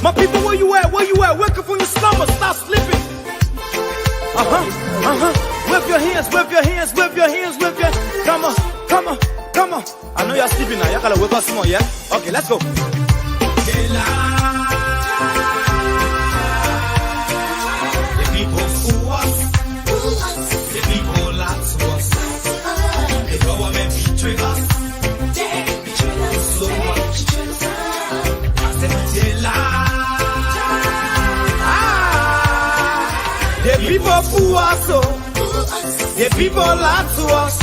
My people, where you at? Wake up from your slumber, stop sleeping. Wave your hands, wave your hands, wave your hands, wave your hands. Come on, come on, come on. I know you're sleeping now. You gotta wake up some more, yeah? Okay, let's go. The people fool us. The people lie to us. The government betray us. They betray us so much. I said they lie. The people fool us, oh. The people lie to us.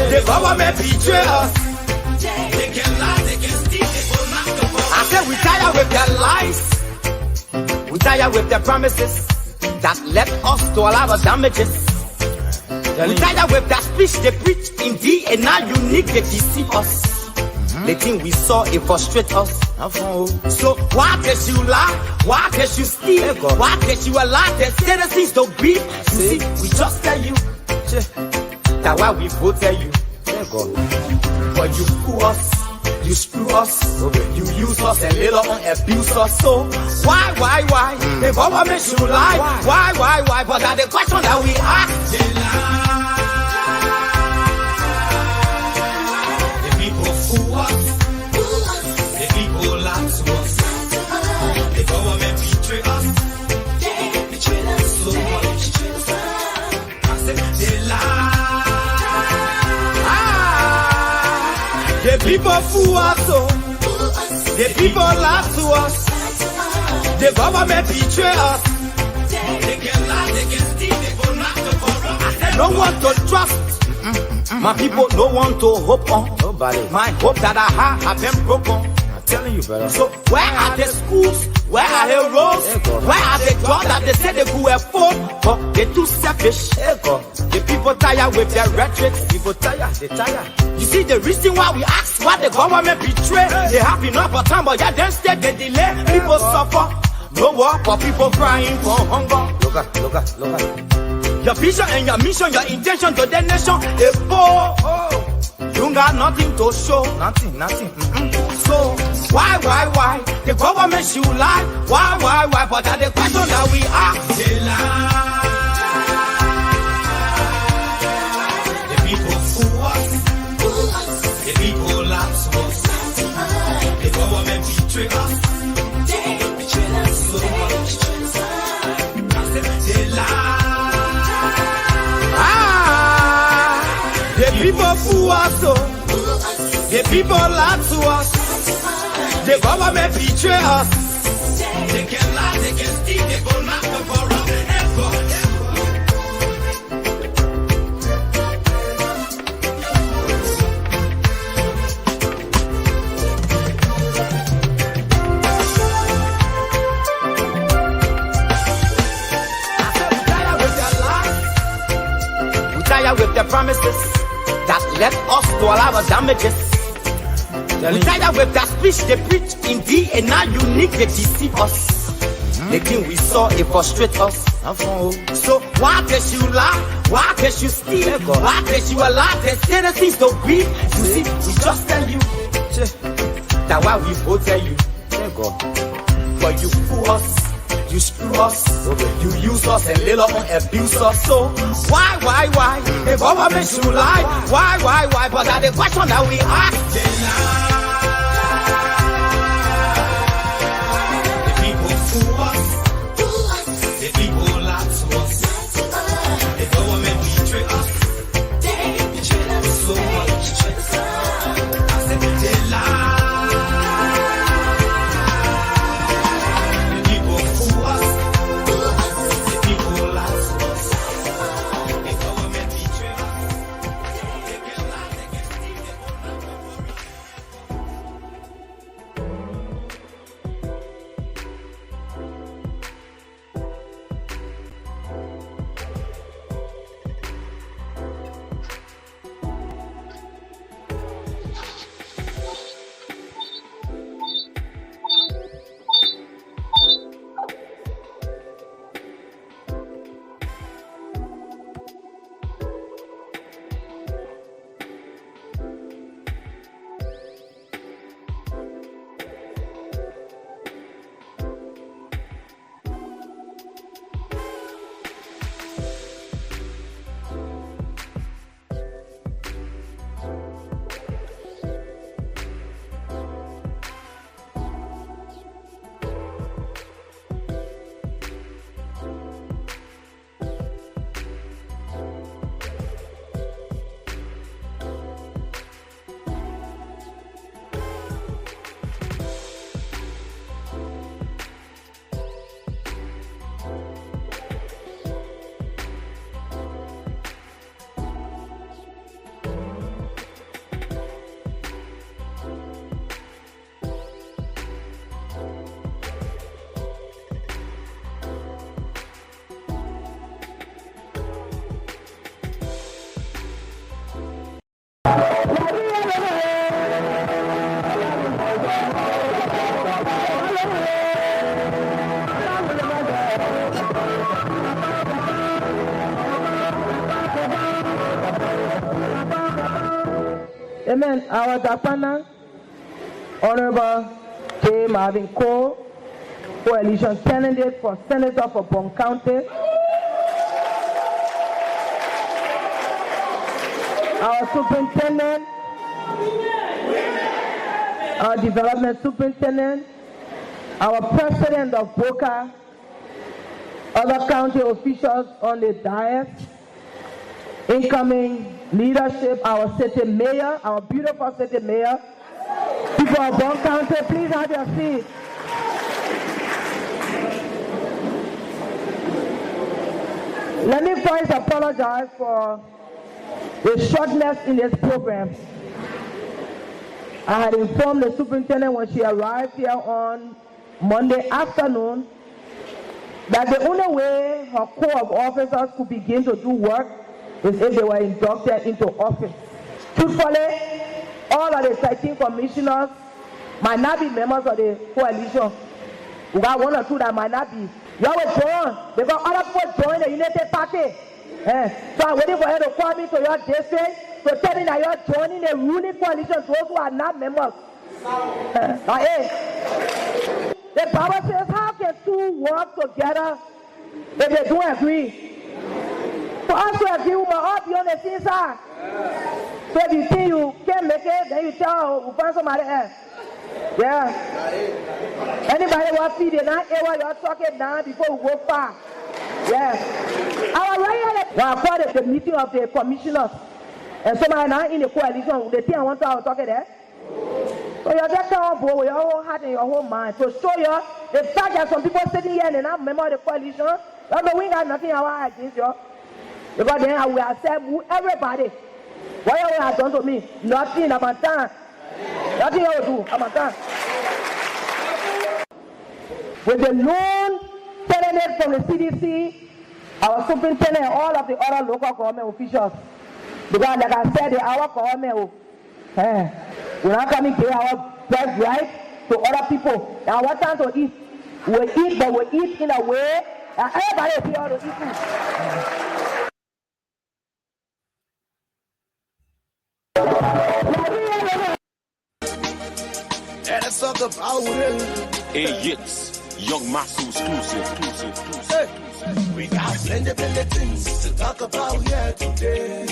The government betray us. They can lie, they can steal, they will not go. I said we tired with their lies. We tired with their promises that led us to a lot of damages. We tired with their speech they preach indeed, and now unique they deceive us. The thing we saw, it frustrate us. So why can't you lie? Why can't you steal? Why can't you allow the citizens to beat? You see, we just tell you that why we voted you. But you fool us, you screw us, you use us and later on abuse us. So why? The government should lie. Why? But that's the question that we ask. They lie. The people fool us. The people lie to us. The government betray us. They betray us so much. I said they lie. The people fool us, oh. The people lie to us. The government betray us. They can lie, they can steal, they will not to corrupt. No one to trust. My people, no one to hope on. Nobody. My hope that I have been broken. Telling you, brother. So where are the schools? Where are the roads? Where are the jobs that they say they could afford? But they're too selfish. The people tired with their rhetoric. People tired, they tired. You see the reason why we ask why the government betray. They have enough of time, but yeah, then instead they delay. People suffer. No work for people crying for hunger. Look at. Your vision and your mission, your intention to the nation, they poor. You got nothing to show. Nothing. So why? The government should lie. Why? But that's the question that we ask. They lie. The people fool us. The people lie to us. The government betray us. They betray us so much. I said they lie. The people fool us, oh. The people lie to us. The government betray us. They can lie, they can steal, they will not go for us. We tired with their promises that led us to a lot of damages. We tired with that speech they preach indeed, and now unique they deceive us. The thing we saw, it frustrate us. So why can't you lie? Why can't you steal? Why can't you allow the citizens to beat? You see, we just tell you that why we voted you. But you fool us. You screw us, you use us and later on abuse us. So why? The government should lie. Why? But that's the question that we ask. The people fool us. The people lie to us. The government betray us. They betray us so much. I said they lie. Amen. Our Dapana, Honorable J. Marvin Cole, coalition candidate for Senator for Bon County. Our superintendent, our development superintendent, our president of Boca, other county officials on the dais, incoming leadership, our city mayor, our beautiful city mayor, people of Bon County, please have your seat. Let me first apologize for the shortness in this program. I had informed the superintendent when she arrived here on Monday afternoon that the only way her corps of officers could begin to do work is if they were inducted into office. Truthfully, all of the 13 commissioners might not be members of the coalition. We got one or two that might not be. You will join because other people join the United Party. So I'm waiting for you to call me to your district to tell me that you're joining the ruling coalition, those who are not members. The Bible says, how can two work together if they don't agree? For us to agree, we must all be on the same side. So if you think you can't make it, then you tell, we'll find somebody else. Yeah. Anybody want to feed it now? You're talking down before we go far. Yeah. I was right here. I called the meeting of the commissioners. And somebody now in the coalition, the thing I want to have talking there. So you're just coming board with your whole heart and your whole mind. To show you the fact that some people sitting here and they're not members of the coalition, but we got nothing against you. Because then I will accept everybody. What you have done to me? Nothing about time. Nothing you will do about time. With the known candidate from the CDC, our superintendent, and all of the other local government officials. Because like I said, our government, we're not coming to pay our best right to other people. Now what time to eat? We eat, but we eat in a way that everybody is here to eat food. And let's talk about it. Hey, yes, Young Masu exclusive. Hey, we got plenty things to talk about here today.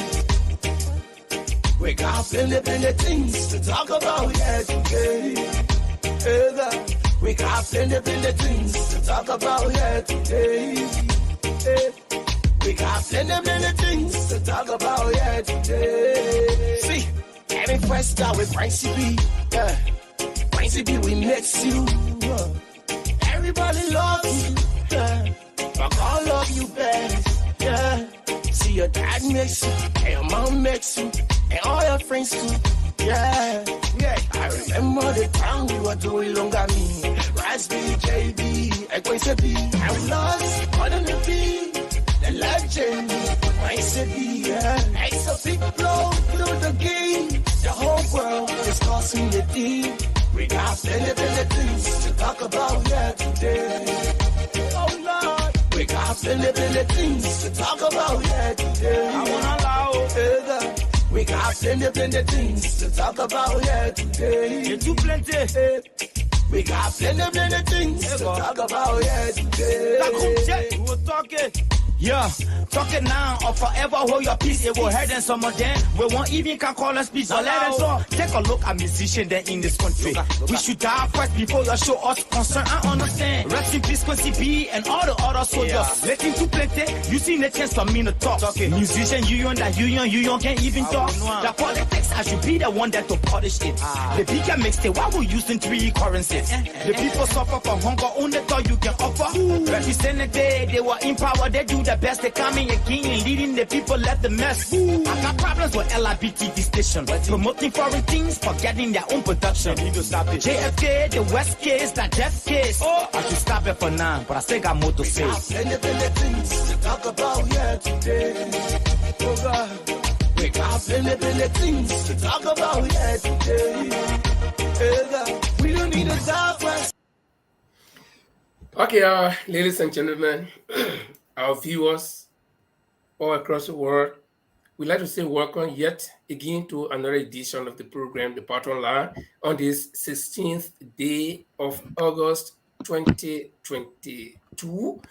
We got plenty things to talk about here today. We got plenty things to talk about here today. We got plenty things to talk about here today. See, every first start with Prince B. Prince B, we miss you. Everybody loves you. But God love you best. Yeah. See, your dad makes you, and your mom makes you, and all your friends too. Yeah. I remember the time we were doing longer me. Raspberry, JB, Equacy, I lost more than the beat. The legend, Prince B, yeah. It's a big blow through the game. The whole world is causing the deep. We got plenty things to talk about here today. Oh Lord, we got plenty things to talk about here today. I wanna allow we got plenty things to talk about here today. You're too plenty. We got plenty things to talk about here today. We're talking. Yeah, talking now or forever hold your peace. It will hurt them some of them. We won't even can call us peace. But let them talk. Take a look at musicians there in this country. We should die first before you show us concern. I understand. Rest in peace, Quincy B and all the other soldiers. Letting too plenty. You see the chance for me to talk. Musician, union can't even talk. The politics, I should be the one that to polish it. The bigger mixtape, why we using 3 currencies? The people suffer from hunger, only thought you can offer. Represented they were in power, they do the best. They coming again and leading the people left the mess. I got problems with LIBTV station, promoting foreign things, forgetting their own production. JFK, the West case, that death case. I should stop it for now, but I still got more to say. Plenty things to talk about here today. Oh God, we got plenty things to talk about here today. We don't need a Southwest. Okay, ladies and gentlemen, our viewers all across the world, we'd like to say welcome yet again to another edition of the program, The Bottom Line, on this 16th day of August 2022.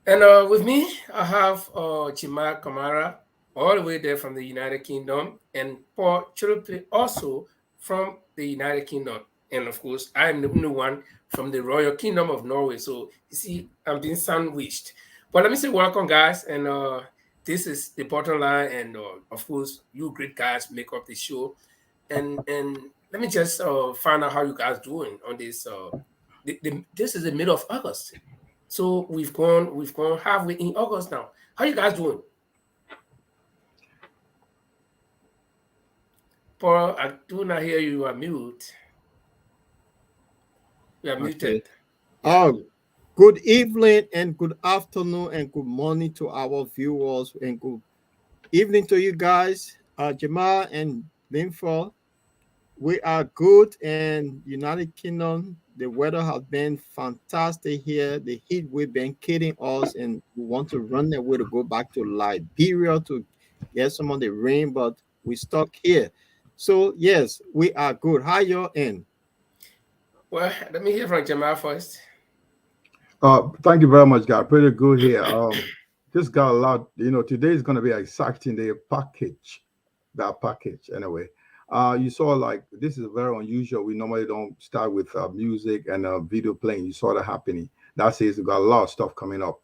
And with me, I have Chima Kamara, all the way there from the United Kingdom, and Paul Chirupe, also from the United Kingdom. And of course, I'm the only one from the Royal Kingdom of Norway. So you see, I'm being sandwiched. But let me say welcome, guys. And this is the bottom line. And of course, you great guys make up the show. And let me just find out how you guys doing on this. This is the middle of August. So we've gone halfway in August now. How you guys doing? Paul, I do not hear you. You are mute. You are muted. Oh, good evening and good afternoon and good morning to our viewers and good evening to you guys. Jamal and Linford, we are good and United Kingdom. The weather has been fantastic here. The heat we've been killing us, and we want to run away to go back to Liberia to get some of the rain, but we stuck here. So yes, we are good. How you in? Well, let me hear from Jamal first. Thank you very much, guy. Pretty good here. Just got a lot. Today is going to be an exciting day. That package anyway. You saw like this is very unusual. We normally don't start with music and video playing. You saw that happening. That says we got a lot of stuff coming up.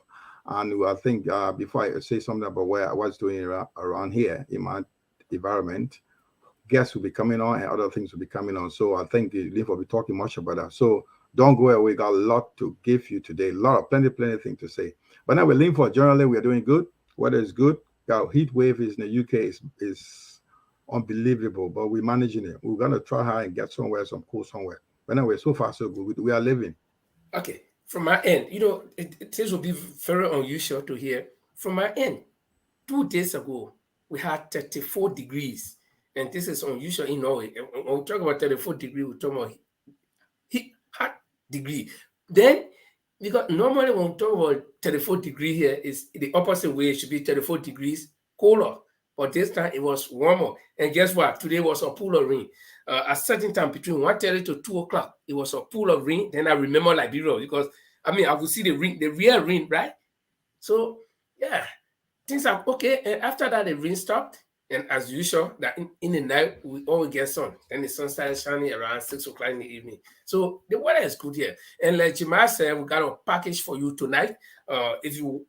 And I think before I say something about where I was doing around here in my environment, guests will be coming on and other things will be coming on. So I think Leaf will be talking much about that. So don't go away. We got a lot to give you today. Plenty of things to say. But now we're leaving for generally, we're doing good. Weather is good. Our heat wave is in the UK is unbelievable, but we're managing it. We're gonna try hard and get somewhere, some cool somewhere. But anyway, so far so good. We are living. Okay. From my end, this will be very unusual to hear. From my end, 2 days ago, we had 34 degrees. And this is unusual in Norway. When we talk about 34 degrees, we talk about hot degree. Then because normally when we talk about 34 degrees here, is the opposite way. It should be 34 degrees colder. But this time it was warmer. And guess what? Today was a pool of rain. At certain time between 1:30 to 2 o'clock, it was a pool of rain. Then I remember Liberia because I could see the real rain, right? So yeah, things are okay. And after that, the rain stopped. And as usual, that in the night, we always get sun. Then the sun started shining around 6 o'clock in the evening. So the weather is good here. And like Jamal said, we got a package for you tonight. If you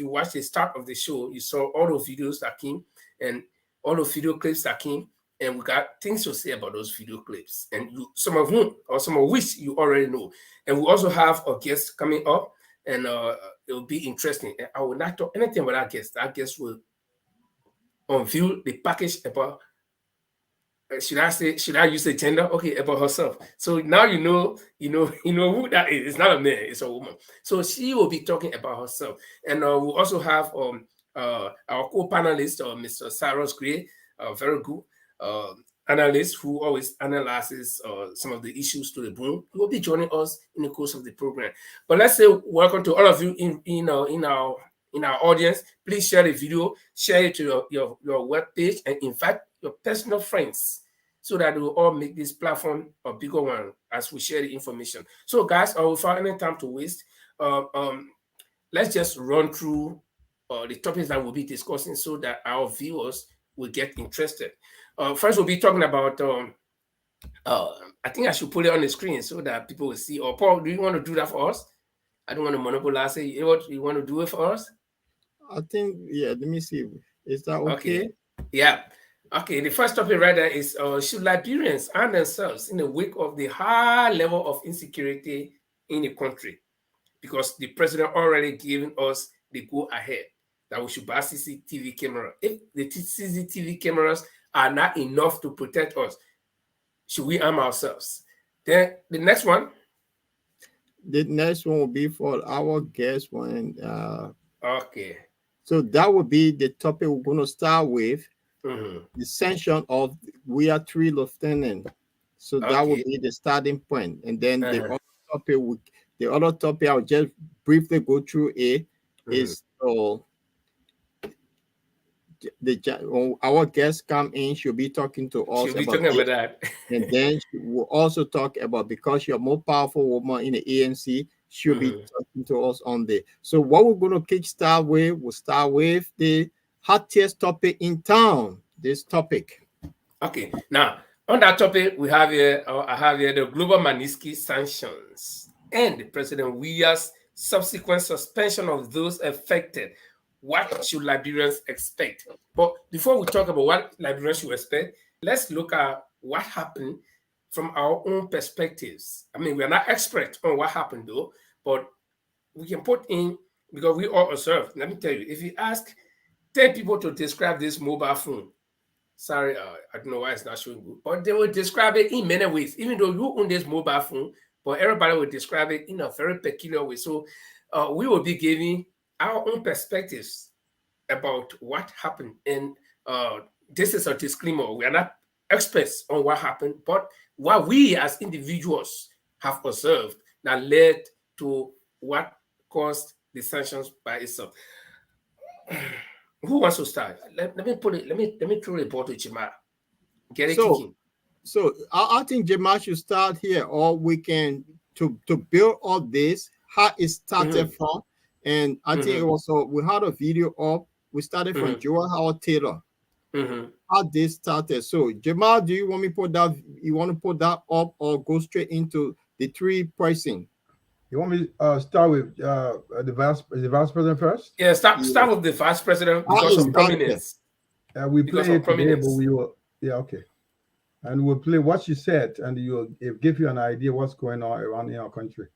watch the start of the show, you saw all the videos that came and all the video clips that came. And we got things to say about those video clips. And some of which you already know. And we also have a guest coming up. And it will be interesting. And I will not talk anything about that guest. That guest will unveil the package about should I use the gender? Okay, about herself. So now you know who that is. It's not a man, it's a woman. So she will be talking about herself. And we'll also have our co-panelist, Mr. Cyrus Gray, a very good analyst who always analyzes some of the issues to the bone. He will be joining us in the course of the program. But let's say welcome to all of you in our audience. Please share the video, share it to your web page, and invite your personal friends so that we will all make this platform a bigger one as we share the information. So guys, without any time to waste, let's just run through the topics that we'll be discussing so that our viewers will get interested. First, we'll be talking about, I think I should put it on the screen so that people will see. Or Paul, do you want to do that for us? I don't want to monopolize it. You want to do it for us? I think, yeah, let me see. Is that okay? Yeah. Okay, the first topic right there is should Liberians arm themselves in the wake of the high level of insecurity in the country? Because the president already given us the go ahead that we should buy CCTV camera. If the CCTV cameras are not enough to protect us, should we arm ourselves? Then the next one. The next one will be for our guest one. Okay. So that would be the topic we're going to start with. The sanction of Weah 3 lieutenant. So that would be the starting point. And then the other topic I'll just briefly go through is when our guest come in, she'll be talking to us She'll be about talking this. about that. And then she will also talk about, because you're a more powerful woman in the ANC, she'll be talking to us on there. So what we're going to kickstart with, we'll start with the hottest topic in town, this topic. Okay, now on that topic, we have here, I have here the global Magnitsky sanctions and President Weah's subsequent suspension of those affected. What should Liberians expect? But before we talk about what Liberians should expect, let's look at what happened from our own perspectives. I mean, we are not experts on what happened though, but we can put in, because we all observed. Let me tell you, if you ask 10 people to describe this mobile phone, sorry, I don't know why it's not showing good, but they will describe it in many ways, even though you own this mobile phone, but everybody will describe it in a very peculiar way. So we will be giving our own perspectives about what happened. And this is a disclaimer. We are not experts on what happened, but what we as individuals have observed that led to what caused the sanctions by itself. Who wants to start? Let me put it. Let me throw the ball to Jemma. Get it kicking. So I think Jemma should start here, or we can to build all this, how it started from. And I think it was we had a video up. We started from Joel Howard Taylor. How this started. So Jemma, do you want me put that? You want to put that up, or go straight into the three pricing? You want me to start with the vice president first? Yeah, start with the vice president because of prominence. We play it today, but we will. Yeah, okay. And we'll play what she said, and it'll give you an idea what's going on around in our country.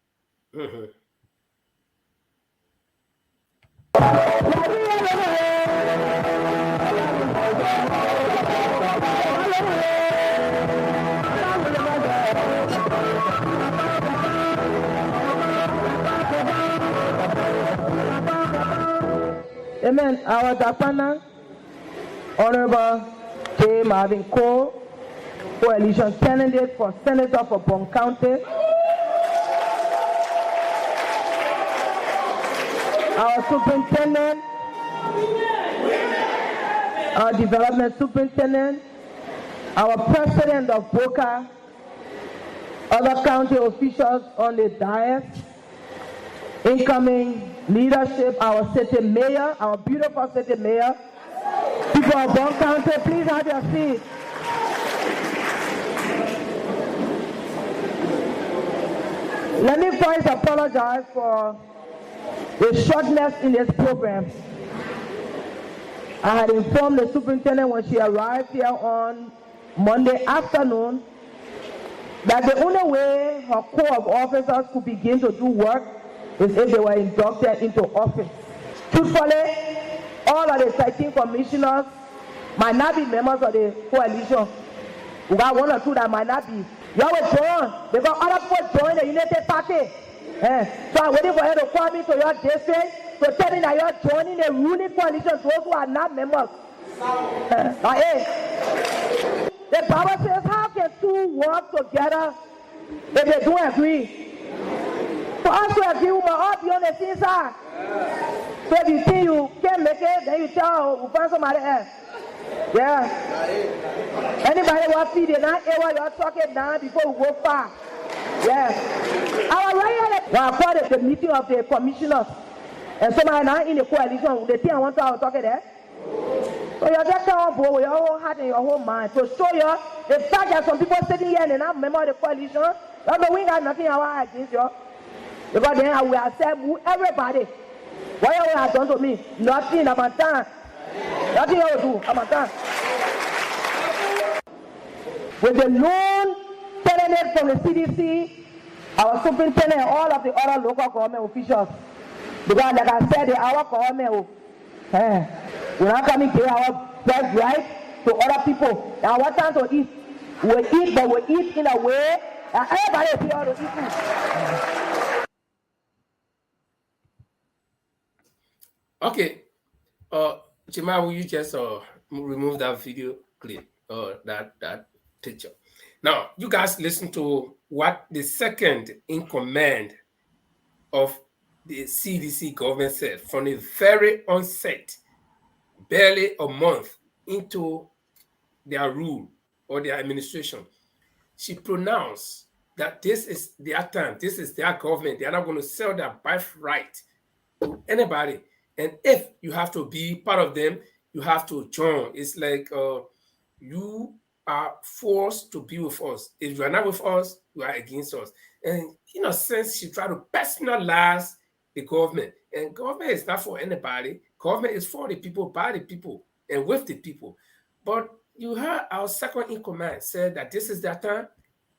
Amen. Our Dapana, Honorable J. Marvin Cole, coalition candidate for Senator for Bon County. Our superintendent, our development superintendent, our president of Boca, other county officials on the dais, incoming leadership, our city mayor, our beautiful city mayor, people of Bon County, please have your seat. Let me first apologize for the shortness in this program. I had informed the superintendent when she arrived here on Monday afternoon that the only way her corps of officers could begin to do work is if they were inducted into office. Truthfully, all of the 13 commissioners might not be members of the coalition. We got one or two that might not be. You will join because other people join the United Party. So I'm waiting for you to call me to your district to tell me that you're joining the ruling coalition, those who are not members. The Bible says, how can two work together if they don't agree? For us to agree, we must all be on the same side. So if you think you can't make it, then you tell, we'll find somebody else. Yeah. Anybody want to feed it now? You're talking now before we go far. Yeah. I was right here. I called the meeting of the commissioners. And somebody now in the coalition, the thing I want to have talking there. So you're just coming board with your whole heart and your whole mind. So show you the fact that some people sitting here and they're not member of the coalition. But we got nothing against you. Because then I will accept everybody. What you have done to me? Nothing about time. Nothing you will do about time. With the known candidate from the CDC, our superintendent, and all of the other local government officials. Because like I said, our government, we're not coming to our best right to other people. Now what time to eat? We eat, but we eat in a way that everybody is here to eat food. Okay. Jemma, will you just remove that video clip, that picture? Now, you guys listen to what the second in command of the CDC government said from the very onset barely a month into their rule or their administration, she pronounced that this is their time, this is their government. They are not going to sell their birthright to anybody. And if you have to be part of them, you have to join. It's like you are forced to be with us. If you are not with us, you are against us. And in a sense, she tried to personalize the government. And government is not for anybody. Government is for the people, by the people, and with the people. But you heard our second in command said that this is their time.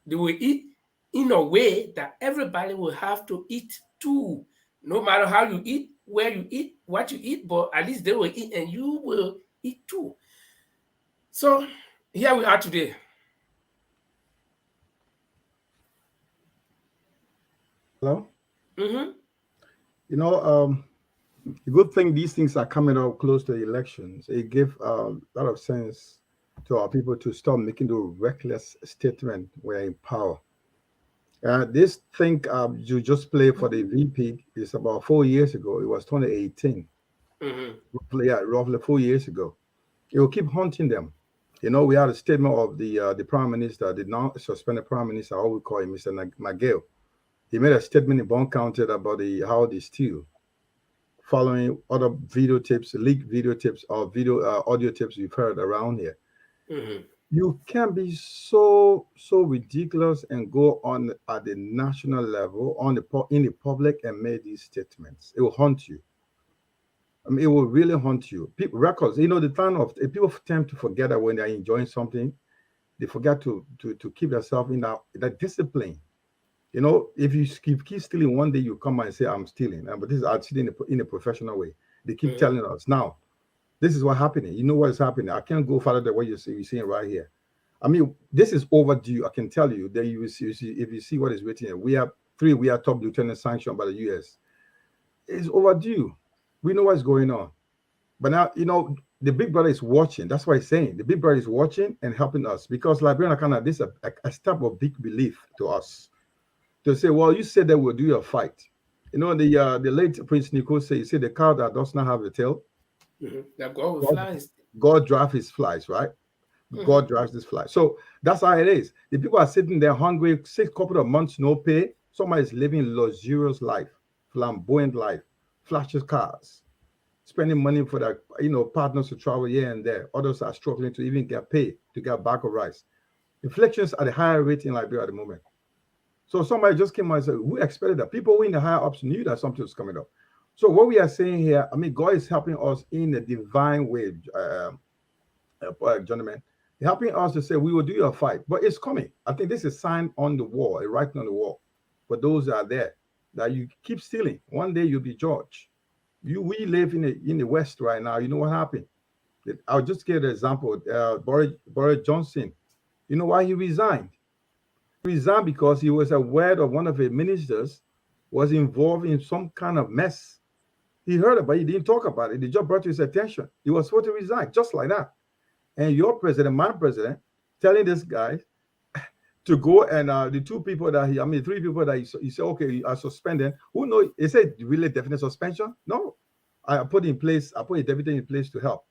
They will eat in a way that everybody will have to eat too. No matter how you eat, where you eat, what you eat, but at least they will eat and you will eat too. So here we are today. Hello? Mm-hmm. You know, the good thing these things are coming up close to the elections. It gives a lot of sense to our people to stop making the reckless statement we're in power. This thing you just played for the VP is about 4 years ago. It was 2018. Roughly 4 years ago. It will keep haunting them. You know, we had a statement of the Prime Minister, the non-suspended Prime Minister, how we call him, Mr. McGill. He made a statement in Bond County about how they steal, following other video tapes, leaked video tapes, or audio tapes we've heard around here. Mm-hmm. You can be so ridiculous and go on at the national level in the public and make these statements. It will haunt you. I mean, it will really haunt you. Records, you know, people tend to forget that when they're enjoying something, they forget to keep themselves in that discipline. You know, if you keep stealing, one day you come and say, I'm stealing. But this is I'm stealing in a professional way. They keep telling us now. This is what's happening. You know what is happening. I can't go further than what you're seeing right here. I mean, this is overdue. I can tell you that you will see if you see what is written here. We are top lieutenants sanctioned by the US. It's overdue. We know what's going on. But now, you know, the big brother is watching. That's what he's saying. The big brother is watching and helping us because Liberian Akana, this is a step of big belief to us. To say, well, you said that we'll do your fight. You know, the late Prince Nico said, you see the cow that does not have a tail. Mm-hmm. That God will flies. God drives his flies, right? Mm-hmm. God drives this fly. So that's how it is. The people are sitting there hungry, 6 couple of months, no pay. Somebody is living luxurious life, flamboyant life, flashes cars, spending money for their partners to travel here and there. Others are struggling to even get paid to get a bag of rice. Inflections at a higher rate in Liberia at the moment. So somebody just came out and said, we expected that. People who in the higher ups knew that something was coming up. So what we are saying here, I mean, God is helping us in a divine way, gentlemen. Helping us to say, we will do your fight. But it's coming. I think this is a sign on the wall, a writing on the wall. For those that are there, that you keep stealing. One day you'll be judged. We live in the West right now. You know what happened? I'll just give an example. Boris Johnson, you know why he resigned? He resigned because he was aware of one of the ministers was involved in some kind of mess. He heard about it, he didn't talk about it. It just brought to his attention. He was supposed to resign, just like that. And your president, my president, telling this guy to go and the 3 people that he said, okay, you are suspended. Who knows? Is it really definite suspension? No. I put a deputy in place to help,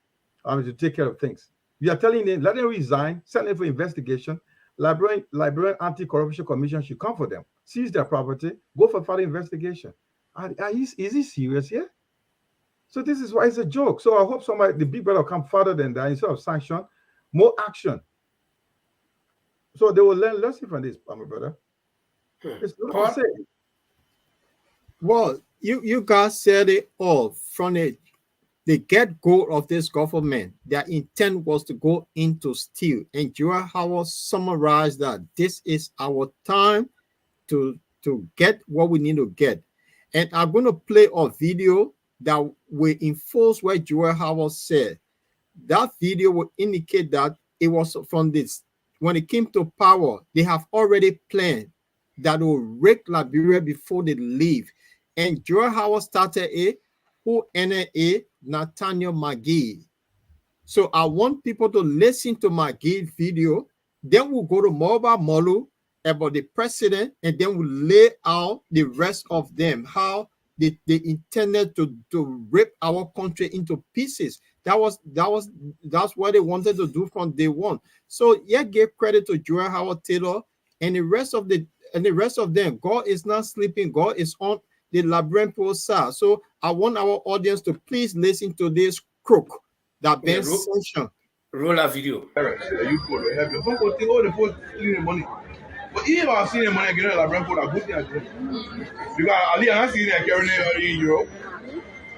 to take care of things. You are telling him, let him resign, send him for investigation. Liberian Anti-Corruption Commission should come for them, seize their property, go for further investigation. Is he serious here? So this is why it's a joke. So I hope the big brother will come further than that. Instead of sanction, more action. So they will learn lesson from this, my brother. It's not to say. Well, you guys said it all from the get-go of this government. Their intent was to go into steal. And Joel Howard summarized that this is our time to get what we need to get. And I'm going to play a video that will enforce what Joel Howard said. That video will indicate that it was from this. When it came to power, they have already planned that will wreck Liberia before they leave. And Joel Howard started who ended Nathaniel McGee. So I want people to listen to McGee video. Then we'll go to Mobile Molu about the president, and then we'll lay out the rest of them, how they intended to rip our country into pieces. That's what they wanted to do from day one. So yeah, give credit to Joel Howard Taylor and the rest of them. God is not sleeping. God is on the Liberian side. So I want our audience to please listen to this crook that been sanctioned. Roll a video. You could have your phone thing all the phone stealing money. But even I've seen the money getting Liberian for a good thing. Because Ali and I see them carrying it in Europe.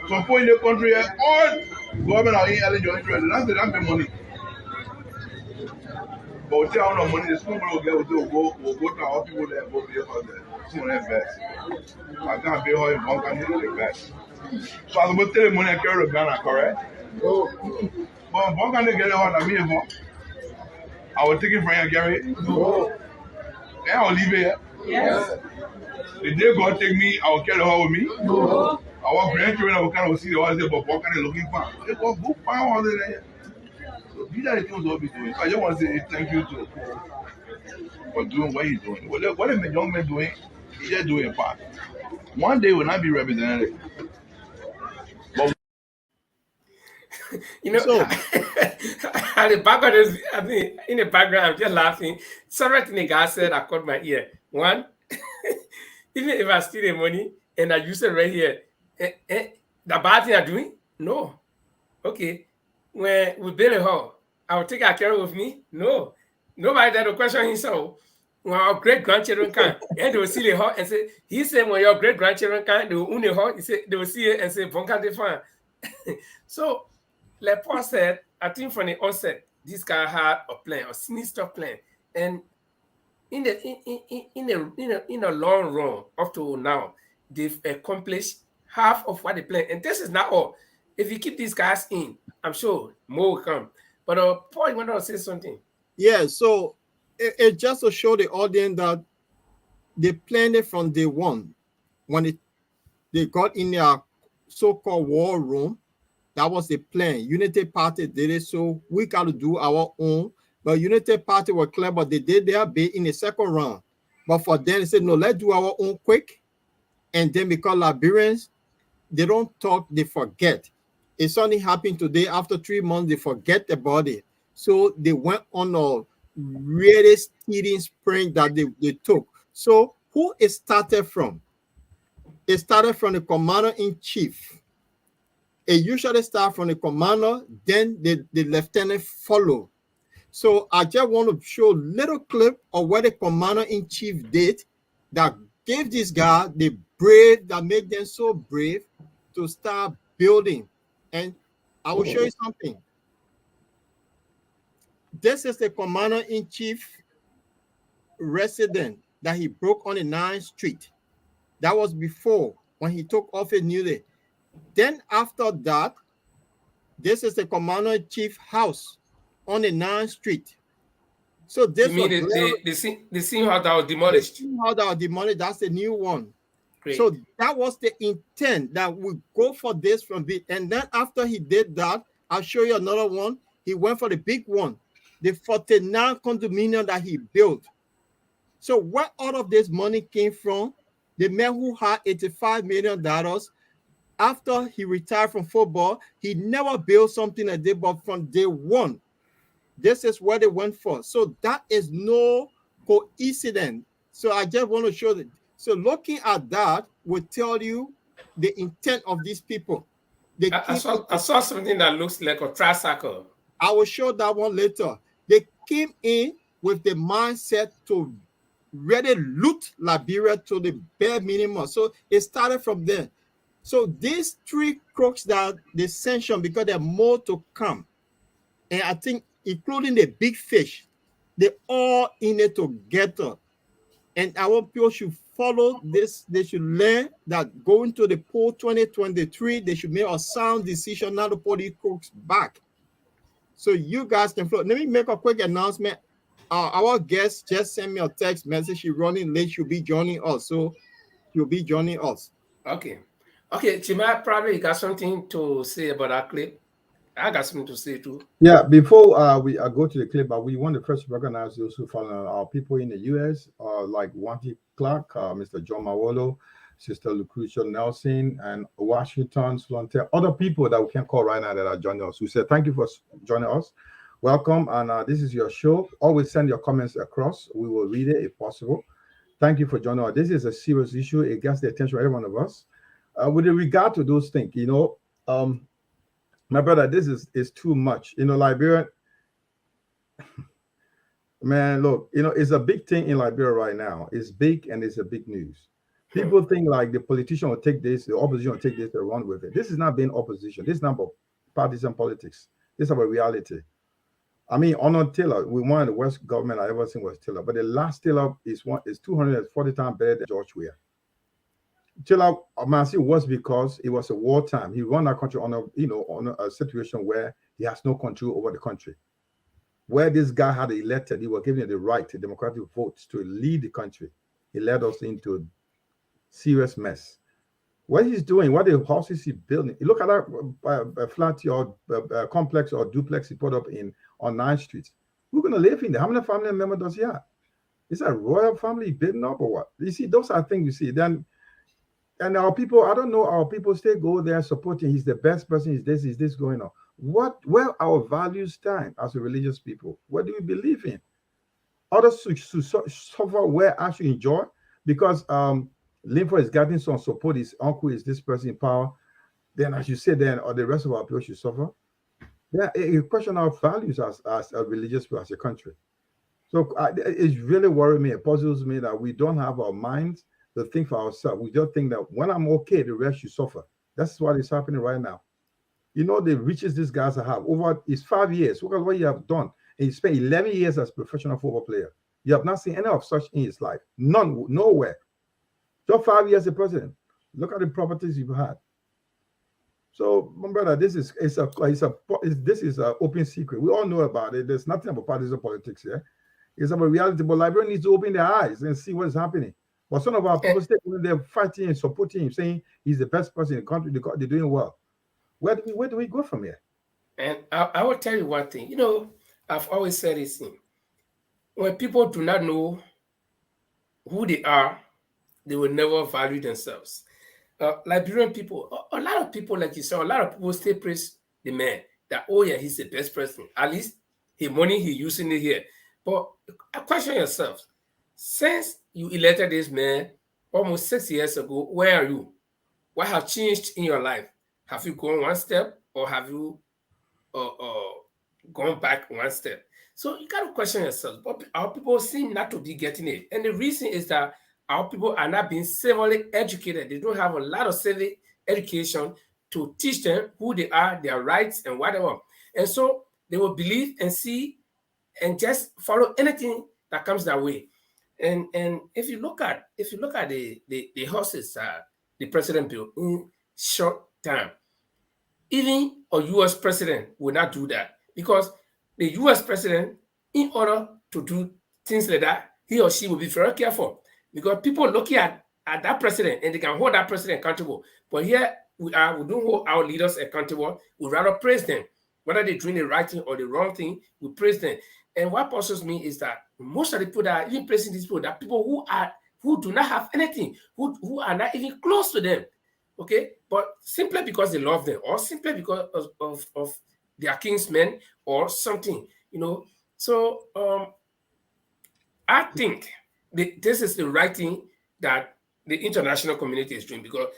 Some point in the country, all government are in eligible interest. That's the money. But we tell no money, the school will get will go to our people there, go pay for the school invest. I can't pay her in one country to invest. So I'm going to tell the money I carry to Ghana, correct? But one country get it on me, I will take it from you, Gary. No. And I will leave it. Yes. The day God take me, I will carry her with me. No. Our grandchildren, I will kind of see the ones there, but what kind of looking for? They go book power there. So these are the things we'll be doing. I just want to say thank you to for doing what he's doing. What the young man doing, he's just doing a part. One day will not be represented. But you know, So- at the background is, I mean, in the background, I'm just laughing. Something the guy said, I caught my ear. One, even if I steal the money and I use it right here, the bad thing I'm doing? No. Okay. When we build a hall, I will take a carry with me? No. Nobody there to question himself. When our great grandchildren come, and they will see the hall and say, he said, when your great grandchildren come, they will own the hall. He said, they will see it and say, Bonka de fan. So, like Paul said, I think from the onset, this guy had a plan, a sinister plan. And in the long run, up to now, they've accomplished half of what they planned. And this is not all. If you keep these guys in, I'm sure more will come. But Paul, you want to say something? Yeah, so it just to show the audience that they planned it from day one. When they got in their so-called war room, that was the plan. Unity Party did it, so we got to do our own. But Unity Party were clever. They did their bit in the second round. But for them, they said, no, let's do our own quick. And then because Liberians, they don't talk, they forget. It's only happened today. After 3 months, they forget about it. So they went on a really steady sprint that they took. So who it started from? It started from the commander-in-chief. It usually starts from the commander, then the lieutenant follow. So I just want to show a little clip of what the commander-in-chief did that gave this guy the brave, that made them so brave to start building. And I will show you something. This is the commander-in-chief residence that he broke on the 9th Street. That was before, when he took office newly. Then after that, this is the commander-in-chief house on the 9th Street. So this You mean the same house that was demolished? The house that was demolished, that's the new one. Great. So that was the intent, that we go for this from it. And then after he did that, I'll show you another one. He went for the big one, the 49 condominium that he built. So where all of this money came from, the man who had $85 million, after he retired from football, he never built something like this, but from day one, this is what they went for. So that is no coincidence. So I just want to show that. So looking at that will tell you the intent of these people. I saw something that looks like a tricycle. I will show that one later. They came in with the mindset to really loot Liberia to the bare minimum. So it started from there. So these 3 crooks that they sanctioned, because there are more to come, and I think including the big fish, they all in it together. And our people should follow this. They should learn that going to the poll 2023, they should make a sound decision not to put these crooks back. So you guys can flow. Let me make a quick announcement. Our guest just sent me a text message. She's running late. She'll be joining us. So she'll be joining us. Okay, Chima, probably got something to say about that clip. I got something to say too. Yeah, before we go to the clip, we want to first recognize those who follow our people in the U.S., like Wanty Clark, Mr. John Mawolo, Sister Lucretia Nelson, and Washington Slonte, other people that we can call right now that are joining us. We say thank you for joining us. Welcome, and this is your show. Always send your comments across. We will read it if possible. Thank you for joining us. This is a serious issue. It gets the attention of every one of us. With regard to those things, my brother, this is too much. Liberia, man, look, it's a big thing in Liberia right now. It's big and it's a big news. People think like the politician will take this, the opposition will take this, and run with it. This is not being opposition. This is not about partisan politics. This is about reality. I mean, Arnold Taylor, one of the worst government I ever seen was Taylor, but the last Taylor is 240 times better than George Weah. Taylor, was because it was a wartime. He run that country on a situation where he has no control over the country. Where this guy had elected, he was given the right to democratic votes to lead the country. He led us into a serious mess. What he's doing, what the houses he's building, you look at that flat or complex or duplex he put up on 9th Street. We're going to live in there. How many family members does he have? Is that a royal family building up or what? You see, those are things you see. Then, and our people, I don't know, our people still go there supporting. He's the best person. Is this going on? Where our values stand as a religious people? What do we believe in? Others to suffer where actually enjoy because Linford is getting some support. His uncle is this person in power. Then, as you say, or the rest of our people should suffer. Yeah, it question our values as a religious people, as a country. So it's really worrying me. It puzzles me that we don't have our minds to think for ourselves. We just think that when I'm okay, the rest should suffer. That's what is happening right now. The riches these guys have over his 5 years. Look at what you have done. And he spent 11 years as a professional football player. You have not seen any of such in his life. None, nowhere. Just 5 years as a president. Look at the properties you've had. So, my brother, this is an open secret. We all know about it. There's nothing about partisan politics here. It's about reality. But Liberians need to open their eyes and see what is happening. But some of our people when they're fighting and supporting him, saying he's the best person in the country, they're doing well. Where do we go from here? And I will tell you one thing. I've always said this thing. When people do not know who they are, they will never value themselves. Liberian people, a lot of people, like you said, a lot of people still praise the man that, oh yeah, he's the best person. At least his money, he's using it here. But question yourself, since you elected this man almost 6 years ago, where are you? What has changed in your life? Have you gone one step or have you gone back one step? So you got to question yourself. But our people seem not to be getting it. And the reason is that our people are not being civilly educated. They don't have a lot of civic education to teach them who they are, their rights, and whatever. And so they will believe and see and just follow anything that comes their way. And if you look at the horses the president built in short time, even a U.S. president will not do that, because the U.S. president, in order to do things like that, he or she will be very careful, because people looking at that president and they can hold that president accountable. But here we don't hold our leaders accountable. We rather praise them. Whether they're doing the right thing or the wrong thing, we praise them. And what puzzles me is that most of the people that are even praising these people, that people who do not have anything, who are not even close to them. Okay, but simply because they love them, or simply because of their kinsmen or something, So I think this is the right thing that the international community is doing, because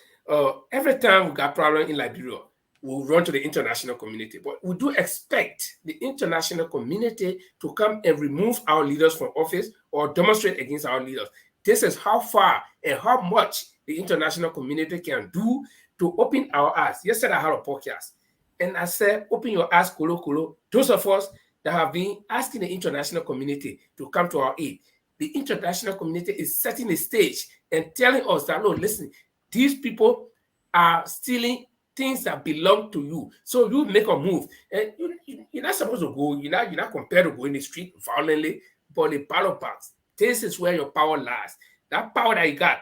every time we got problem in Liberia, we'll run to the international community. But we do expect the international community to come and remove our leaders from office or demonstrate against our leaders. This is how far and how much the international community can do to open our eyes. Yesterday I had a podcast, and I said, open your eyes, Kolo Kolo. Those of us that have been asking the international community to come to our aid, the international community is setting the stage and telling us that, no, listen, these people are stealing things that belong to you. So you make a move. And you're not supposed to go, you're not compelled to go in the street violently, but the ballot box, this is where your power lies. That power that you got,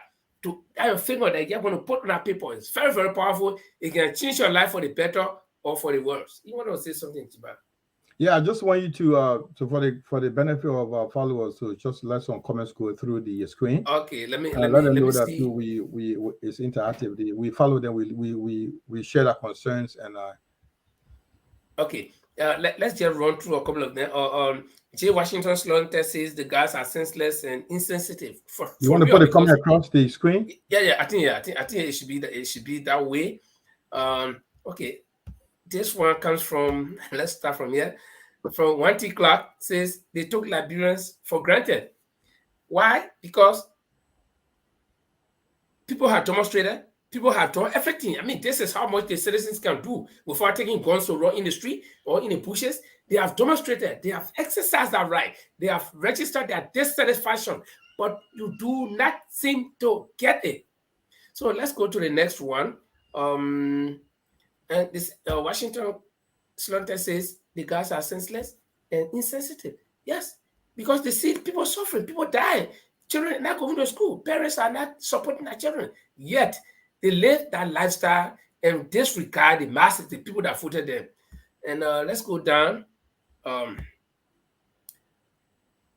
that your finger that you're going to put on that paper is very, very powerful. It can change your life for the better or for the worse. You want to say something, Tiba? Yeah, I just want you to for the benefit of our followers to just let some comments go through the screen. Okay, let me Let them know that see. too, we it's interactive. We follow them. We share their concerns and. Okay, let's just run through a couple of them. J. Washington Sloan says the guys are senseless and insensitive. You want to put a comment across the screen? Yeah. I think it should be that way. Okay, this one comes from. Let's start from here. From 1T Clark says they took Liberians for granted. Why? Because people have demonstrated. People have done everything. I mean, this is how much the citizens can do without taking guns to run in the street or in the bushes. They have demonstrated. They have exercised that right. They have registered their dissatisfaction, but you do not seem to get it. So let's go to the next one. And this Washington Slaughter says the guys are senseless and insensitive. Yes, because they see people suffering, people dying, children are not going to school, parents are not supporting their children. Yet they live that lifestyle and disregard the masses, the people that voted them. And let's go down.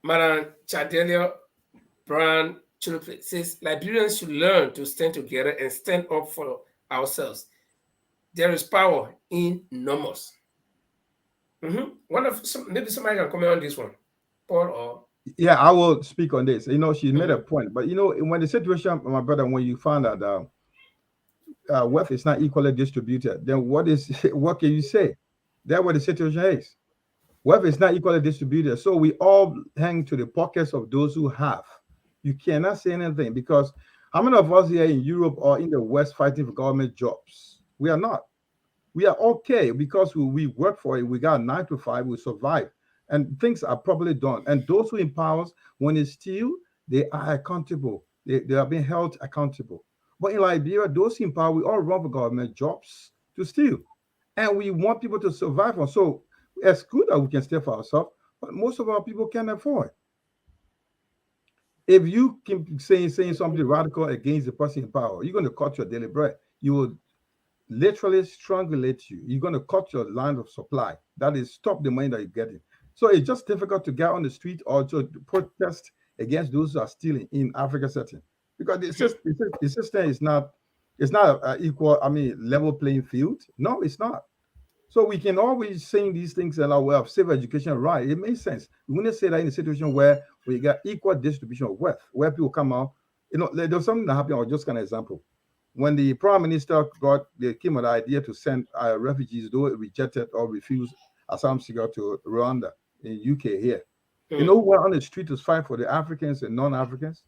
Madam Chadelia Brown says Liberians should learn to stand together and stand up for ourselves. There is power in numbers. Maybe somebody can comment on this one, Paul or. Yeah, I will speak on this. She made a point, but when the situation, my brother, when you found out wealth is not equally distributed, then what can you say? That's what the situation is. Wealth is not equally distributed, so we all hang to the pockets of those who have. You cannot say anything because how many of us here in Europe or in the West fighting for government jobs? We are not. We are okay because we work for it. We got 9 to 5. We survive, and things are properly done. And those who in powers, when they steal, they are accountable. They are being held accountable. But in Liberia, those in power, we all run for government jobs to steal. And we want people to survive on. So it's good that we can stay for ourselves, but most of our people can't afford. If you keep saying something radical against the person in power, you're going to cut your daily bread. You will literally strangulate you. You're going to cut your line of supply. That is, stop the money that you're getting. So it's just difficult to get on the street or to protest against those who are stealing in Africa setting. Because the system is not equal, level playing field. No, it's not. So we can always say these things and we have safe education, right? It makes sense. We wouldn't say that in a situation where we got equal distribution of wealth, where people come out. There was something that happened. I'll just kind of example. When the prime minister came with the idea to send refugees, though rejected or refused asylum seeker to Rwanda in UK here. You know who went on the street to fight for the Africans and non-Africans?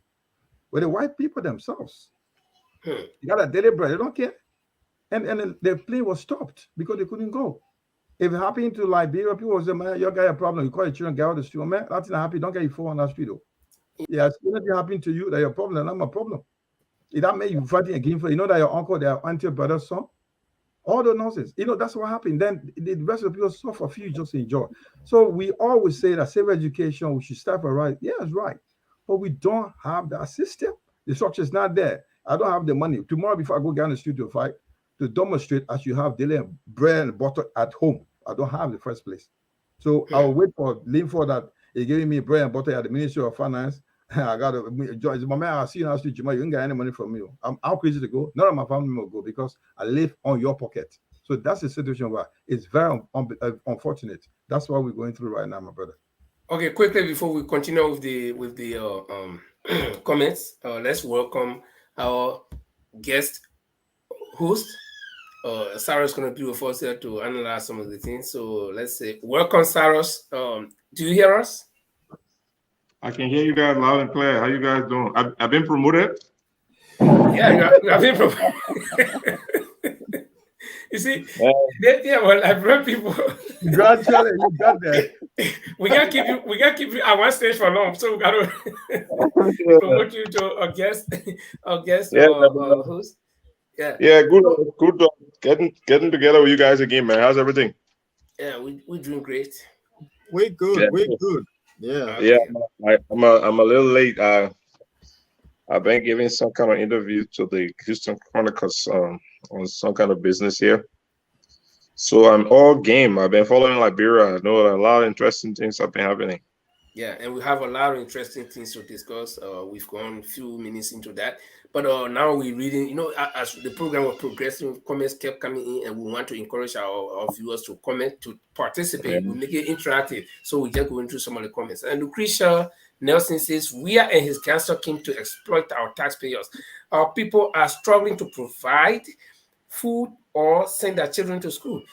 Well, the white people themselves. You got a daily bread, they don't care. And the plane was stopped because they couldn't go. If it happened to Liberia, people would say, man, you got a problem. You call your children, get out of the street. Man, that's not happy. Don't get your phone on that street, though. Yeah, it's anything happened to you, that's your problem, not my problem. If that made you fighting again for, that your uncle, their auntie, brother's son, all the nonsense. That's what happened. Then the rest of the people suffer, a few just enjoy. So we always say that safe education, we should start for right. Yeah, it's right. But we don't have that system. The structure is not there. I don't have the money. Tomorrow, before I go down the street to fight, to demonstrate as you have daily bread and butter at home. I don't have the first place. So I'll wait for Linford that he's giving me bread and butter at the Ministry of Finance. I got to join. My man, I see you now, street, you didn't get any money from me. I'm crazy to go. None of my family will go because I live on your pocket. So that's the situation where it's very unfortunate. That's what we're going through right now, my brother. Okay, quickly before we continue with the comments, let's welcome our guest host. Sarah's going to be with us here to analyze some of the things. So let's say, welcome, Sarah. Do you hear us? I can hear you guys loud and clear. How you guys doing? I've been promoted. Yeah, you have been promoted. You see, well, I've brought people. Gradually, you got there. We can't keep you at one stage for long, so we got to promote you to a guest host. Yeah, good. Getting together with you guys again, man. How's everything? Yeah, we're doing great. We're good. Yeah. We're good. Yeah. Yeah. I'm a little late. I've been giving some kind of interview to the Houston Chronicles on some kind of business here. So I'm all game. I've been following Liberia. I know a lot of interesting things have been happening. Yeah, and we have a lot of interesting things to discuss. We've gone a few minutes into that, but now we're reading. You know, as the program was progressing, comments kept coming in, and we want to encourage our viewers to comment, to participate. Yeah. We make it interactive, so we just go into some of the comments. And Lucretia Nelson says, "Weah and his gangster came to exploit our taxpayers. Our people are struggling to provide food or send their children to school."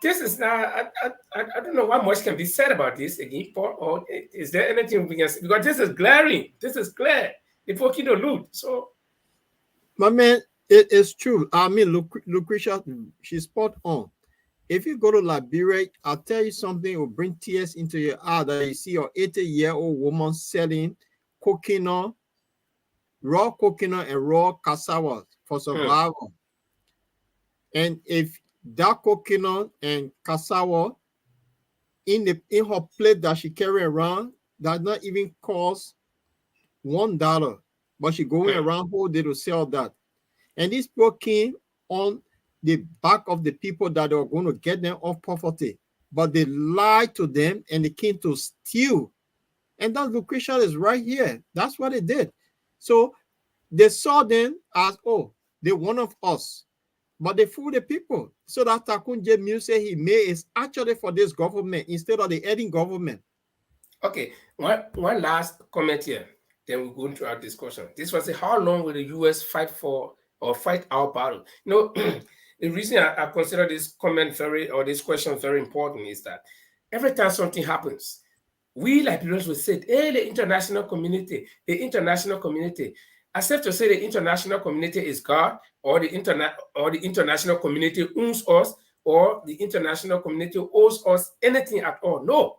This is not, I don't know what much can be said about this again, Paul, or is there anything we can say? Because this is glaring. This is clear. The poking the loot. So, My man, it is true. I mean, Lucretia, she's spot on. If you go to Liberia, I'll tell you something, it will bring tears into your eye that you see your 80-year-old woman selling coconut, raw coconut and raw cassava for survival. And if that coconut and cassava in her plate that she carry around does not even cost $1, but she going around whole day to sell that. And these people came on the back of the people that are going to get them off poverty, but they lied to them and they came to steal. And that Lucretia is right here. That's what they did. So they saw them as, oh, they're one of us. But they fool the people. So that Takunje music he made is actually for this government instead of the heading government. okay, one last comment here. Then we'll go into our discussion. This was how long will the U.S. fight for or fight our battle? You know, the reason I consider this comment this question very important is that every time something happens, we Liberians will say, hey, the international community, Except to say the international community is God, or the international community owns us, or the international community owes us anything at all. No.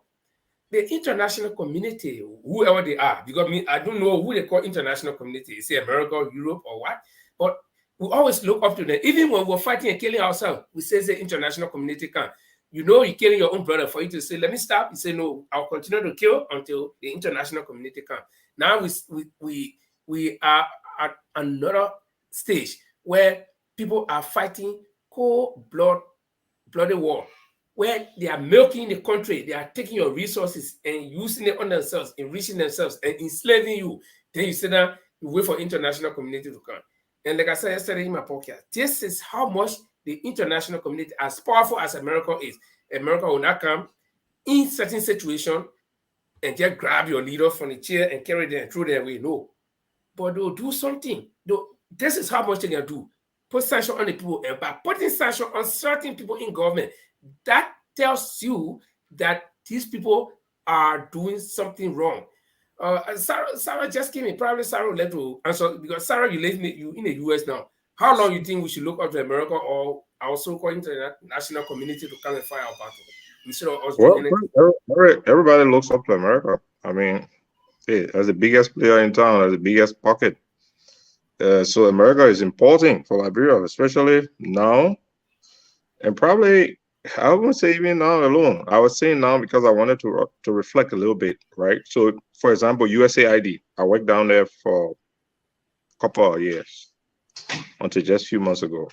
The international community, whoever they are, because I don't know who they call international community, is it America, Europe, or what? But we always look up to them. Even when we're fighting and killing ourselves, we say the international community can. You know, you're killing your own brother. For you to say, let me stop, you say, no, I'll continue to kill until the international community can. Now we are at another stage where people are fighting bloody war, where they are milking the country, they are taking your resources and using it on themselves, enriching themselves and enslaving you. Then you sit down, you wait for international community to come. And like I said yesterday in my podcast, this is how much the international community, as powerful as America is, America will not come in certain situations and just grab your leader from the chair and carry them and throw them away. No. But they'll do something. This is how much they can do. Put sanction on the people. And by putting sanction on certain people in government, that tells you that these people are doing something wrong. Sarah just came in. Probably Sarah will let to answer, because Sarah, you live in the US now. How long you think we should look up to America or our so-called international community to come and fight our battle? Instead of us doing anything? Everybody looks up to America. I mean, hey, as the biggest player in town, as the biggest pocket. So America is important for Liberia, especially now, and probably I wouldn't say even now alone. I was saying now because I wanted to reflect a little bit, right? So, for example, USAID. I worked down there for a couple of years until just a few months ago.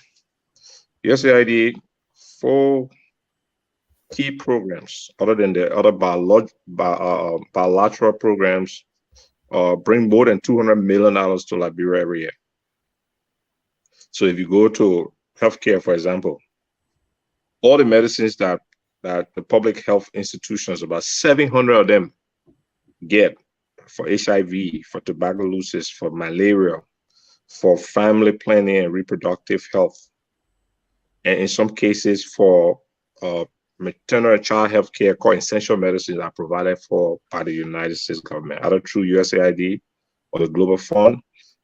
USAID, 4 key programs, other than the other bilateral programs, bring more than $200 million to Liberia every year. So if you go to healthcare, for example, all the medicines that the public health institutions, about 700 of them get for HIV, for tuberculosis, for malaria, for family planning and reproductive health, and in some cases for maternal and child health care called essential medicines are provided for by the United States government, either through USAID or the Global Fund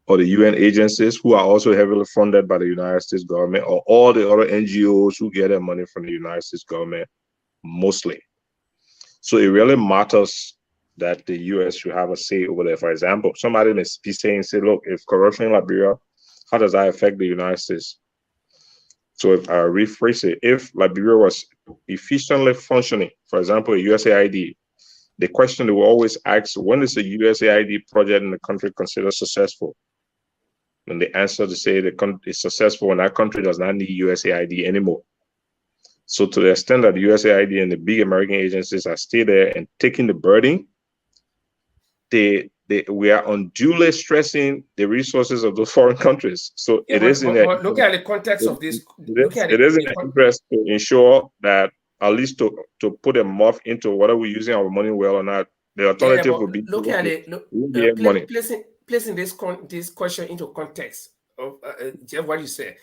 or the UN agencies who are also heavily funded by the United States government, or all the other NGOs who get their money from the United States government mostly. So it really matters that the US should have a say over there. For example, somebody may be saying, say, look, if corruption in Liberia, how does that affect the United States? So if I rephrase it, if Liberia was efficiently functioning, for example, USAID, the question they will always ask, when is a USAID project in the country considered successful? And the answer to say the country is successful when that country does not need USAID anymore. So to the extent that the USAID and the big American agencies are still there and taking the burden, we are unduly stressing the resources of those foreign countries. So Yeah, it is in but look at the context of this. it is in the interest to ensure that at least to put a muff into whether we're using our money well or not. The alternative would be look at it. money. Placing this question into context of Jeff, what you said.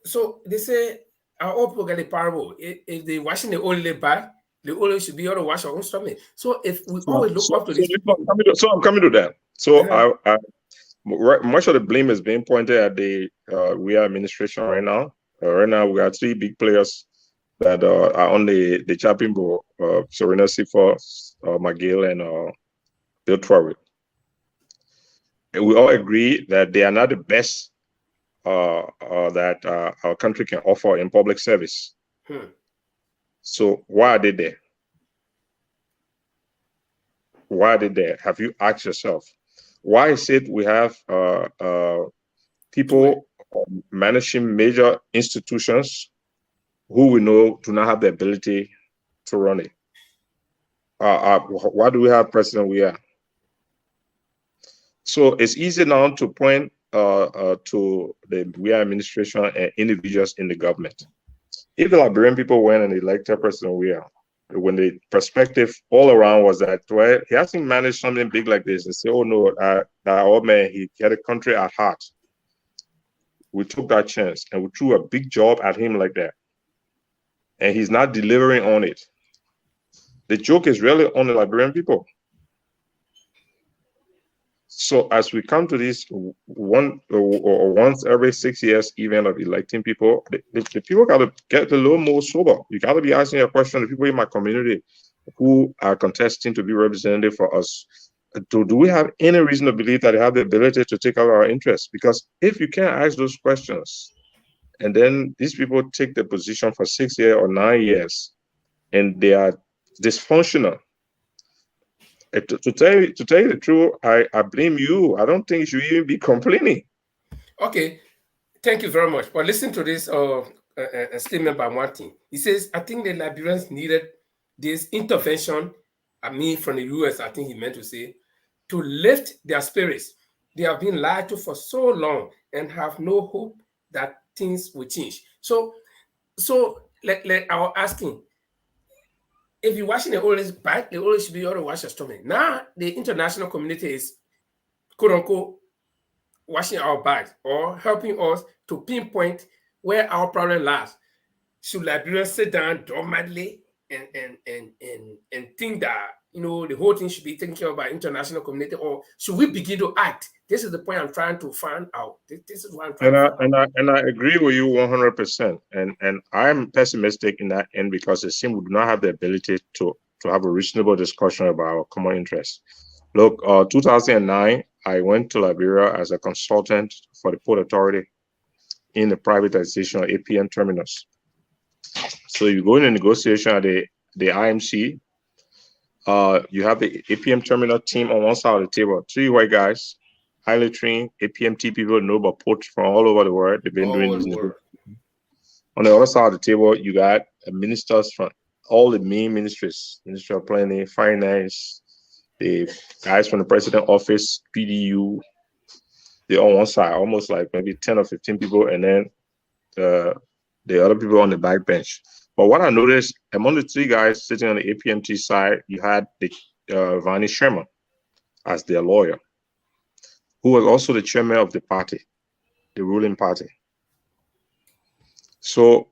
So they say our own people get a parable. If they washing the only back, they always should be able to wash our own stomach. So if we always look up to this, I'm coming to that. So much of the blame is being pointed at the Weah administration right now. Right now, we got 3 big players that are on the chopping board: Serena Seaforth, McGill, and Bill Troy. And we all agree that they are not the best that our country can offer in public service. So why are they there? Why are they there? Have you asked yourself? Why is it we have people managing major institutions who we know do not have the ability to run it? Why do we have President Weah? So it's easy now to point to the Weah administration and individuals in the government. If the Liberian people went and elected President Weah, when the perspective all around was that, well, he hasn't managed something big like this, and say, oh no, that old man, he had a country at heart. We took that chance and we threw a big job at him like that. And he's not delivering on it. The joke is really on the Liberian people. So as we come to this once every 6 years event of electing people, the people got to get a little more sober. You got to be asking a question. The people in my community who are contesting to be representative for us, do we have any reason to believe that they have the ability to take out our interests? Because if you can't ask those questions, and then these people take the position for 6 years or 9 years, and they are dysfunctional. To tell you the truth, I blame you. I don't think you should even be complaining. Okay, thank you very much. But listen to this statement by one thing. He says, I think the Liberians needed this intervention, from the US, I think he meant to say, to lift their spirits. They have been lied to for so long and have no hope that things will change. So I was asking, if you're washing the always back, they always should be able to wash your stomach. Now, the international community is, quote unquote, washing our bags or helping us to pinpoint where our problem lies. Should Liberians sit down dormantly and think that, the whole thing should be taken care of by international community, or should we begin to act? This is the point I'm trying to find out. This is what I'm trying to find out. And I agree with you 100%. And I'm pessimistic in that end because it seems we do not have the ability to have a reasonable discussion about our common interests. Look, 2009, I went to Liberia as a consultant for the Port Authority in the privatization of APM terminals. So you go in a negotiation at the IMC, you have the APM terminal team on one side of the table, 3 white guys, highly trained APMT people know about ports from all over the world. They've been doing this. On the other side of the table, you got ministers from all the main ministries, Ministry of Planning, Finance, the guys from the President Office, PDU. They're on one side, almost like maybe 10 or 15 people, and then the other people on the back bench. But what I noticed, among the 3 guys sitting on the APMT side, you had the Vani Sherman as their lawyer, who was also the chairman of the party, the ruling party. So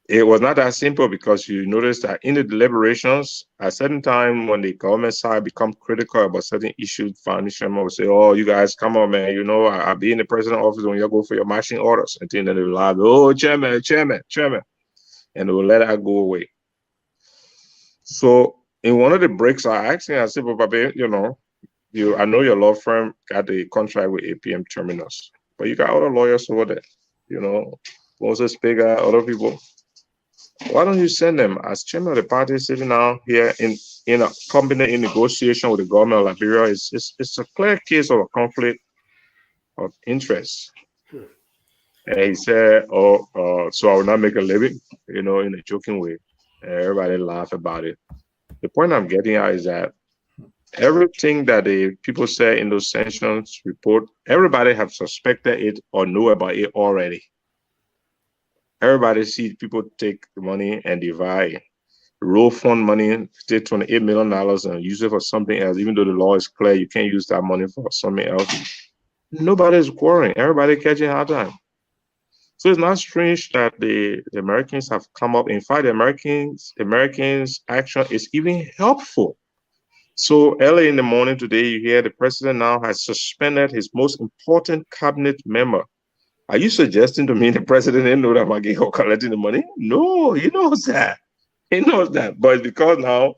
it was not that simple because you notice that in the deliberations, at a certain time when the government side become critical about certain issues, Vani Sherman would say, oh, you guys, come on, man, I'll be in the president's office when you go for your marching orders. And then they will lie, oh, chairman. And they will let that go away. So in one of the breaks, I asked him, I said, but Babe, I know your law firm got the contract with APM Terminals, but you got other lawyers over there, Moses Pega, other people. Why don't you send them as chairman of the party sitting down here in a cabinet in negotiation with the government of Liberia? It's a clear case of a conflict of interest. And he said, "Oh, so I will not make a living," in a joking way. And everybody laughed about it. The point I'm getting at is that everything that the people say in those sanctions report, everybody have suspected it or know about it already. Everybody see people take the money and divide, roll fund money, take $28 million and use it for something else, even though the law is clear, you can't use that money for something else. Nobody's quarreling. Everybody catching hard time. So it's not strange that the Americans have come up. In fact, the Americans' action is even helpful. So early in the morning today, you hear the president now has suspended his most important cabinet member. Are you suggesting to me the president didn't know that Maggie collecting the money? No, he knows that. He knows that. But it's because now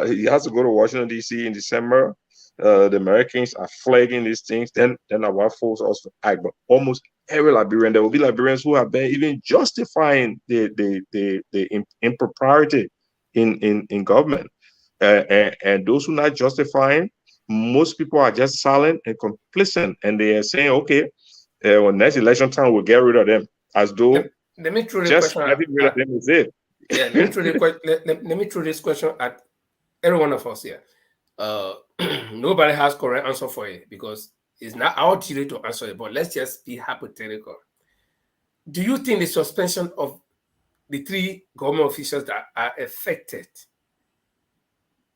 he has to go to Washington, D.C. in December. The Americans are flagging these things. Then our folks also act. But almost every Liberian, there will be Liberians who have been even justifying the impropriety in government. And those who are not justifying, most people are just silent and complicit. And they are saying, okay, when next election time, we'll get rid of them. As though let me throw the just question getting rid of them is it. Yeah, let me throw this question at every one of us here. Nobody has correct answer for it because it's not our duty to answer it, but let's just be hypothetical. Do you think the suspension of the 3 government officials that are affected,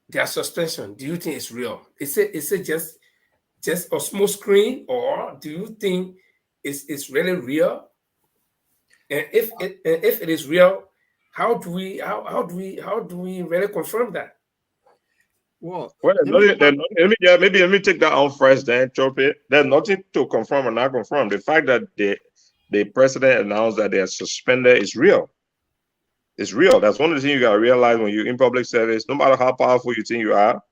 their suspension, do you think it's real? Is it just a small screen, or do you think it's really real? And if it is real, how do we really confirm that? Well, let me take that on first, then chop it. There's nothing to confirm or not confirm. The fact that the president announced that they are suspended is real. It's real. That's one of the things you gotta realize when you're in public service. No matter how powerful you think you are,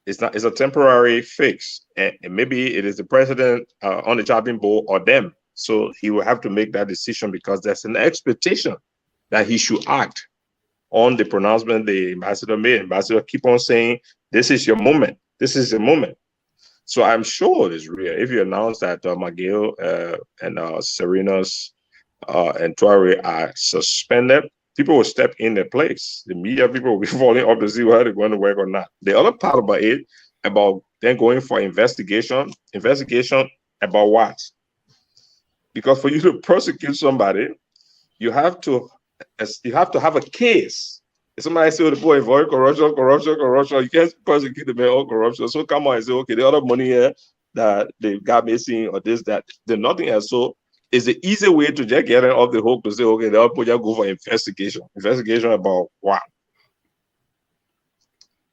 it's a temporary fix, and maybe it is the president on the chopping board or them. So he will have to make that decision because there's an expectation that he should act on the pronouncement the ambassador made. Ambassador keep on saying, "This is your moment. This is the moment." So I'm sure it is real. If you announce that McGill and Serena's and Tuare are suspended, people will step in their place. The media people will be falling up to see whether they're going to work or not. The other part about it, about then going for investigation about what? Because for you to prosecute somebody, you have to have a case. If somebody say, "Oh, the boy involved corruption," you can't prosecute the man on corruption. So come on and say, "Okay, the other money here that they got missing or this, that," there's nothing else. So it's the easy way to just get it off the hook to say, "Okay, the other just go for investigation." Investigation about what?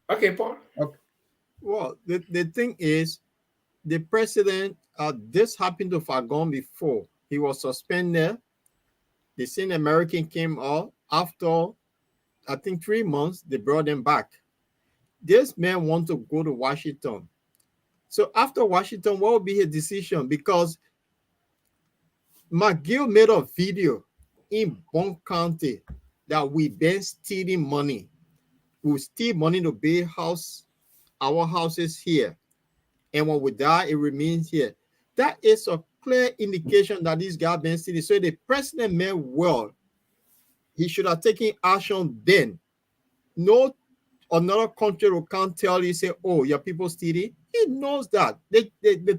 Okay, Paul. Okay. Well, the thing is, the president, this happened to Fagon before. He was suspended. The same American came out after, I think, 3 months, they brought him back. This man wants to go to Washington. So after Washington, what will be his decision? Because McGill made a video in Bond County that we been stealing money. We steal money to build our houses here. And when we die, it remains here. That is a clear indication that this guy been stealing. So the president meant well. He should have taken action then. No, another country can't tell you, say, "Oh, your people stealing." He knows that. The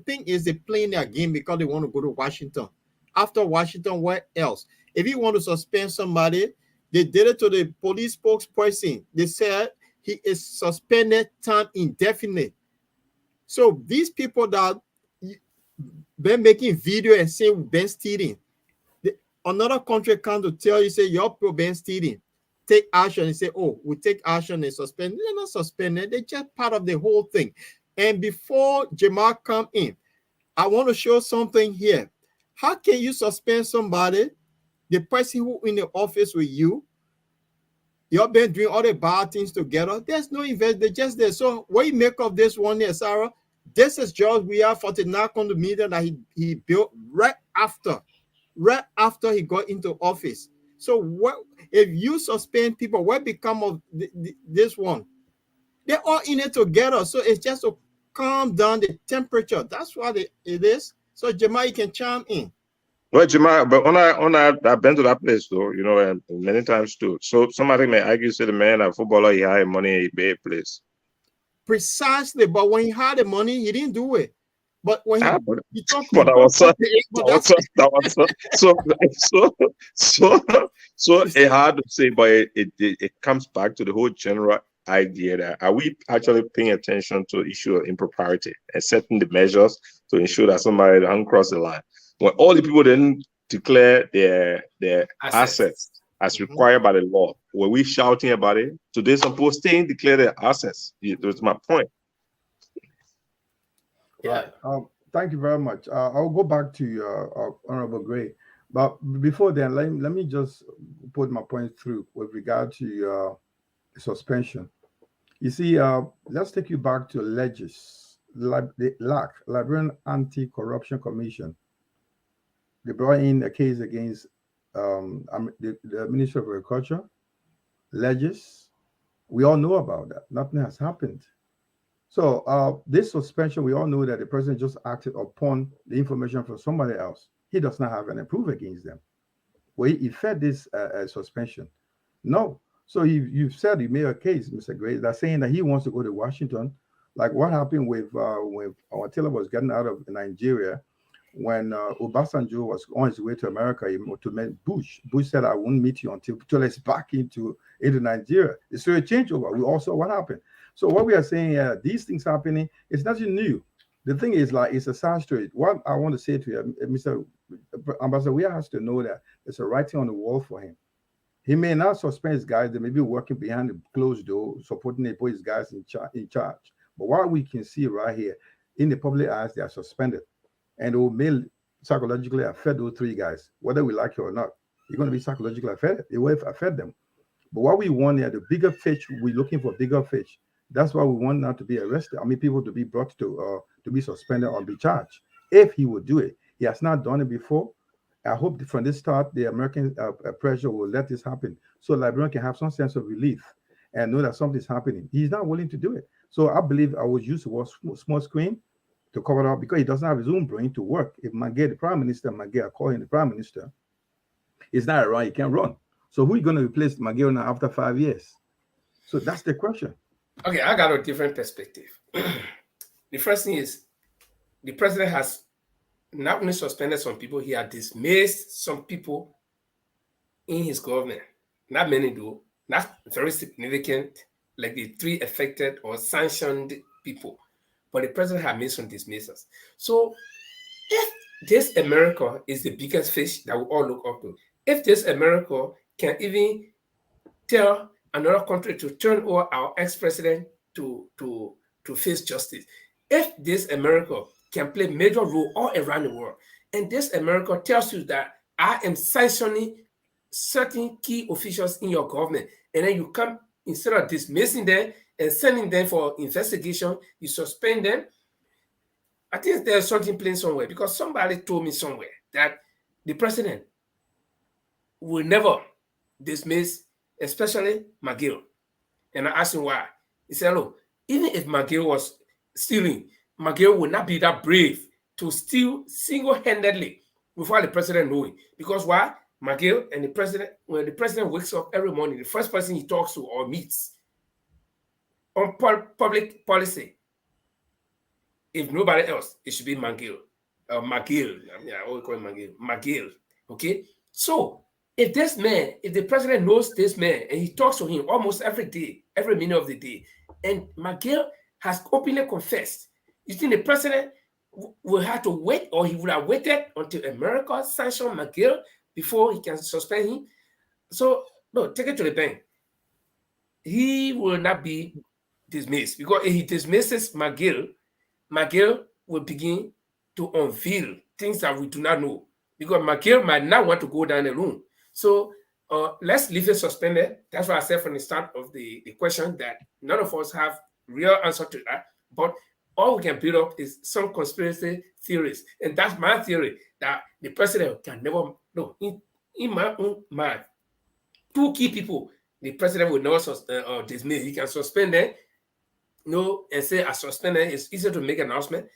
thing is, they're playing their game because they want to go to Washington. After Washington, where else? If you want to suspend somebody, they did it to the police spokesperson. They said he is suspended time indefinite. So these people that been making video and saying been stealing, another country come to tell you, say, "Your people been stealing. Take action," and say, "Oh, we take action and suspend." They're not suspended. They're just part of the whole thing. And before Jamal come in, I want to show something here. How can you suspend somebody, the person who in the office with you, you've been doing all the bad things together? There's no investment. They're just there. So what you make of this one here, Sarah? This is George Weah 49 condominium that he built right after he got into office. So what if you suspend people? What become of this one? They're all in it together. So it's just to calm down the temperature. That's what it is. So Jamal, you can chime in. Well, Jamal, but I've been to that place though, you know, and many times too. So somebody may argue, say the man, a footballer, he had money, he made a place. Precisely, but when he had the money, he didn't do it. But when he talked, but that was so it hard to say, but it comes back to the whole general idea that are we actually paying attention to the issue of impropriety and setting the measures to ensure that somebody doesn't cross the line? When all the people didn't declare their assets as required by the law, were we shouting about it? Today, some people staying declare their assets. That's my point. Yeah. Thank you very much. I'll go back to Honorable Gray, but before then, let me just put my point through with regard to suspension. You see, let's take you back to the Liberian Anti-Corruption Commission. They brought in a case against the Minister of Agriculture, Legis. We all know about that. Nothing has happened. So this suspension, we all know that the president just acted upon the information from somebody else. He does not have any proof against them. Well, he fed this suspension. No. So you've said you made a case, Mr. Gray, that's saying that he wants to go to Washington, like what happened with our Taylor was getting out of Nigeria. When Obasanjo was on his way to America to meet Bush. Bush said, I won't meet you until it's back into Nigeria. It's a changeover. We also what happened. So what we are saying, these things happening, it's nothing new. The thing is, like, it's a sad story. What I want to say to you, Mr. Ambassador, we has to know that there's a writing on the wall for him. He may not suspend his guys. They may be working behind the closed door, supporting his guys in charge. But what we can see right here, in the public eyes, they are suspended. And it will psychologically affect those three guys, whether we like it or not. You're going to be psychologically affected. It will affect them. But what we want here, the bigger fish, we're looking for bigger fish. That's why we want not to be arrested. I mean, people to be brought to be suspended or be charged. If he would do it, he has not done it before. I hope from this start, the American pressure will let this happen, so Liberian can have some sense of relief and know that something's happening. He's not willing to do it. So I believe I would use the word small screen to cover it up because he doesn't have his own brain to work. If Magay, the prime minister, I call him the prime minister, it's not around, he can't run. So who is going to replace Magay now after 5 years? So that's the question. Okay, I got a different perspective. The first thing is the president has not only suspended some people, he has dismissed some people in his government. Not many though, not very significant, like the 3 affected or sanctioned people. But the president has made some dismissals. So if this America is the biggest fish that we all look up to, if this America can even tell another country to turn over our ex-president to face justice, if this America can play major role all around the world, and this America tells you that I am sanctioning certain key officials in your government, and then you come, instead of dismissing them and sending them for investigation, you suspend them. I think there's something playing somewhere, because somebody told me somewhere that the president will never dismiss, especially McGill. And I asked him why. He said, look, even if McGill was stealing, McGill would not be that brave to steal single-handedly without the president knowing. Because why? McGill and the president, when the president wakes up every morning, the first person he talks to or meets on public policy, if nobody else, it should be McGill. McGill. I mean, I always call him McGill. McGill. Okay? So, if this man, if the president knows this man and he talks to him almost every day, every minute of the day, and McGill has openly confessed, you think the president will have to wait, or he would have waited until America sanctioned McGill before he can suspend him? So, no, take it to the bank. He will not be dismissed, because if he dismisses McGill, McGill will begin to unveil things that we do not know, because McGill might not want to go down alone. So let's leave it suspended. That's why I said from the start of the question that none of us have real answer to that, but all we can build up is some conspiracy theories. And that's my theory, that the president can never, no, in my own mind, 2 key people, the president will never dismiss. He can suspend them, and say I suspended. It's easier to make an announcement.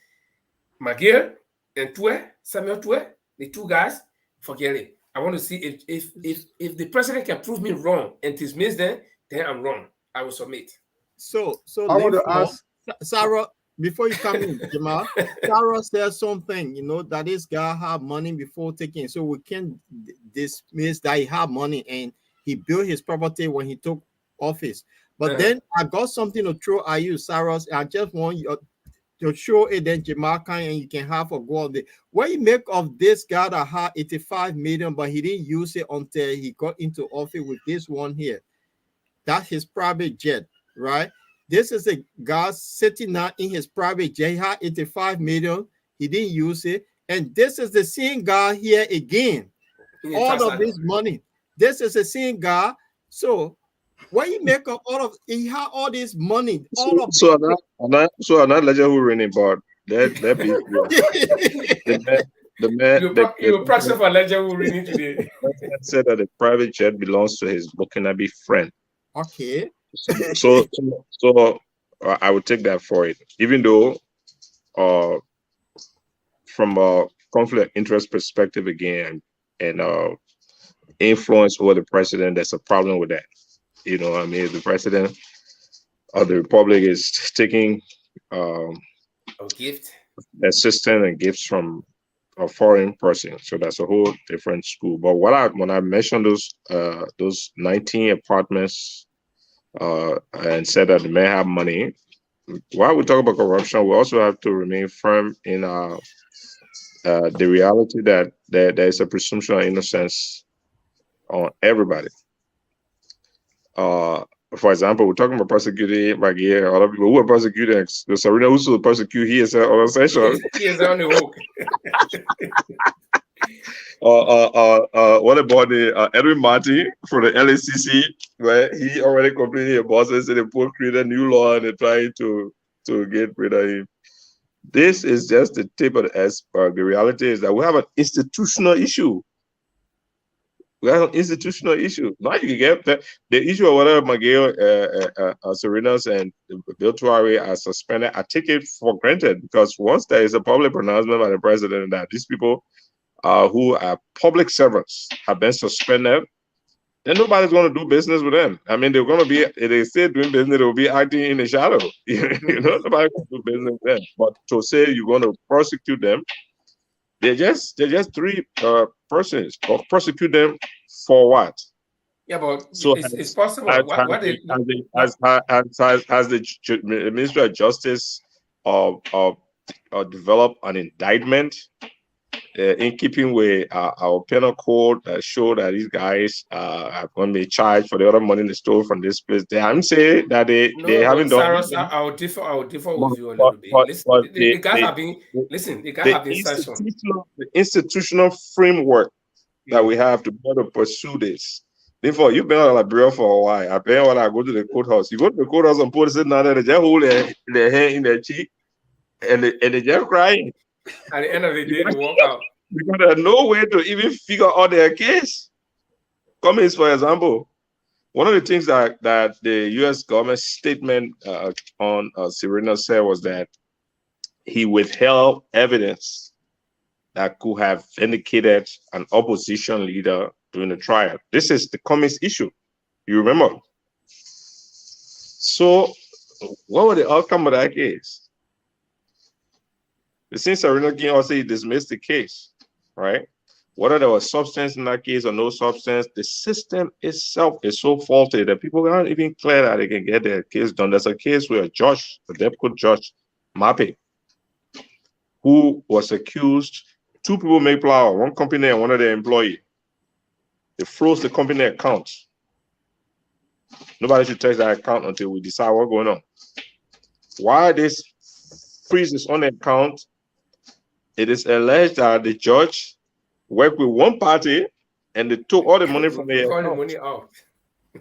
McGill and Samuel Tue, the 2 guys, forget it. I want to see if the president can prove me wrong and dismiss them, then I'm wrong. I will submit. So I want to ask Sarah, before you come in, Jamal, Sarah said something, that this guy had money before taking, so we can't dismiss that he had money and he built his property when he took office. But then I got something to throw at you, Sarah. I just want you to show it, then Jamal can, and you can have a go on it. What you make of this guy that had 85 million, but he didn't use it until he got into office with this one here? That's his private jet, right? This is a guy sitting now in his private jet. He had 85 million. He didn't use it. And this is the same guy here again. All of this money. This is the same guy. So what you make of all of, he had all this money. So another legend who ran about that the man you practice for legend who ran today. Said that the private jet belongs to his Burkinabe friend. Okay. So I would take that for it, even though from a conflict of interest perspective again and influence over the president, there's a problem with that. I mean, the president of the republic is taking a gift, assistance and gifts from a foreign person, so that's a whole different school. But when I mentioned those 19 apartments and said that the man have money, while we talk about corruption, we also have to remain firm in the reality that there is a presumption of innocence on everybody. For example, we're talking about prosecuting Magia, other people who are prosecuting the Serena who should prosecute he is an organization. He is on the hook. What about the Edwin Martin from the LACC, where he already completely bosses and they both create a new law and they're trying to get rid of him. This is just the tip of the iceberg. The reality is that we have an institutional issue. We have an institutional issue. Now you can get the issue of whether Miguel Serenas and Bill Tuare are suspended. I take it for granted because once there is a public pronouncement by the president that these people who are public servants have been suspended, then nobody's going to do business with them. I mean, they're going to be, if they stay doing business, they will be acting in the shadow. Nobody's going to do business with them. But to say you're going to prosecute them, they're just three persons. Or prosecute them for what? Yeah, but so it's possible. Has the Ministry of Justice developed an indictment in keeping with our penal code that show that these guys are going to be charged for the other money they stole from this place? I'm saying that they haven't done. I'll differ with you a little bit. The guys have been sanctioned. The institutional framework that we have to be able to pursue this. Therefore, you've been out of Liberia for a while. I bet when I go to the courthouse, you go to the courthouse and put it down there, they just hold their hand in their cheek and they just crying. At the end of the day, they walk out. Because there's no way to even figure out their case. Cummings, for example, one of the things that the U.S. government statement on Serena said was that he withheld evidence that could have vindicated an opposition leader during the trial. This is the Cummings issue. You remember? So, what was the outcome of that case? Since Serena King also dismissed the case, right? Whether there was substance in that case or no substance, the system itself is so faulty that people aren't even clear that they can get their case done. There's a case where a judge, the deputy judge, Mape, who was accused, two people make flour, one company and one of their employee. They froze the company account. Nobody should touch that account until we decide what's going on. Why this freezes on the account? It is alleged that the judge worked with one party and they took all the money from the account.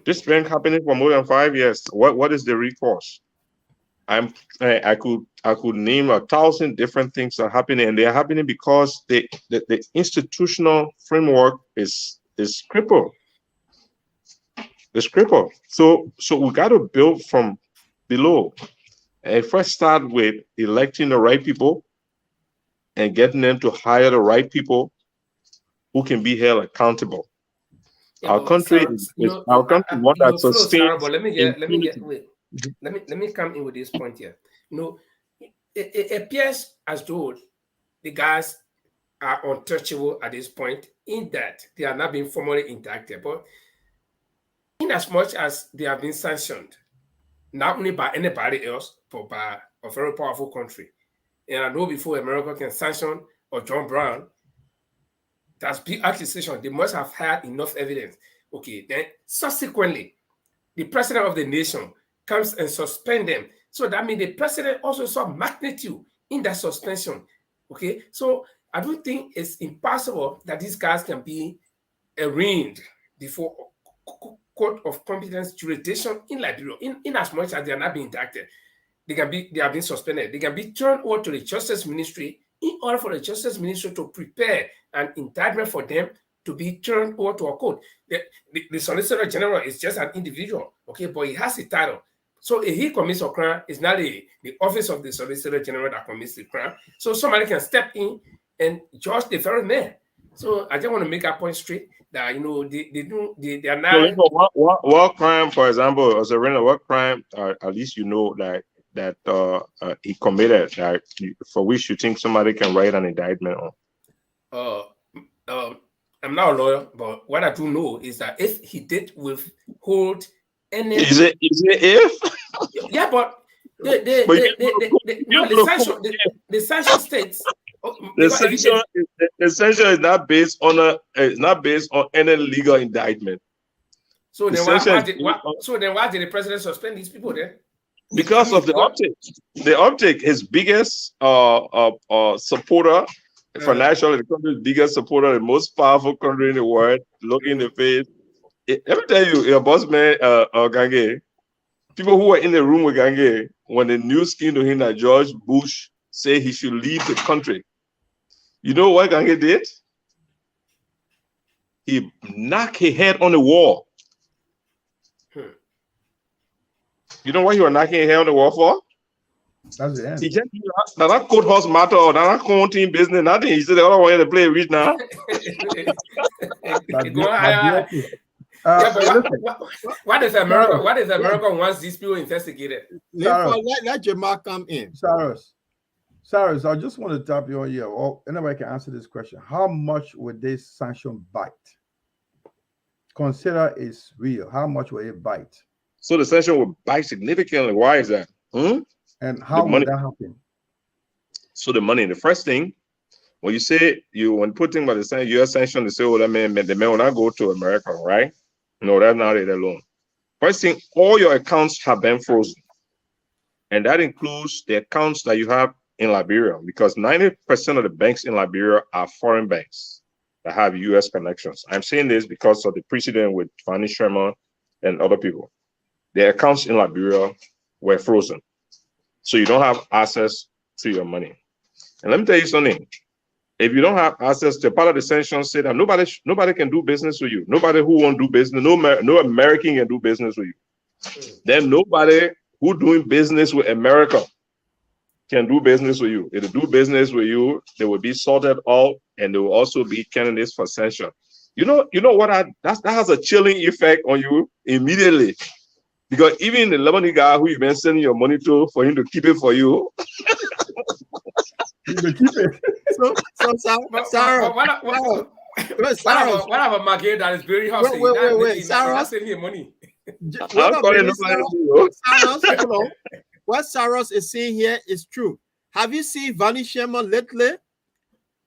This has been happening for more than 5 years. What is the recourse? I could name 1,000 different things that are happening, and they are happening because the institutional framework is crippled. It's crippled. So we got to build from below. And first start with electing the right people and getting them to hire the right people who can be held accountable. Yeah, Our but country Sarah, is you know, our country one that Flo, Sarah, sustains but let me impunity. wait. Let me come in with this point here. You know, it appears as though the guys are untouchable at this point, in that they are not being formally indicted, but in as much as they have been sanctioned, not only by anybody else, but by a very powerful country. And I know before America can sanction or John Brown, that's big accusation. They must have had enough evidence. Okay, then subsequently, the president of the nation comes and suspend them. So that means the president also saw magnitude in that suspension. Okay, so I don't think it's impossible that these guys can be arraigned before court of competence jurisdiction in Liberia, in as much as they are not being indicted. They have been suspended. They can be turned over to the Justice Ministry in order for the Justice Ministry to prepare an indictment for them to be turned over to a court. The Solicitor General is just an individual, okay, but he has a title. So if he commits a crime, it's not the office of the Solicitor General that commits the crime. So somebody can step in and judge the very man. So I just want to make a point straight that, you know, they are not. So, what crime, for example, as a what crime, at least you know that he committed, for which you think somebody can write an indictment on? I'm not a lawyer, but what I do know is that if he did withhold any, is it if? Yeah, but the sanction states. The sanction is not based on any legal indictment. So then why did the president suspend these people then? Because of the optic. The optic, his biggest supporter, financially, the country's biggest supporter, the most powerful country in the world, look in the face. Let me tell you, your boss man, Gange, people who were in the room with Gange, when the news came to him that George Bush said he should leave the country, you know what Gange did? He knocked his head on the wall. You know what you were knocking his head on the wall for? That's the end. He just that court house matter or that counting business, nothing. He said, "I want to play rich now." What if America wants these people investigated? Let Jamal come in. Cyrus, I just want to tap you on here. Or anybody can answer this question. How much would this sanction bite? Consider it's real. How much will it bite? So the sanction will bite significantly. Why is that? And how would that happen? So the money, the first thing, when you say when putting by the U.S. sanction, they say, "Oh, the man will not go to America," right? No, that's not it alone. First thing, all your accounts have been frozen, and that includes the accounts that you have in Liberia, because 90% of the banks in Liberia are foreign banks that have U.S. connections. I'm saying this because of the precedent with Fannie Sherman and other people. Their accounts in Liberia were frozen, so you don't have access to your money. And let me tell you something. If you don't have access to part of the sanctions, say that nobody can do business with you. Nobody who won't do business, no American can do business with you. Then nobody who doing business with America can do business with you. If they do business with you, they will be sorted out, and they will also be candidates for sanction. You know what? That has a chilling effect on you immediately, because even the Lebanese guy who you've been sending your money to for him to keep it for you. So Sarah, what about Maggie that is very hard? Wait, Sarah, sending him money. What Saros is saying here is true. Have you seen Vanny Sherman lately?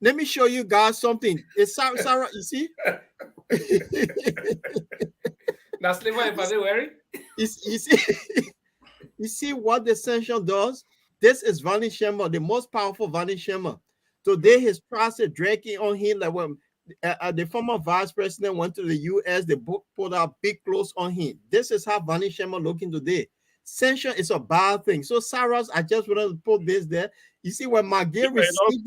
Let me show you guys something. It's Sarah, you see? That's the way by the way. You see what the sanction does? This is Vanny Sherman, the most powerful Vanny Sherman. Today, his trust is dragging on him. Like when the former vice president went to the U.S., they put out big clothes on him. This is how Vanny Sherman looking today. Sanction is a bad thing. So, Saras, I just wanted to put this there. You see, when Maggie received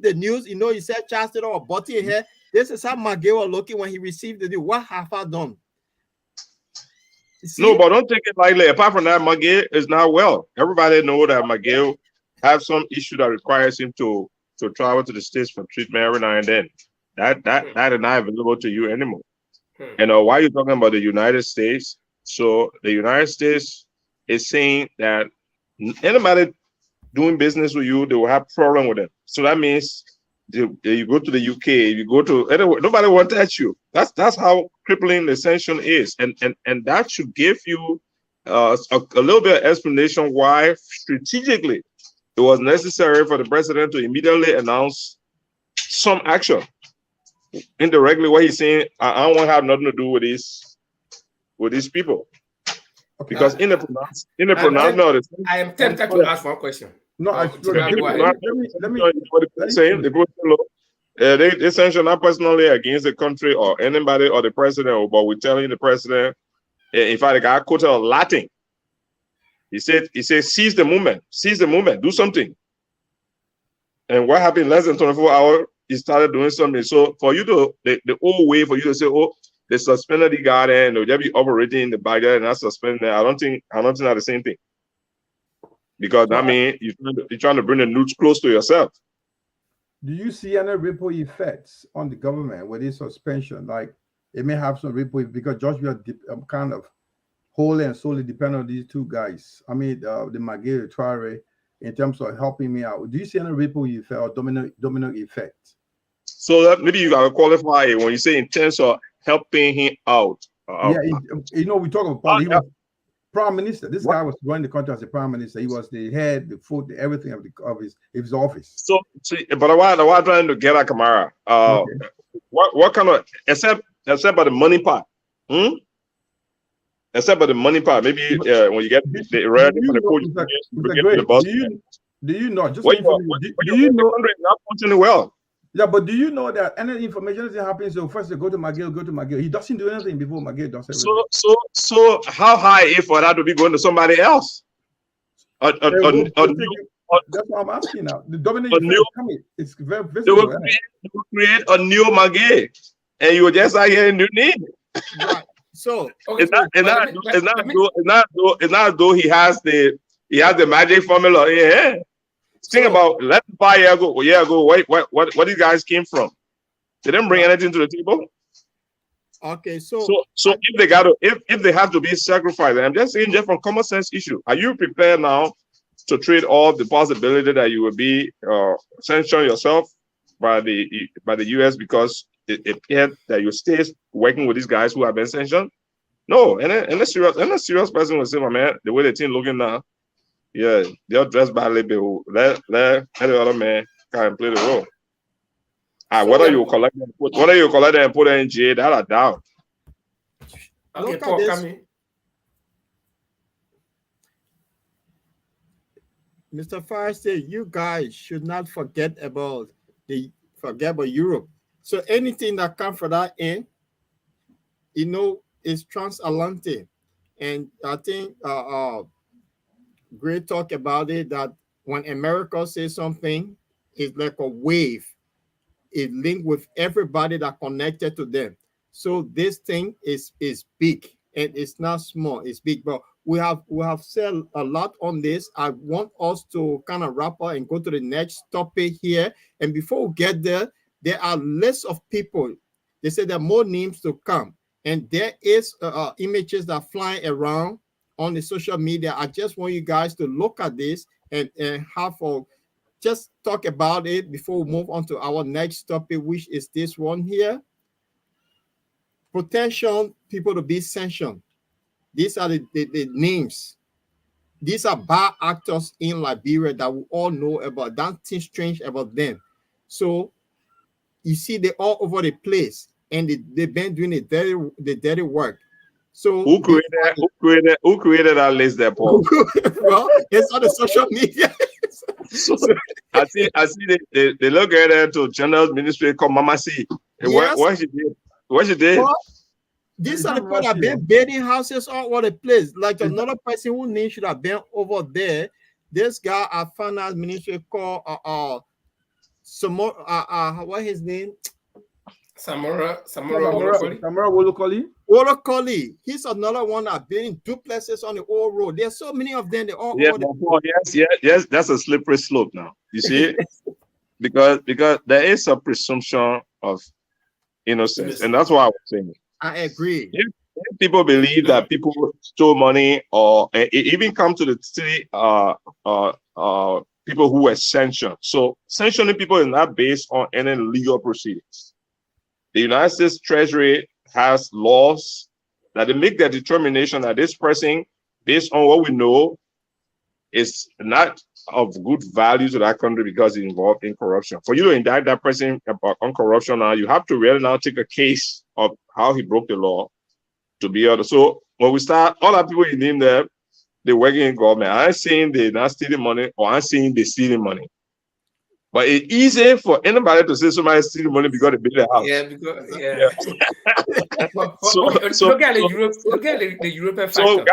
the news, you know, he said, "Chasted or butty here." This is how Maggie was looking when he received the news. What have I done? No, but don't take it lightly. Apart from that, Maggie is not well. Everybody know that Maggie have some issue that requires him to to travel to the States for treatment every now and then. That is not available to you anymore. And why are you talking about the United States? So the United States is saying that anybody doing business with you, they will have problem with them. So that means you go to the UK, you go to anywhere, nobody will touch you. That's how crippling the sanction is, and that should give you a little bit of explanation why strategically it was necessary for the president to immediately announce some action. Indirectly, what he's saying, I don't want to have nothing to do with these people. Okay. Because in the pronouncement of the, I am tempted to ask one question. No, let me saying they sanction not personally against the country or anybody or the president, but we're telling the president, in fact, the guy quoted a Latin. He said, seize the movement, do something. And what happened in less than 24 hours, he started doing something. So for you to, the old way for you to say, oh, they suspended the guy and they'll just be operating in the back there and not suspending it. I don't think that's the same thing. Because I mean, you're trying to bring the newts close to yourself. Do you see any ripple effects on the government with this suspension? Like it may have some ripple because Joshua kind of wholly and solely depend on these two guys. I mean, the Magere Traore, in terms of helping me out. Do you see any ripple effect or domino effect? So that maybe you gotta qualify it when you say in terms of helping him out. We talk about he was prime minister. This guy was running the country as a prime minister. He was the head, the foot, everything of his office. So, but what I'm trying to get at Kamara, what kind of except by the money part, except by the money part, maybe when you get the red for the coach, do you know? Just do you know? Not functioning well. Yeah, but do you know that any information is happening? So first they go to McGill. He doesn't do anything before McGill does everything. So how high is for that to be going to somebody else? That's what I'm asking now. The dominant coming. It's very visible. They will create a new McGill, and you will just out here in new need. Right. So it's not as though he has the magic formula. Yeah. Think about let 5 years ago, what these guys came from. They didn't bring anything to the table. Okay, so if they have to be sacrificed, I'm just saying just from common sense issue. Are you prepared now to trade off the possibility that you will be sanctioned yourself by the US because it appeared that you stay working with these guys who have been sanctioned? No, and a serious person will say, my man, the way the team looking now. Yeah, they're dressed badly. Let the other man come and play the role. Whether you collect them and put them in jail, that I doubt. Okay, Paul, come in. Mr. Forrester, you guys should not forget about Europe. So anything that comes from that end, is transatlantic. And I think Great talk about it, that when America says something, it's like a wave. It linked with everybody that connected to them. So this thing is big, and it's not small, it's big. But we have said a lot on this. I want us to kind of wrap up and go to the next topic here. And before we get there are lists of people. They said there are more names to come. And there is images that are flying around on the social media. I just want you guys to look at this and just talk about it before we move on to our next topic, which is this one here. Potential people to be sanctioned. These are the names. These are bad actors in Liberia that we all know about. Nothing strange about them. So you see, they're all over the place, and they've been doing the dirty work. So who created that list there, Paul? Well, it's on the social media. So I see they look at it to General Ministry called Mama C. Yes. What she did? Well, these are the people that have been building houses all over the place. Like another person whose name should have been over there. This guy at Finance Ministry called what his name? Samora Wolokoli. He's another one that building duplexes on the old road. There's so many of them. They all yes. That's a slippery slope now. You see, because there is a presumption of innocence, and that's why I was saying. I agree. If people believe that people stole money, or it even come to the city, people who were sanctioned. So sanctioning people is not based on any legal proceedings. The United States Treasury has laws that they make their determination that this person, based on what we know, is not of good value to that country because it's involved in corruption. For you to indict that person on corruption now, you have to really now take a case of how he broke the law to be able to. So when we start, all the people you name there, they're working in government. I'm saying they're not stealing money, or I'm saying they're stealing money. But it's easy for anybody to say somebody's stealing money because they build a house. Yeah, because look at the European factor.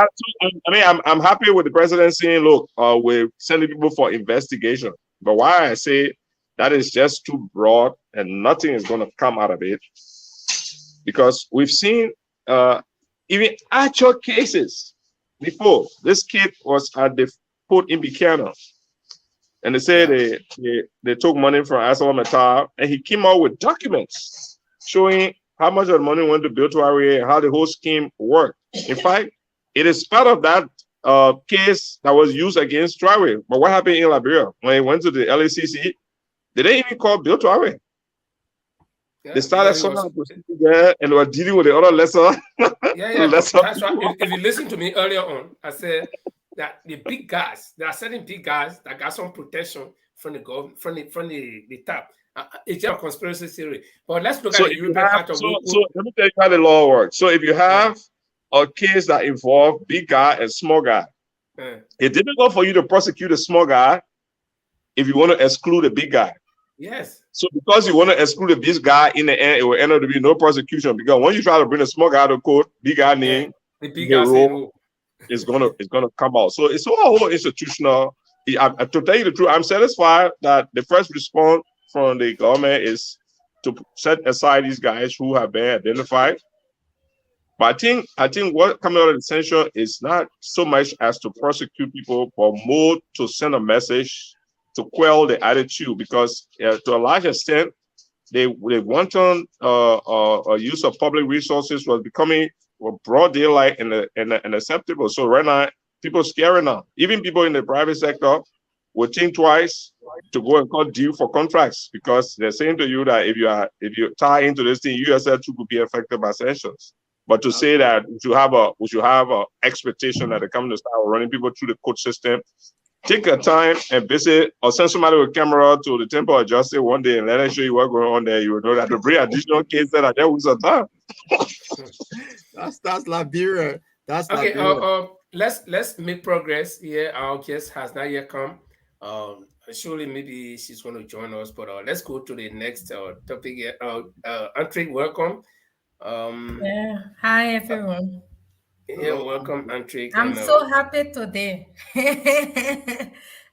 I mean, I'm happy with the president saying, look, we're sending people for investigation. But why I say that is just too broad and nothing is going to come out of it, because we've seen even actual cases before. This kid was at the port in Buchanan, and they say they took money from ArcelorMittal, and he came out with documents showing how much of the money went to Biltuari and how the whole scheme worked. In fact, it is part of that case that was used against Traore. But what happened in Liberia when he went to the LACC? They didn't even call Biltuari. They started something there, and they were dealing with the other lesser. That's why if you listen to me earlier on, I said that the big guys, there are certain big guys that got some protection from the government, from the top. It's just a conspiracy theory. But let's look at the European part of it. So let me tell you how the law works. So if you have a case that involves big guy and small guy, it's difficult for you to prosecute a small guy if you want to exclude a big guy. Yes. So because you want to exclude a big guy, in the end, it will end up to be no prosecution, because once you try to bring a small guy to court, big guy name, the big guy role is gonna come out. So it's a whole institutional. To tell you the truth, I'm satisfied that the first response from the government is to set aside these guys who have been identified. But I think what coming out of the sanction is not so much as to prosecute people, but more to send a message to quell the attitude, because to a large extent, the wanton use of public resources was becoming broad daylight and acceptable. So right now, people are scared now. Even people in the private sector will think twice to go and cut deal for contracts, because they're saying to you that if you tie into this thing, you yourself too could be affected by sanctions. But to say that we should have a expectation that they're coming to start running people through the court system, take a time and visit or send somebody with a camera to the Temple of Justice one day and let them show you what's going on there. You will know that to bring additional cases that are there with some time. That's Liberia. That's okay. Liberia. Let's make progress here. Our guest has not yet come. Surely maybe she's going to join us, but let's go to the next topic here. Antrik, welcome. Hi everyone. Welcome, Antrik. I'm so happy today.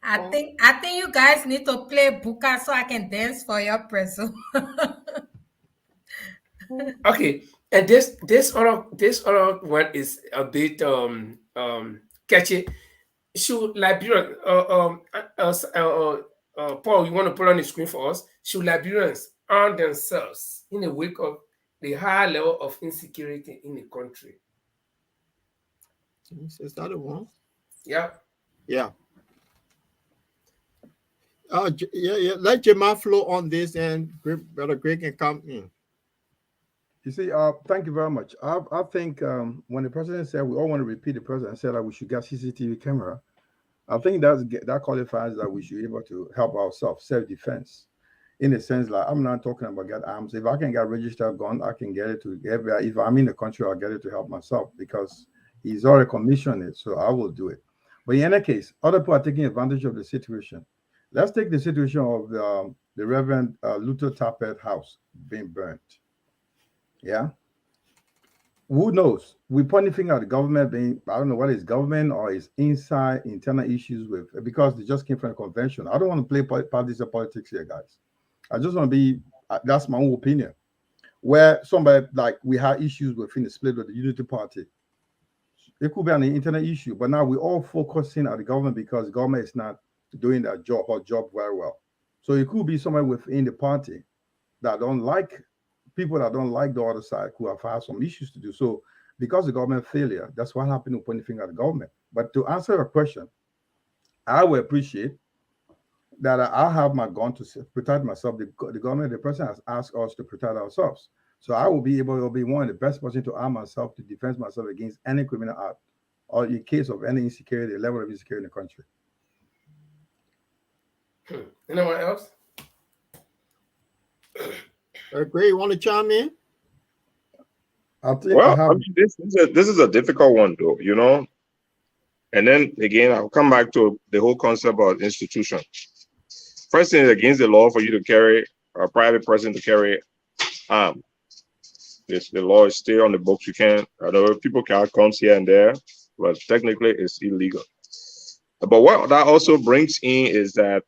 I think you guys need to play buka so I can dance for your preso. Okay, and this other one is a bit catchy. Should Liberian Paul, you want to put on the screen for us? Should Liberians arm themselves in the wake of the high level of insecurity in the country? Is that the one? Yeah. Let Jamal flow on this, and Brother Greg can come in. You see, thank you very much. I think when the president said we all want to repeat, the president said that we should get CCTV camera. I think that qualifies that we should be able to help ourselves, self-defense. In the sense, like, I'm not talking about get arms. If I can get a registered gun, I can get it to if I'm in the country, I'll get it to help myself, because he's already commissioned it, so I will do it. But in any case, other people are taking advantage of the situation. Let's take the situation of the Reverend Luther Tappet house being burnt. Yeah. Who knows? We're pointing finger at the government being, I don't know what is government or is inside internal issues with, because they just came from a convention. I don't want to play partisan politics here, guys. I just want to be, that's my own opinion. Where somebody, like, we had issues within the split with the Unity Party. It could be an internal issue, but now we're all focusing at the government because the government is not doing their job very well. So it could be somewhere within the party that don't like people that don't like the other side who have had some issues to do. So because the government failure, that's what happened to point the finger at the government. But to answer your question, I would appreciate that I have my gun to protect myself. The government, the president has asked us to protect ourselves. So I will be able to be one of the best person to arm myself to defend myself against any criminal act or in case of any insecurity, level of insecurity in the country. Anyone else? Gray, you want to chime in? I think Well, I mean, this is a difficult one, though, you know. And then again, I'll come back to the whole concept of institution. First thing is against the law for you to carry a private person to carry arm. The law is still on the books. You can't. I know people carry guns here and there, but technically it's illegal. But what that also brings in is that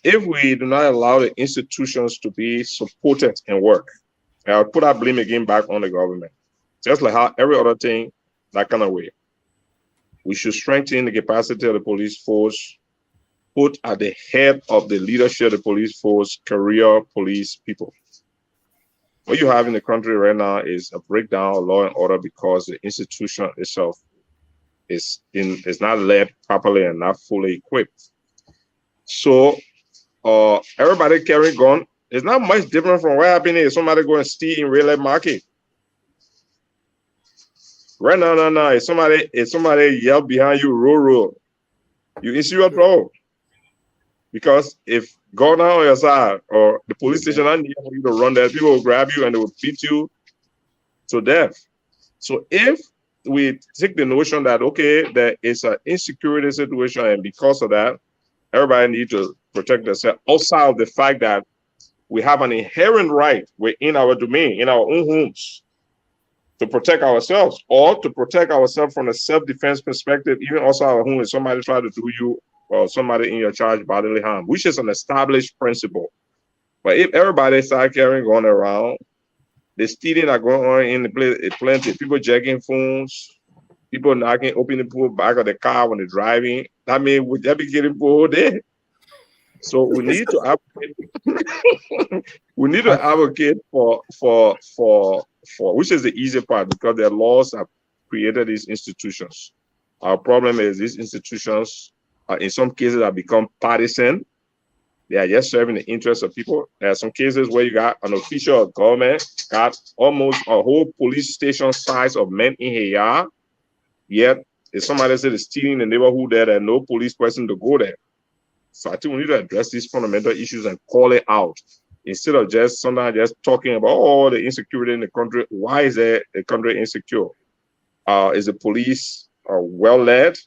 if we do not allow the institutions to be supported and work, and I'll put that blame again back on the government, just like how every other thing, that kind of way. We should strengthen the capacity of the police force, put at the head of the leadership of the police force, career police people. What you have in the country right now is a breakdown of law and order because the institution itself is not led properly and not fully equipped. So everybody carrying gun is not much different from what happened if somebody go and steal in real life market. Right now, no. If somebody yell behind you, roll, you in serious trouble. Because if governor on your side or the police station are near for you to run there, people will grab you and they will beat you to death. So if we take the notion that, okay, there is an insecurity situation and because of that, everybody needs to protect themselves outside of the fact that we have an inherent right within our domain, in our own homes, to protect ourselves or to protect ourselves from a self-defense perspective, even outside our home if somebody try to do you or somebody in your charge bodily harm, which is an established principle. But if everybody start carrying gun around, the stealing are going on in the place, plenty. People jacking phones, people knocking, opening the back of the car when they're driving. I mean, would that be getting pulled there? So we need to advocate. We need to advocate for which is the easy part because their laws have created these institutions. Our problem is these institutions in some cases have become partisan. They are just serving the interests of people. There are some cases where you got an official of government, got almost a whole police station size of men in here. Yet, if somebody said is stealing the neighborhood there's no police person to go there. So I think we need to address these fundamental issues and call it out. Instead of just sometimes just talking about the insecurity in the country. Why is the country insecure? Is the police well led?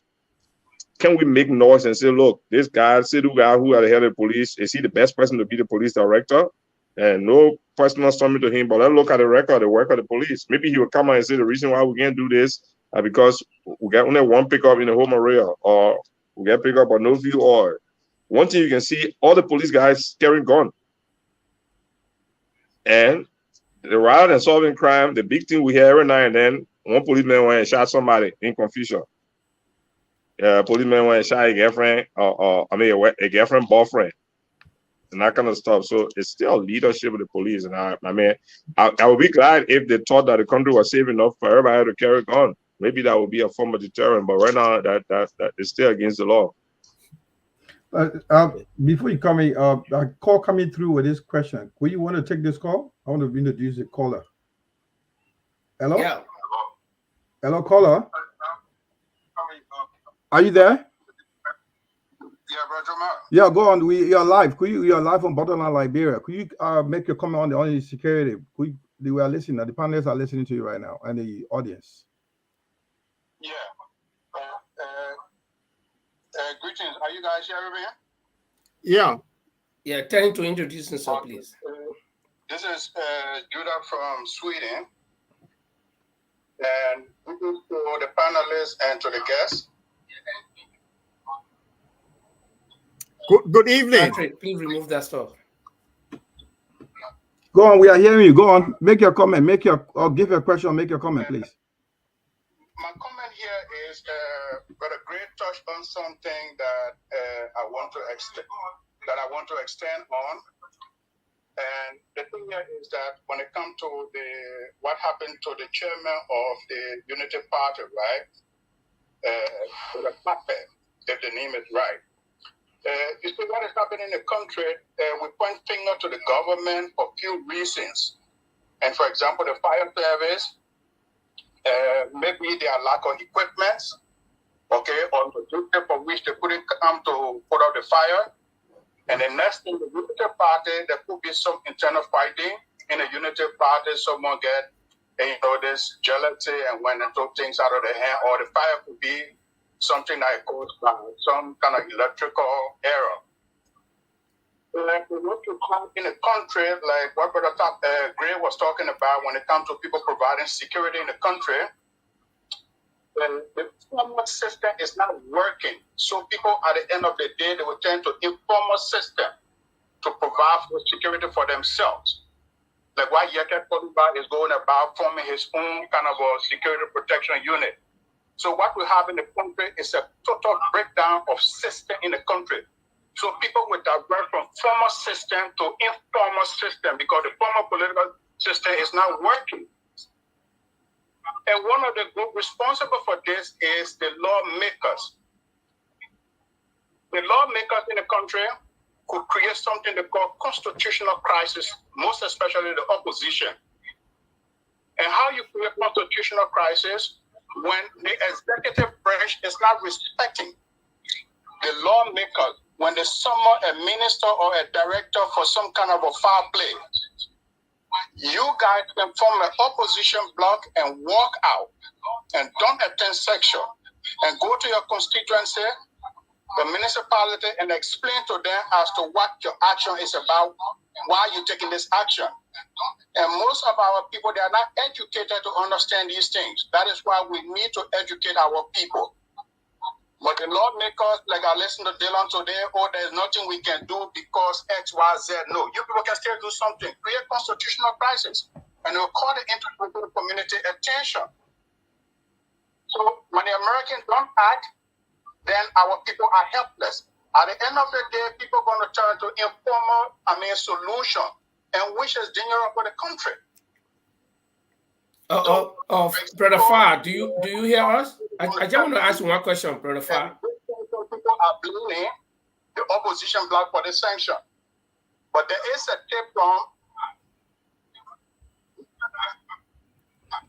Can we make noise and say, look, this guy, Sidhu guy who are the head of the police, is he the best person to be the police director? And no personal summit to him, but let's look at the record, the work of the police. Maybe he will come out and say the reason why we can't do this because we got only one pickup in the home area, or we get pickup or no view, or one thing you can see, all the police guys carrying gun. And rather than solving crime, the big thing we hear every now and then, one policeman went and shot somebody in confusion. Policeman went and shot a girlfriend, a girlfriend, boyfriend, and that kind of stuff. So it's still leadership of the police. And I would be glad if they thought that the country was safe enough for everybody to carry a gun. Maybe that would be a form of deterrent. But right now, that is still against the law. Before you come in, a call coming through with this question. Will you want to take this call? I want to introduce the caller. Hello? Yeah. Hello, caller. Are you there? Yeah, Brother Jamal. Yeah, go on. You are live. You are live from Borderland, Liberia. Could you make your comment on the security? We are listening. The panelists are listening to you right now, and the audience. Yeah. Greetings. Are you guys here over here? Yeah. Yeah, trying to introduce yourself, please. This is Judah from Sweden. And greetings to the panelists and to the guests. Good evening. Patrick, please remove that stuff. Go on, we are hearing you. Go on, make your comment. Give your question. Make your comment, please. My comment here is, got a great touch on something that I want to extend. that I want to extend on. And the thing here is that when it comes to what happened to the chairman of the Unity Party, right? The Pape, if the name is right. You see what is happening in the country, we point finger to the government for few reasons. And for example, the fire service, maybe their lack of equipment, okay, or the duty for which they couldn't come to put out the fire. And the next thing, the Unity Party, there could be some internal fighting in the Unity Party. Someone get, this jealousy and when they throw things out of their hand, or the fire could be something that caused by some kind of electrical error. Like we want to come in a country, like what Brother Gray was talking about when it comes to people providing security in the country, the formal system is not working. So people at the end of the day, they will turn to informal system to provide for security for themselves. Like why Yeke Koluba is going about forming his own kind of a security protection unit. So what we have in the country is a total breakdown of system in the country. So people will divert from formal system to informal system because the formal political system is not working. And one of the group responsible for this is the lawmakers. The lawmakers in the country could create something they call constitutional crisis, most especially the opposition. And how you create constitutional crisis when the executive branch is not respecting the lawmakers, when they summon a minister or a director for some kind of a foul play. You guys can form an opposition bloc and walk out and don't attend section and go to your constituency, the municipality, and explain to them as to what your action is about, why you're taking this action. And most of our people, they are not educated to understand these things. That is why we need to educate our people. But the lawmakers, like I listened to Dylan today, there's nothing we can do because X, Y, Z. No, you people can still do something. Create constitutional crisis. And it will call the international community attention. So when the Americans don't act, then our people are helpless. At the end of the day, people are going to turn to informal, solution, and which is dangerous for the country. Brother Farr, do you hear us? I just want to ask you one question, Brother Farr. People are blaming the opposition bloc for the sanction. But there is a tip from...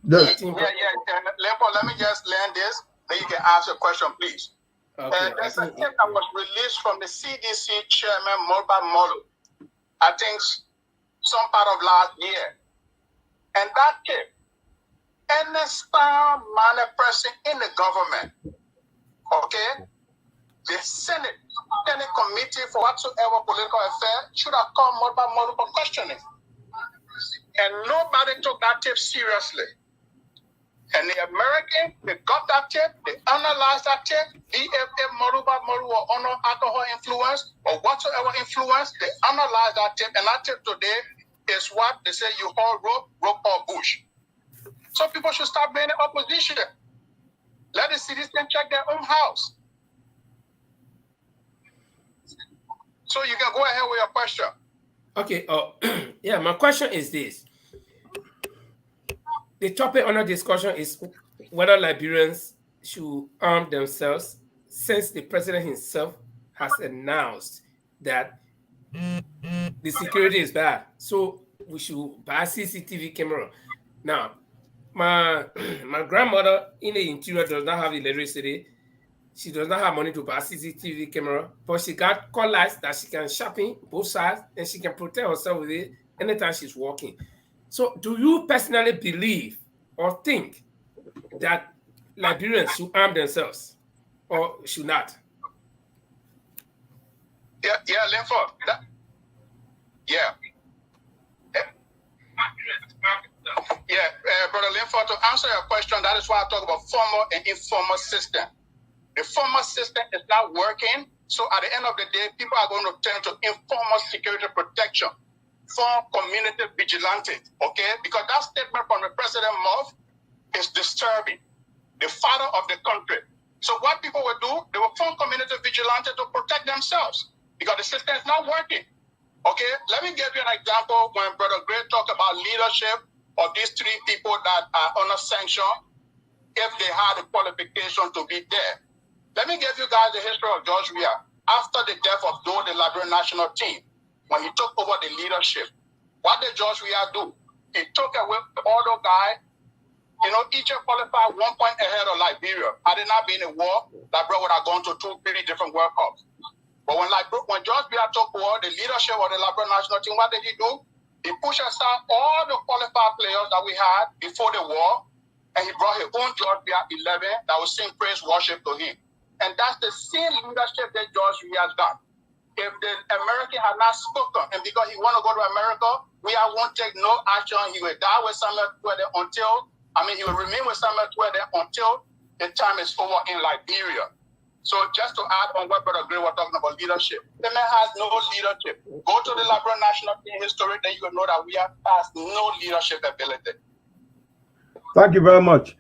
Leopold, let me just land this. Then you can ask a question, please. Okay. There's a tip that was released from the CDC chairman, Morba Molo, I think some part of last year. And that tip, any star minor person in the government, okay, the Senate committee for whatsoever political affair should have called Morba Molo for questioning. And nobody took that tip seriously. And the Americans, they got that tip, they analyzed that tip, if Moruba Moru or under alcohol influence or whatsoever influence, they analyzed that tip, and that tip today is what they say you haul rope or bush. So people should start blaming opposition. Let the citizens check their own house. So you can go ahead with your question. Okay, yeah, my question is this. The topic under discussion is whether Liberians should arm themselves since the president himself has announced that the security is bad. So we should buy CCTV camera. Now, my grandmother in the interior does not have electricity. She does not have money to buy CCTV camera, but she got call lights that she can shopping both sides and she can protect herself with it anytime she's walking. So do you personally believe or think that Liberians should arm themselves or should not? Linford. Brother Linford, to answer your question, that is why I talk about formal and informal system. The formal system is not working, so at the end of the day, people are going to turn to informal security protection. Form community vigilante, okay? Because that statement from the President Moff is disturbing. The father of the country. So what people will do, they will form community vigilante to protect themselves. because the system is not working. Okay, let me give you an example when Brother Gray talked about leadership of these three people that are under sanction, if they had the qualification to be there. Let me give you guys the history of George Weah. After the death of the Liberian national team, when he took over the leadership, what did George Weah do? He took away all the guys. You know, Egypt qualified 1 point ahead of Liberia. Had it not been a war, Liberia would have gone to 2-3 different World Cups. But when George Weah took over the leadership of the Liberian national team, what did he do? He pushed aside all the qualified players that we had before the war, and he brought his own George Weah 11 that would sing praise worship to him. And that's the same leadership that George Weah has done. If the American had not spoken, and because he want to go to America, Weah won't take no action. He will die with Samuel Twede he will remain with Samuel Twede until the time is over in Liberia. So just to add on what Brother Gray was talking about leadership, the man has no leadership. Go to the Liberian national team history, then you will know that Weah has no leadership ability. Thank you very much.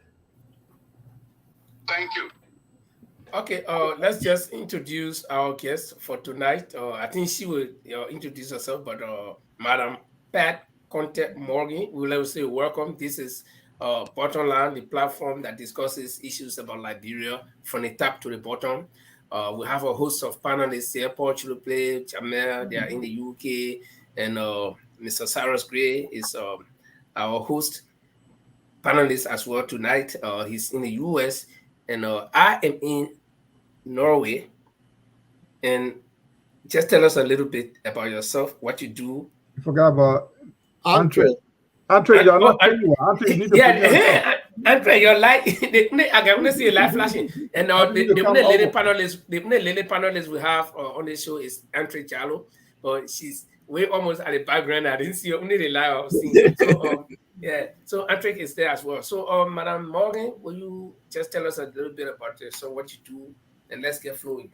Thank you. Okay, let's just introduce our guest for tonight. I think she will introduce herself, but Madam Pat Conte Morgan, we will say welcome. This is Bottom Line, the platform that discusses issues about Liberia from the top to the bottom. We have a host of panelists here, Paul Chiluple, Jamel, they are in the UK, and Mr. Cyrus Gray is our host panelist as well tonight. He's in the US, and I am in Norway. And just tell us a little bit about yourself, what you do. You forgot about Andre. Andre, you're not anywhere. Andre, you need to Andre, your light. I can only see a light flashing. And the only lady panelist we have on the show is Andre Jallo, but she's way almost at the background. I didn't see her, only the light I was seeing. So so Andre is there as well. So Madam Morgan, will you just tell us a little bit about yourself, what you do, and let's get flowing.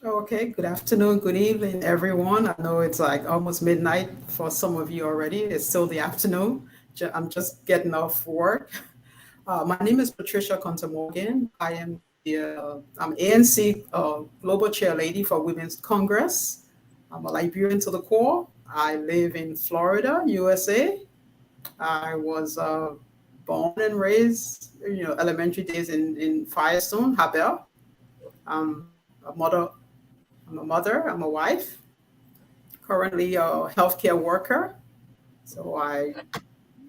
Okay, good afternoon, good evening, everyone. I know it's like almost midnight for some of you already. It's still the afternoon. I'm just getting off work. My name is Patricia Conte-Morgan. I am I'm ANC Global Chair Lady for Women's Congress. I'm a Liberian to the core. I live in Florida, USA. I was born and raised, elementary days in Firestone, Habel. I'm a mother, I'm a wife, currently a healthcare worker. So I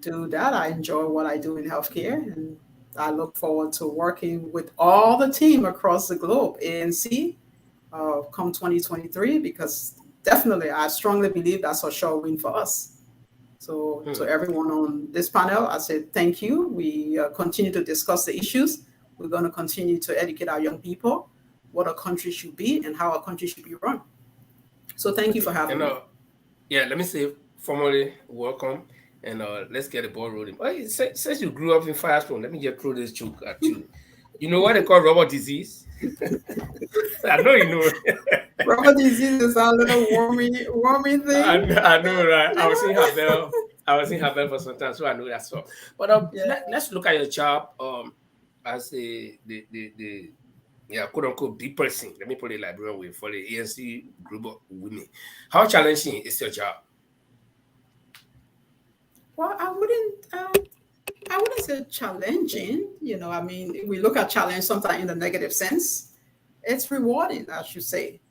do that. I enjoy what I do in healthcare, and I look forward to working with all the team across the globe, ANC, come 2023, because definitely I strongly believe that's a sure win for us. So to everyone on this panel, I say thank you. We continue to discuss the issues. We're going to continue to educate our young people what a country should be and how a country should be run. So thank you for having me. Yeah, let me say formally welcome, and let's get the ball rolling. Well, since you grew up in Firestone, let me just throw this joke at you. You know what they call rubber disease? I know you know. Rubber disease is a little warming thing. I know, right? I was in Habel for some time, so I know that stuff. But let's look at your job as the quote unquote big person. Let me put it Liberian way for the ANC group of women. How challenging is your job? Well, I wouldn't say challenging. We look at challenge sometimes in the negative sense. It's rewarding, I should say,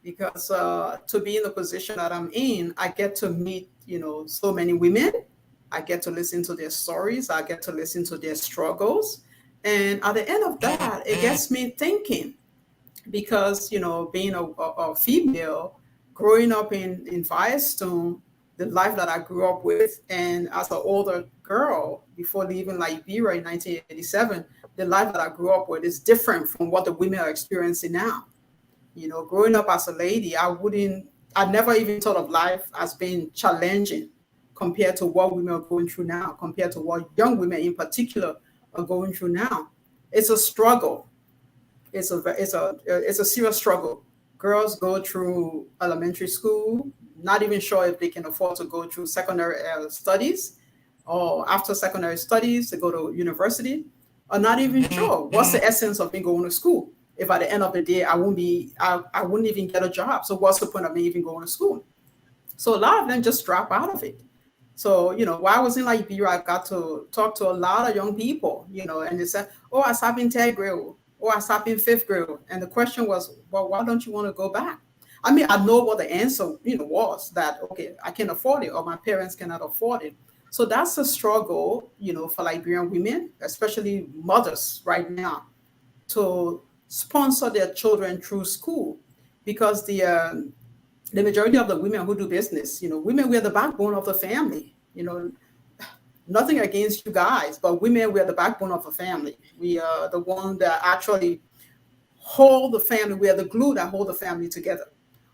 because to be in the position that I'm in, I get to meet, so many women. I get to listen to their stories. I get to listen to their struggles. And at the end of that, it gets me thinking, because, being a female, growing up in Firestone, the life that I grew up with, and as an older girl, before leaving Liberia in 1987, the life that I grew up with is different from what the women are experiencing now. Growing up as a lady, I never even thought of life as being challenging compared to what women are going through now, compared to what young women in particular are going through now. It's a struggle. It's a serious struggle. Girls go through elementary school, not even sure if they can afford to go through secondary studies, or after secondary studies to go to university, or not even sure what's the essence of me going to school. if at the end of the day I wouldn't even get a job. So what's the point of me even going to school? So a lot of them just drop out of it. So, while I was in Liberia, I got to talk to a lot of young people, and they said, oh, I stopped in 10th grade, or I stopped in 5th grade. And the question was, well, why don't you want to go back? I mean, I know what the answer, was that, okay, I can afford it, or my parents cannot afford it. So that's a struggle, for Liberian women, especially mothers right now, to sponsor their children through school, because the majority of the women who do business, women, we're the backbone of the family. Nothing against you guys, but women, we're the backbone of the family. We are the one that actually hold the family. We are the glue that hold the family together.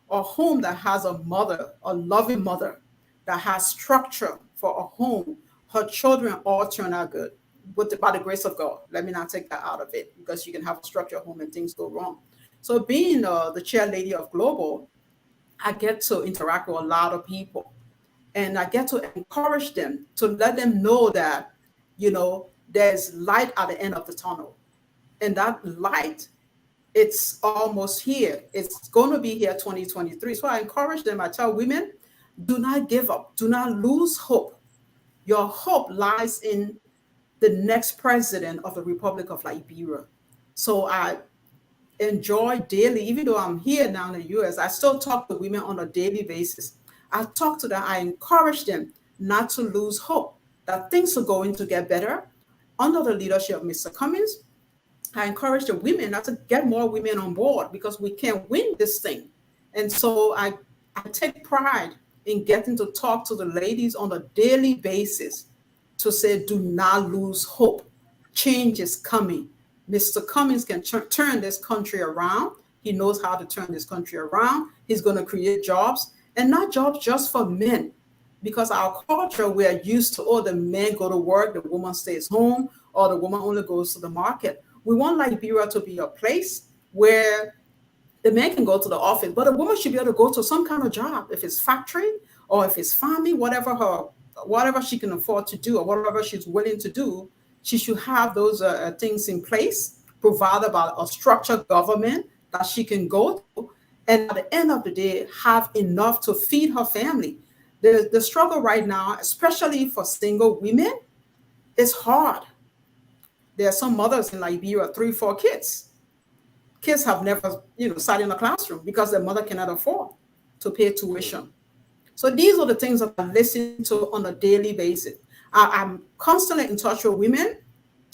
A home that has a mother, a loving mother, that has structure for a home, her children all turn out good by the grace of God. Let me not take that out of it, because you can have a structured home and things go wrong. So being the chair lady of Global, I get to interact with a lot of people, and I get to encourage them, to let them know that, there's light at the end of the tunnel. And that light, it's almost here. It's going to be here 2023. So I encourage them. I tell women, do not give up. Do not lose hope. Your hope lies in the next president of the Republic of Liberia. So I enjoy daily, even though I'm here now in the US, I still talk to women on a daily basis. I talk to them, I encourage them not to lose hope, that things are going to get better under the leadership of Mr. Cummings. I encourage the women not to get more women on board, because we can't win this thing. And so I take pride in getting to talk to the ladies on a daily basis to say, do not lose hope. Change is coming. Mr. Cummings can turn this country around. He knows how to turn this country around. He's going to create jobs, and not jobs just for men, because our culture, we are used to, oh, the men go to work, the woman stays home, or the woman only goes to the market. We want Liberia to be a place where the man can go to the office, but a woman should be able to go to some kind of job, if it's factory or if it's farming, whatever she can afford to do, or whatever she's willing to do. She should have those things in place, provided by a structured government that she can go to, and at the end of the day, have enough to feed her family. The struggle right now, especially for single women, is hard. There are some mothers in Liberia, 3-4 kids. Kids have never, sat in a classroom because their mother cannot afford to pay tuition. So these are the things that I listen to on a daily basis. I'm constantly in touch with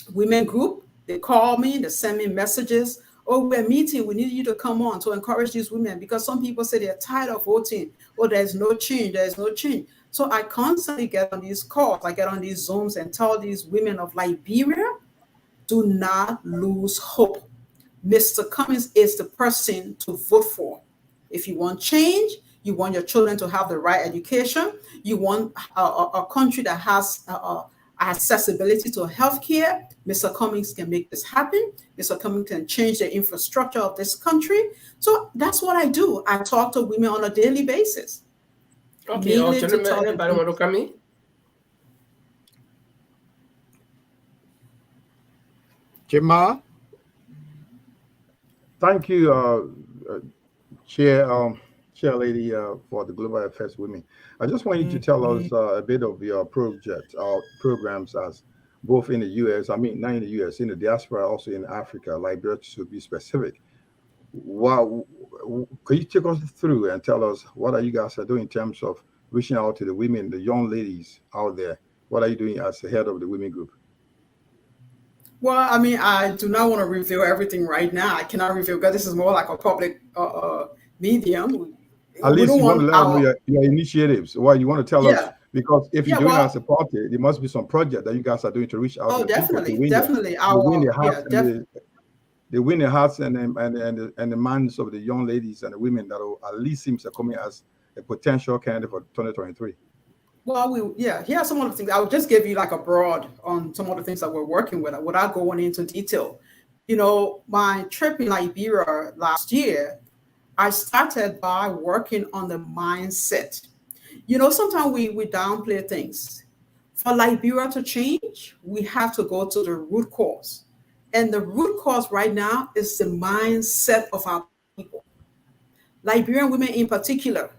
women group. They call me, they send me messages. Oh, we're meeting. We need you to come on to encourage these women, because some people say they're tired of voting. Oh, there's no change. There's no change. So I constantly get on these calls. I get on these Zooms and tell these women of Liberia, do not lose hope. Mr. Cummings is the person to vote for. If you want change, you want your children to have the right education, you want a country that has accessibility to healthcare, Mr. Cummings can make this happen. Mr. Cummings can change the infrastructure of this country. So that's what I do. I talk to women on a daily basis. Okay, gentlemen, anybody want to come in? Jemma? Thank you, Chair Lady, for the Global Affairs Women. I just want you to tell us a bit of your project or programs, as both in the U.S., not in the U.S., in the diaspora, also in Africa, Liberia, to be specific. Could you take us through and tell us what are you guys are doing in terms of reaching out to the women, the young ladies out there? What are you doing as the head of the women group? Well, I do not want to reveal everything right now. I cannot reveal, because this is more like a public medium. At least you want to let us know your initiatives. What you want to tell us, because if you're doing it as a party, there must be some project that you guys are doing to reach out to the people to win definitely. They win the hearts and the minds of the young ladies and the women that will at least seems to come in as a potential candidate for 2023. Well, here are some of the things. I will just give you like a broad on some of the things that we're working with without going into detail. My trip in Liberia last year, I started by working on the mindset. Sometimes we downplay things. For Liberia to change, we have to go to the root cause. And the root cause right now is the mindset of our people. Liberian women in particular,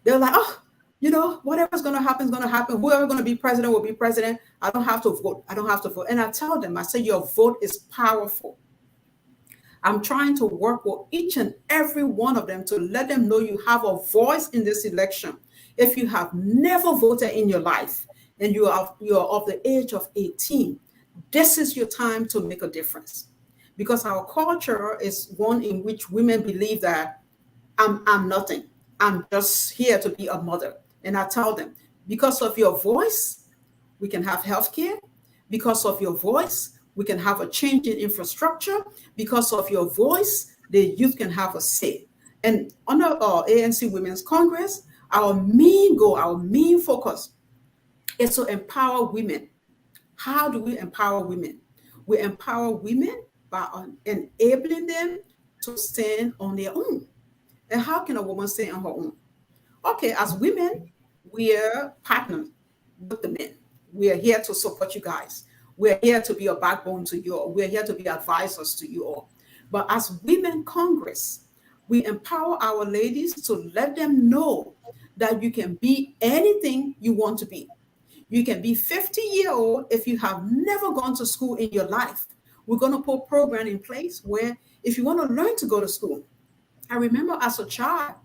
they're like, oh, you know, whatever's going to happen is going to happen. Whoever's going to be president will be president. I don't have to vote. I don't have to vote. And I tell them, I say, your vote is powerful. I'm trying to work with each and every one of them to let them know you have a voice in this election. If you have never voted in your life and you are of the age of 18, this is your time to make a difference. Because our culture is one in which women believe that I'm nothing. I'm just here to be a mother. And I tell them, because of your voice, we can have healthcare. Because of your voice, we can have a change in infrastructure. Because of your voice, the youth can have a say. And under our ANC Women's Congress, our main goal, our main focus is to empower women. How do we empower women? We empower women by enabling them to stand on their own. And how can a woman stand on her own? Okay, as women, we are partners with the men. We are here to support you guys. We're here to be a backbone to you all. We're here to be advisors to you all. But as Women Congress, we empower our ladies to let them know that you can be anything you want to be. You can be 50-year-old if you have never gone to school in your life. We're going to put a program in place where if you want to learn to go to school. I remember as a child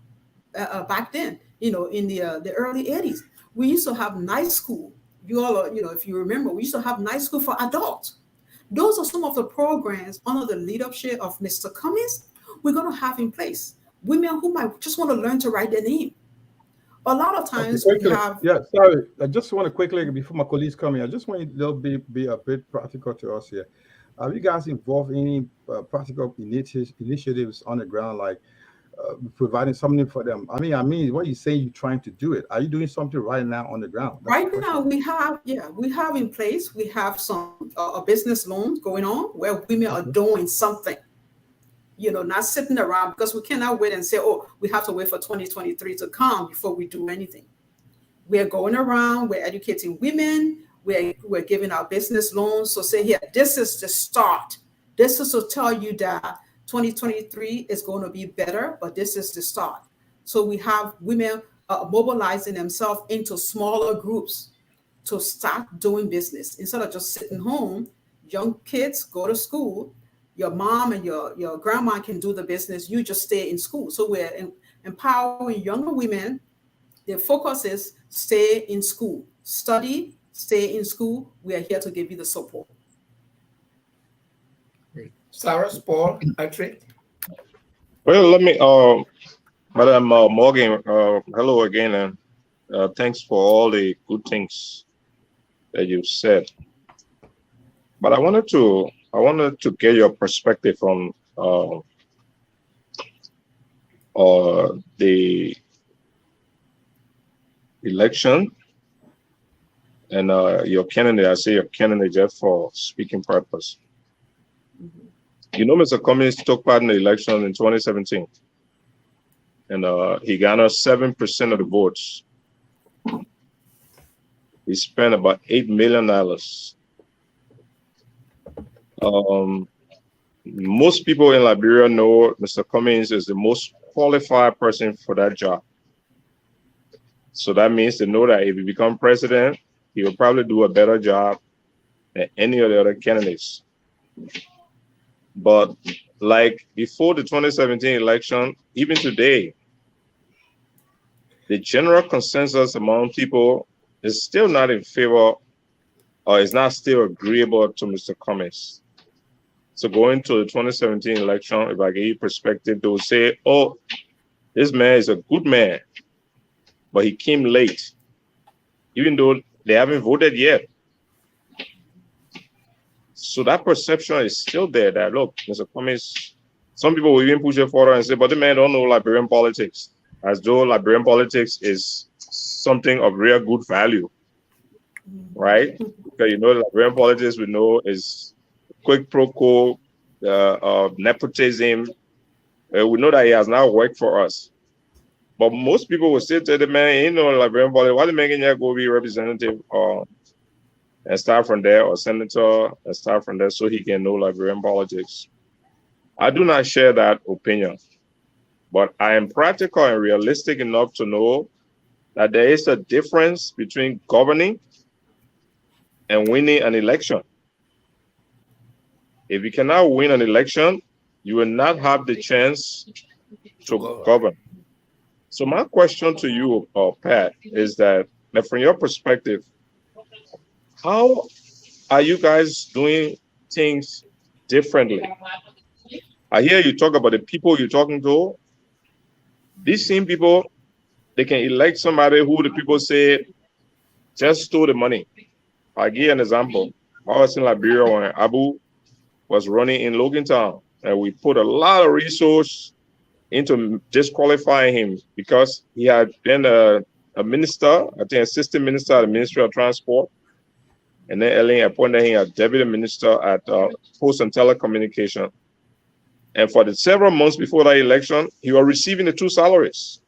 back then, you know, in the early 80s, we used to have night school. You all are, you know, if you remember, we used to have night school for adults. Those are some of the programs under the leadership of Mr. Cummings we're going to have in place. Women who might just want to learn to write their name. A lot of times we have... Yeah, sorry. I just want to quickly, before my colleagues come in, I just want to be a bit practical to us here. Are you guys involved in any practical initiatives on the ground, like providing something for them? I mean, what you say you're trying to do it. Are you doing something right now on the ground? Right now, we have in place, we have some business loans going on where women are doing something. You know, not sitting around, because we cannot wait and say, oh, we have to wait for 2023 to come before we do anything. We're going around, we're educating women, we're giving our business loans. So say here, this is the start. This is to tell you that 2023 is going to be better, but this is the start. So we have women mobilizing themselves into smaller groups to start doing business. Instead of just sitting home, young kids go to school. Your mom and your grandma can do the business. You just stay in school. So we're empowering younger women. Their focus is stay in school, study, stay in school. We are here to give you the support. Great. Sarah, Paul, Patrick. Well, let me, Madam Morgan, hello again, and thanks for all the good things that you said. But I wanted to get your perspective on the election and your candidate. I say your candidate just for speaking purpose. You know, Mr. Cummings took part in the election in 2017, and he garnered 7% of the votes. He spent about $8 million. Most people in Liberia know Mr. Cummings is the most qualified person for that job. So that means they know that if he becomes president, he will probably do a better job than any of the other candidates. But like before the 2017 election, even today, the general consensus among people is still not in favor, or is not still agreeable to Mr. Cummings. So going to the 2017 election, if I give you perspective, they will say, oh, this man is a good man, but he came late, even though they haven't voted yet. So that perception is still there that, look, Mr. Cummings, some people will even push it forward and say, but the man don't know Liberian politics, as though Liberian politics is something of real good value, right? Because you know, Liberian politics we know is quick pro quo, nepotism. We know that he has now worked for us. But most people will say to the man, you know, Liberian politics, why the man can go be representative and start from there, or senator and start from there so he can know Liberian politics. I do not share that opinion, but I am practical and realistic enough to know that there is a difference between governing and winning an election. If you cannot win an election, you will not have the chance to govern. So my question to you, Pat, is that from your perspective, how are you guys doing things differently? I hear you talk about the people you're talking to. These same people, they can elect somebody who the people say just stole the money. I'll give you an example. I was in Liberia when Abu was running in Logan Town, and we put a lot of resource into disqualifying him because he had been a minister, I think assistant minister at the Ministry of Transport, and then Ellen appointed him as deputy minister at Post and Telecommunication. And for the several months before that election, he was receiving the 2 salaries.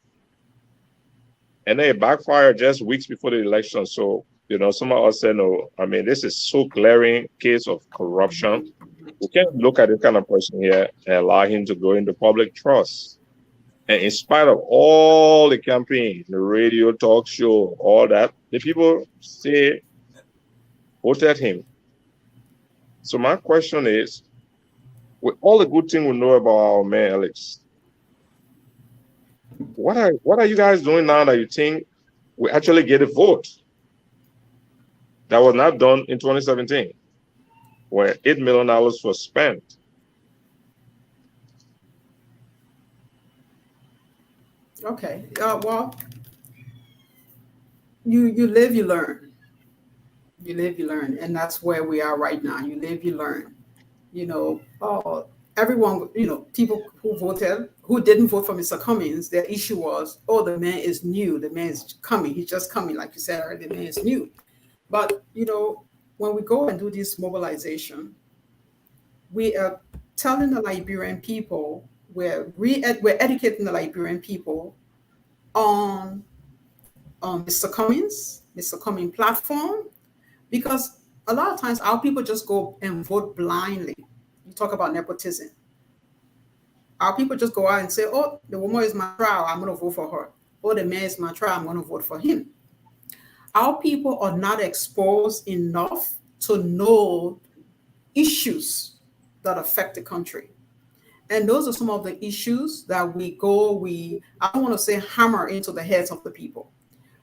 And then it backfired just weeks before the election. So, some of us said, no, I mean, this is so glaring case of corruption. We can't look at this kind of person here and allow him to go into public trust. And in spite of all the campaign, the radio, talk show, all that, the people say, voted him. So my question is, with all the good things we know about our man Alex, what are you guys doing now that you think we actually get a vote? That was not done in 2017, where $8 million was spent. Okay. Well, you live, you learn. You live, you learn, and that's where we are right now. You live, you learn. Everyone, people who didn't vote for Mr. Cummings, their issue was, the man is new. The man is coming. He's just coming, like you said earlier, the man is new. But, when we go and do this mobilization, we are telling the Liberian people, we're educating the Liberian people on Mr. Cummings platform, because a lot of times our people just go and vote blindly. You talk about nepotism. Our people just go out and say, the woman is my trial, I'm going to vote for her. The man is my trial, I'm going to vote for him. Our people are not exposed enough to know issues that affect the country. And those are some of the issues that I don't want to say hammer into the heads of the people,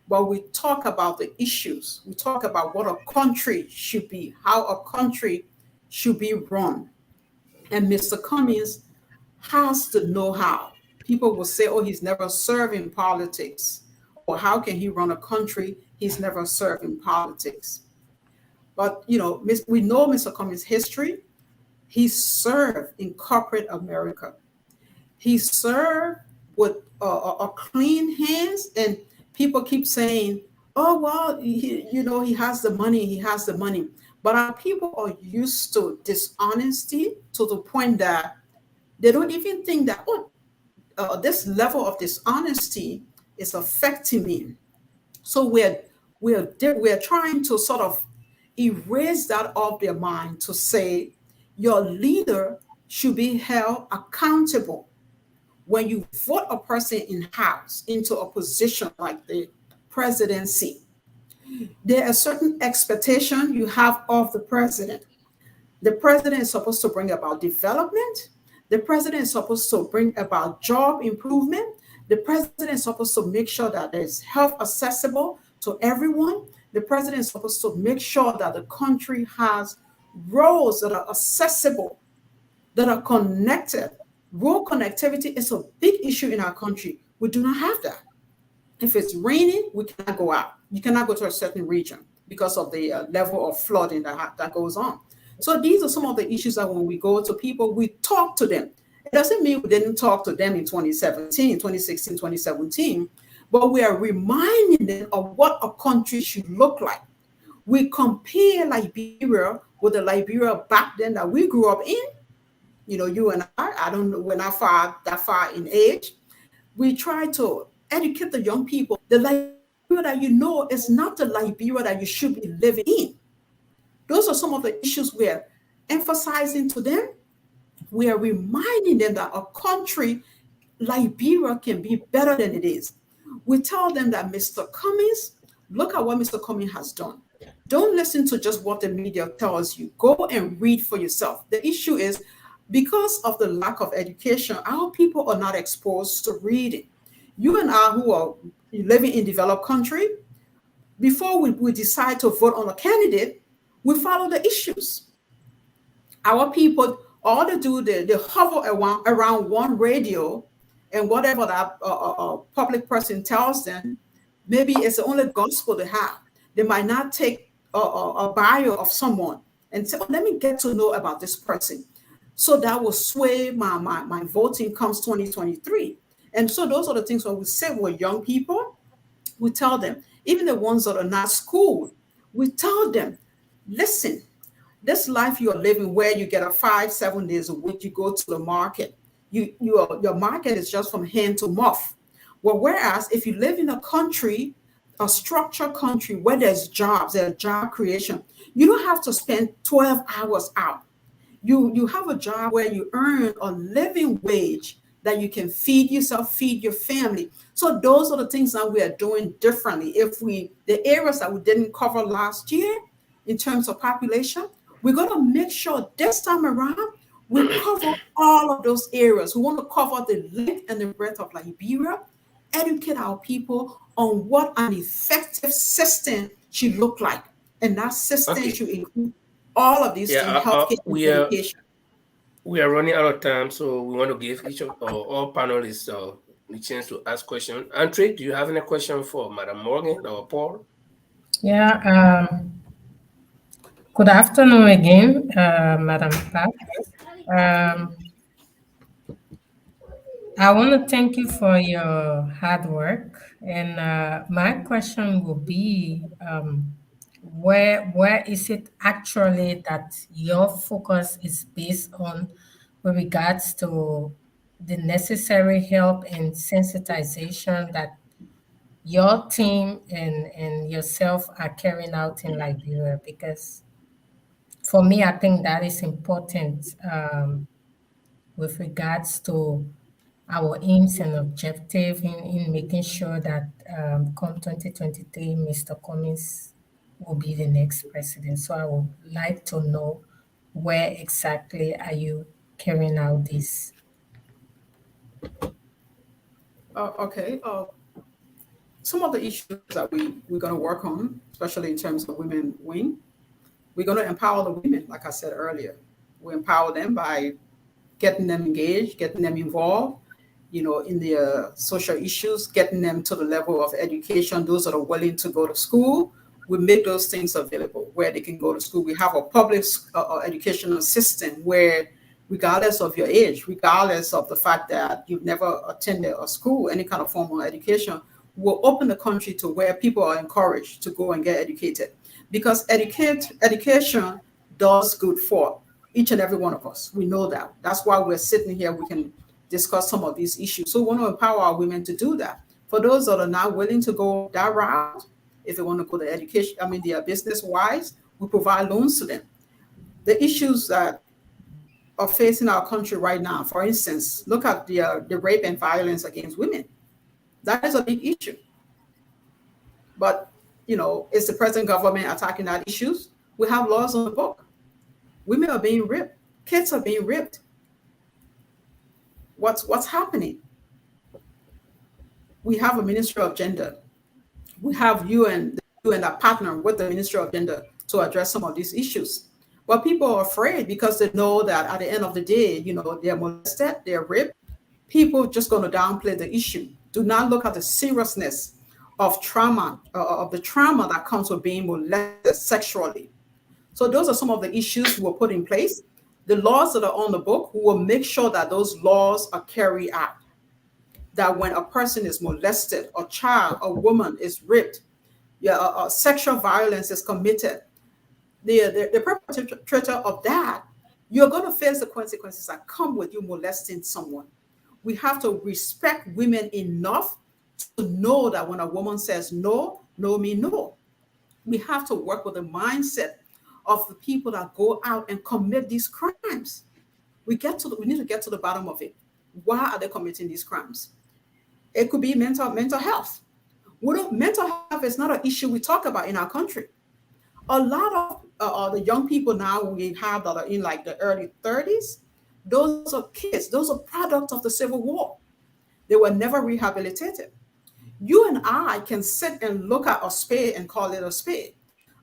but we talk about the issues. We talk about what a country should be, how a country should be run. And Mr. Cummings has to know how. People will say, he's never served in politics. Or how can he run a country? He's never served in politics. But, we know Mr. Cummings' history. He served in corporate America. He served with a clean hands, and people keep saying, he has the money, But our people are used to dishonesty to the point that they don't even think that, this level of dishonesty is affecting me. So we're trying to sort of erase that off their mind to say your leader should be held accountable. When you vote a person in-house into a position like the presidency, there are certain expectations you have of the president. The president is supposed to bring about development. The president is supposed to bring about job improvement. The president is supposed to make sure that there's health accessible to everyone. The president is supposed to make sure that the country has roads that are accessible, that are connected. Road connectivity is a big issue in our country. We do not have that. If it's raining, we cannot go out. You cannot go to a certain region because of the level of flooding that goes on. So these are some of the issues that when we go to people, we talk to them. It doesn't mean we didn't talk to them in 2016, 2017, but we are reminding them of what a country should look like. We compare Liberia with the Liberia back then that we grew up in. You and I don't know, we're not that far in age. We try to educate the young people. The Liberia that is not the Liberia that you should be living in. Those are some of the issues we're emphasizing to them. We are reminding them that a country, Liberia, can be better than it is. We tell them that Mr. Cummings, look at what Mr. Cummings has done. Don't listen to just what the media tells you. Go and read for yourself. The issue is because of the lack of education, our people are not exposed to reading. You and I who are living in developed country, before we decide to vote on a candidate, we follow the issues. Our people, all they do, they hover around one radio, and whatever that public person tells them, maybe it's the only gospel they have. They might not take a bio of someone and say, oh, let me get to know about this person. So that will sway my voting comes 2023. And so those are the things when we say we're young people, we tell them, even the ones that are not schooled, we tell them, listen, this life you're living where you get a 5-7 days a week, you go to the market, your market is just from hand to mouth. Well, whereas if you live in a country, a structured country where there's jobs, there's job creation, you don't have to spend 12 hours out. You have a job where you earn a living wage that you can feed yourself, feed your family. So those are the things that we are doing differently. The areas that we didn't cover last year in terms of population, we're going to make sure this time around we cover all of those areas. We want to cover the length and the breadth of Liberia, educate our people on what an effective system should look like. And that system should include all of these things, healthcare and education. We are running out of time, so we want to give each of all panelists the chance to ask questions. Andre, do you have any question for Madam Morgan or Paul? Yeah. Good afternoon again, Madam Pat. I want to thank you for your hard work. And my question will be, where is it actually that your focus is based on with regards to the necessary help and sensitization that your team and yourself are carrying out in Liberia? Because for me, I think that is important with regards to our aims and objective in making sure that come 2023, Mr. Cummings will be the next president. So I would like to know where exactly are you carrying out this? Some of the issues that we're going to work on, especially in terms of women wing, we're going to empower the women, like I said earlier. We empower them by getting them engaged, getting them involved, in their social issues, getting them to the level of education. Those that are willing to go to school, we make those things available where they can go to school. We have a public educational system where, regardless of your age, regardless of the fact that you've never attended a school, any kind of formal education, we'll open the country to where people are encouraged to go and get educated. Because education does good for each and every one of us. We know that. That's why we're sitting here. We can discuss some of these issues. So we want to empower our women to do that. For those that are not willing to go that route, if they want to go the education, their business-wise, we provide loans to them. The issues that are facing our country right now, for instance, look at the rape and violence against women. That is a big issue. But, is the present government attacking that issues? We have laws on the book. Women are being ripped. Kids are being ripped. What's happening? We have a Ministry of Gender. We have UN that partner with the Ministry of Gender to address some of these issues. But people are afraid because they know that at the end of the day, they're molested, they're raped. People just going to downplay the issue. Do not look at the seriousness of trauma, of the trauma that comes with being molested sexually. So those are some of the issues we will put in place. The laws that are on the book, we will make sure that those laws are carried out. That when a person is molested, a child, a woman is raped, sexual violence is committed, the perpetrator of that, you're going to face the consequences that come with you molesting someone. We have to respect women enough to know that when a woman says no, no means no. We have to work with the mindset of the people that go out and commit these crimes. We need to get to the bottom of it. Why are they committing these crimes? It could be mental health. Mental health is not an issue we talk about in our country. A lot of the young people now we have that are in like the early 30s, those are kids. Those are products of the Civil War. They were never rehabilitated. You and I can sit and look at a spade and call it a spade.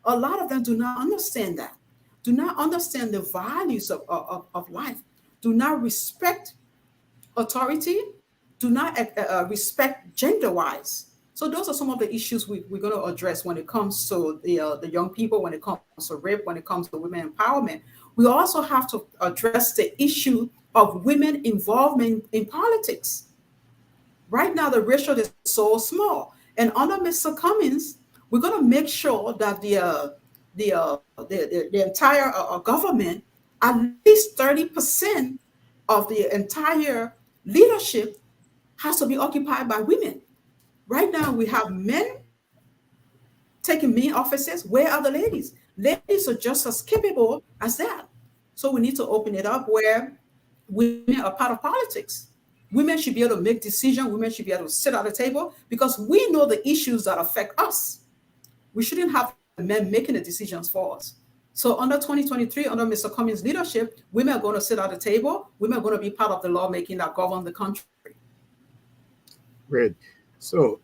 A lot of them do not understand that, do not understand the values of life, do not respect authority, do not respect gender-wise. So those are some of the issues we're going to address when it comes to the young people, when it comes to rape, when it comes to women empowerment. We also have to address the issue of women involvement in politics. Right now, the ratio is so small. And under Mr. Cummings, we're going to make sure that the entire government, at least 30% of the entire leadership has to be occupied by women. Right now, we have men taking main offices. Where are the ladies? Ladies are just as capable as that. So we need to open it up where women are part of politics. Women should be able to make decisions. Women should be able to sit at the table because we know the issues that affect us. We shouldn't have men making the decisions for us. So under 2023, under Mr. Cummings' leadership, women are going to sit at the table. Women are going to be part of the lawmaking that govern the country. Great. So,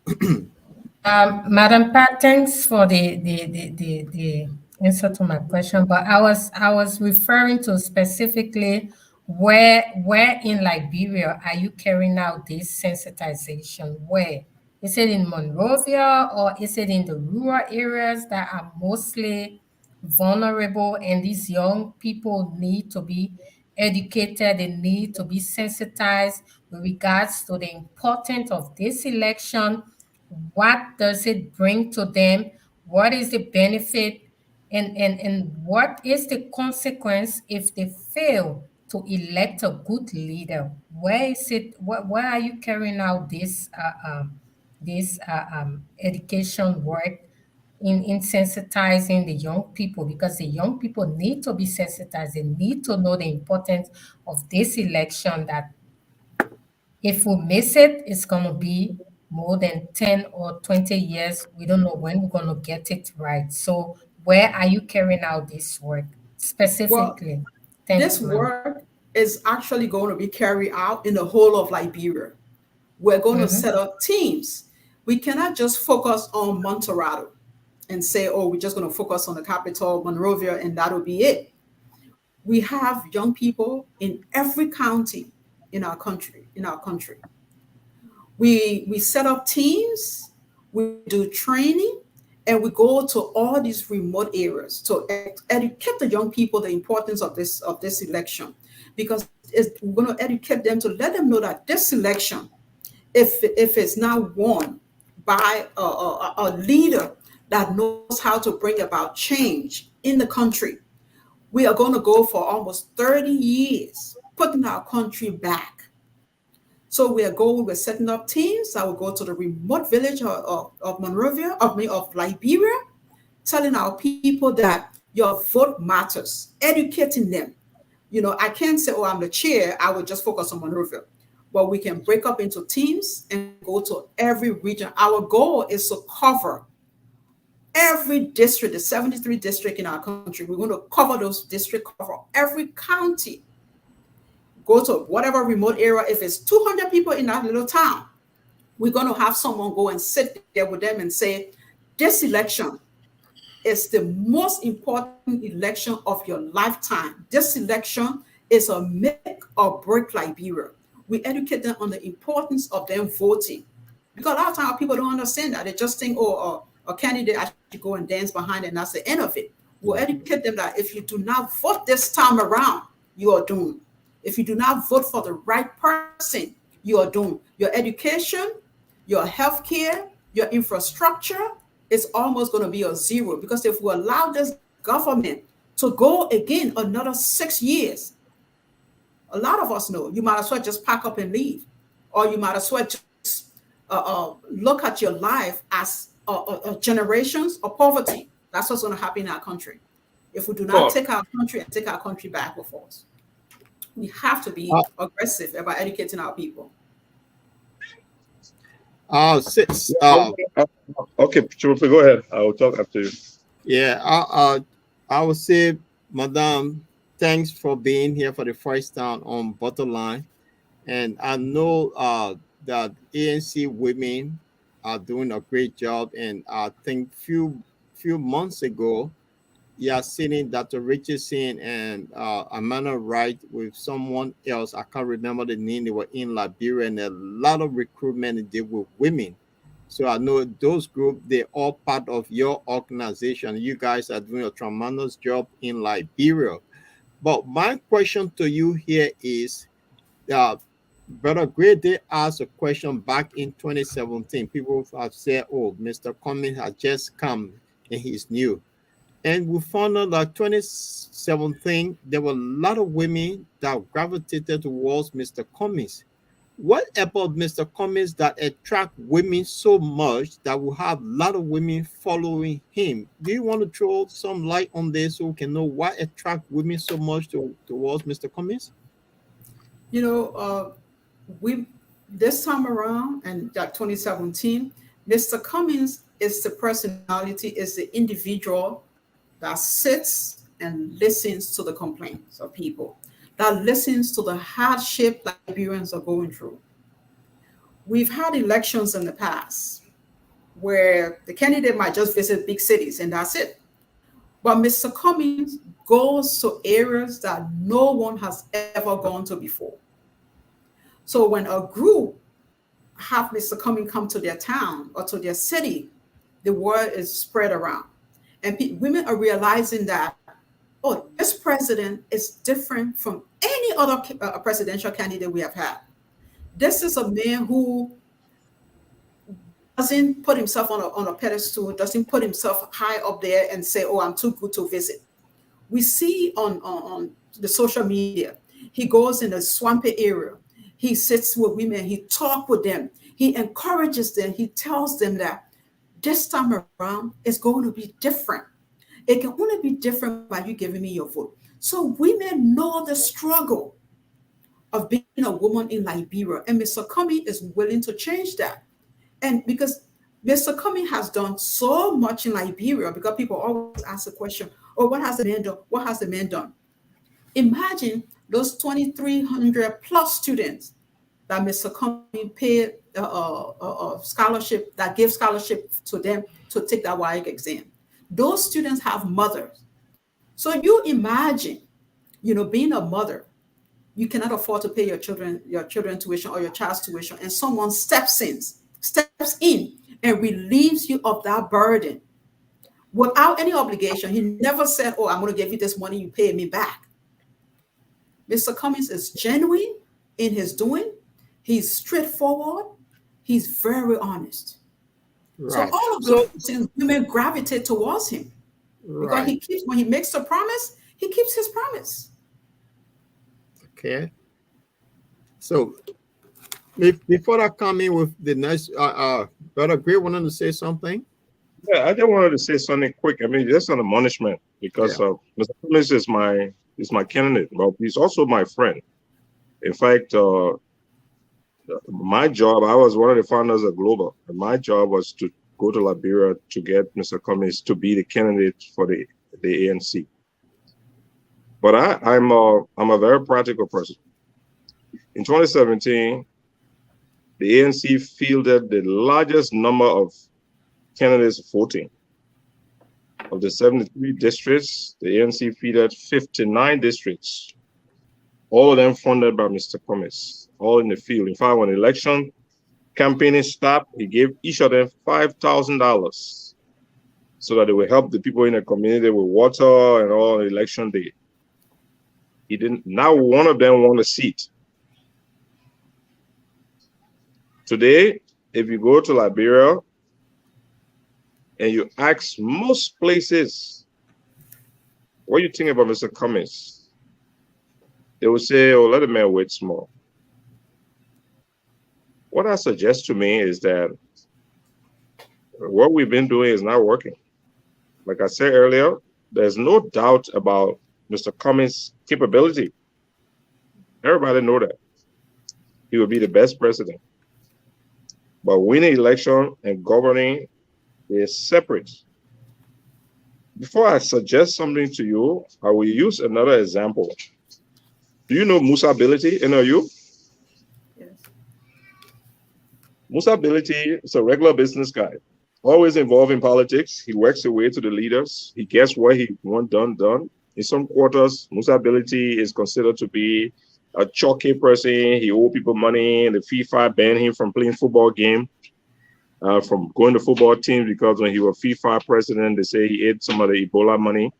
Madam Pat, thanks for the answer to my question. But I was referring to specifically where in Liberia are you carrying out this sensitization? Where? Is it in Monrovia or is it in the rural areas that are mostly vulnerable and these young people need to be educated, they need to be sensitized with regards to the importance of this election? What does it bring to them? What is the benefit? And what is the consequence if they fail to elect a good leader? Where is it? Where are you carrying out this education work in sensitizing the young people? Because the young people need to be sensitized. They need to know the importance of this election, that if we miss it, it's going to be more than 10 or 20 years. We don't know when we're going to get it right. So where are you carrying out this work specifically? Well, Thanks, this ma'am. work is actually going to be carried out in the whole of Liberia. We're going to set up teams. We cannot just focus on Monterrey and say, oh, we're just going to focus on the capital, Monrovia, and that'll be it. We have young people in every county in our country. We set up teams, we do training, and we go to all these remote areas to educate the young people the importance of this election, because we're going to educate them to let them know that this election, if it's now won by a leader that knows how to bring about change in the country, we are going to go for almost 30 years putting our country back. So we're setting up teams that will go to the remote village of Monrovia, of Liberia, telling our people that your vote matters, educating them. I can't say, oh, I'm the chair, I will just focus on Monrovia. But we can break up into teams and go to every region. Our goal is to cover every district, the 73 districts in our country. We're going to cover those districts, cover every county. Go to whatever remote area. If it's 200 people in that little town, we're going to have someone go and sit there with them and say, this election is the most important election of your lifetime. This election is a make or break Liberia. We educate them on the importance of them voting. Because a lot of times people don't understand that. They just think, oh, a candidate, I should go and dance behind it, and that's the end of it. We'll educate them that if you do not vote this time around, you are doomed. If you do not vote for the right person, you are doomed. Your education, your healthcare, your infrastructure is almost going to be a zero, because if we allow this government to go again another 6 years, a lot of us know you might as well just pack up and leave, or you might as well just look at your life as generations of poverty. That's what's going to happen in our country. if we do not take our country and take our country back with us. We have to be aggressive about educating our people. Okay, Churupe, go ahead. I will talk after you. Yeah, I would say, Madam, thanks for being here for the first time on Butterline. And I know that ANC women are doing a great job. And I think few months ago, yeah, sitting Dr. Richardson and Amanda Wright with someone else. I can't remember the name. They were in Liberia, and a lot of recruitment they did with women. So I know those groups, they're all part of your organization. You guys are doing a tremendous job in Liberia. But my question to you here is, Brother Gray did ask a question back in 2017. People have said, oh, Mr. Cummings has just come and he's new. And we found out that 2017, there were a lot of women that gravitated towards Mr. Cummings. What about Mr. Cummings that attract women so much that will have a lot of women following him? Do you want to throw some light on this so we can know what attract women so much towards Mr. Cummings? You know, we this time around and that 2017, Mr. Cummings is the personality, is the individual that sits and listens to the complaints of people, that listens to the hardship that Liberians are going through. We've had elections in the past where the candidate might just visit big cities and that's it. But Mr. Cummings goes to areas that no one has ever gone to before. So when a group have Mr. Cummings come to their town or to their city, the word is spread around. And women are realizing that, oh, this president is different from any other presidential candidate we have had. This is a man who doesn't put himself on a pedestal, doesn't put himself high up there and say, oh, I'm too good to visit. We see on the social media, he goes in a swampy area. He sits with women, he talks with them, he encourages them, he tells them that this time around it's going to be different. It can only be different by you giving me your vote. So women know the struggle of being a woman in Liberia, and Mr. Cummings is willing to change that. And because Mr. Cummings has done so much in Liberia, because people always ask the question, oh, what has the man done? What has the man done? Imagine those 2,300 plus students that Mr. Cummings paid a scholarship, that gives scholarship to them to take that WIAC exam. Those students have mothers. So you imagine, being a mother, you cannot afford to pay your children tuition or your child's tuition, and someone steps in and relieves you of that burden without any obligation. He never said, oh, I'm going to give you this money, you pay me back. Mr. Cummings is genuine in his doing. He's straightforward. He's very honest. Right. So all of those things, women gravitate towards him. Right. Because when he makes a promise, he keeps his promise. Okay. So before I come in with the next, Brother Gray wanted to say something. Yeah, I just wanted to say something quick. I mean, just an admonishment because Mr. Cummings is my candidate, but he's also my friend. In fact, my job, I was one of the founders of Global, and my job was to go to Liberia to get Mr. Cummings to be the candidate for the ANC. But I'm a very practical person. In 2017, the ANC fielded the largest number of candidates voting. Of the 73 districts, the ANC fielded 59 districts, all of them funded by Mr. Cummings, all in the field. In fact, when election campaigning stopped, he gave each of them $5,000 so that they would help the people in the community with water and all on election day. He didn't. Now one of them won a seat. Today, if you go to Liberia and you ask most places, what do you think about Mr. Cummings? They will say, oh, let the man wait small. What I suggest to me is that what we've been doing is not working. Like I said earlier, there's no doubt about Mr. Cummings' capability. Everybody know that. He will be the best president. But winning election and governing is separate. Before I suggest something to you, I will use another example. Do you know Musa Ability, any of you? Yes. Musa Ability is a regular business guy, always involved in politics. He works his way to the leaders. He gets what he wants done. In some quarters, Musa Ability is considered to be a chalky person. He owes people money, and the FIFA banned him from playing football game, from going to football teams, because when he was FIFA president, they say he ate some of the Ebola money.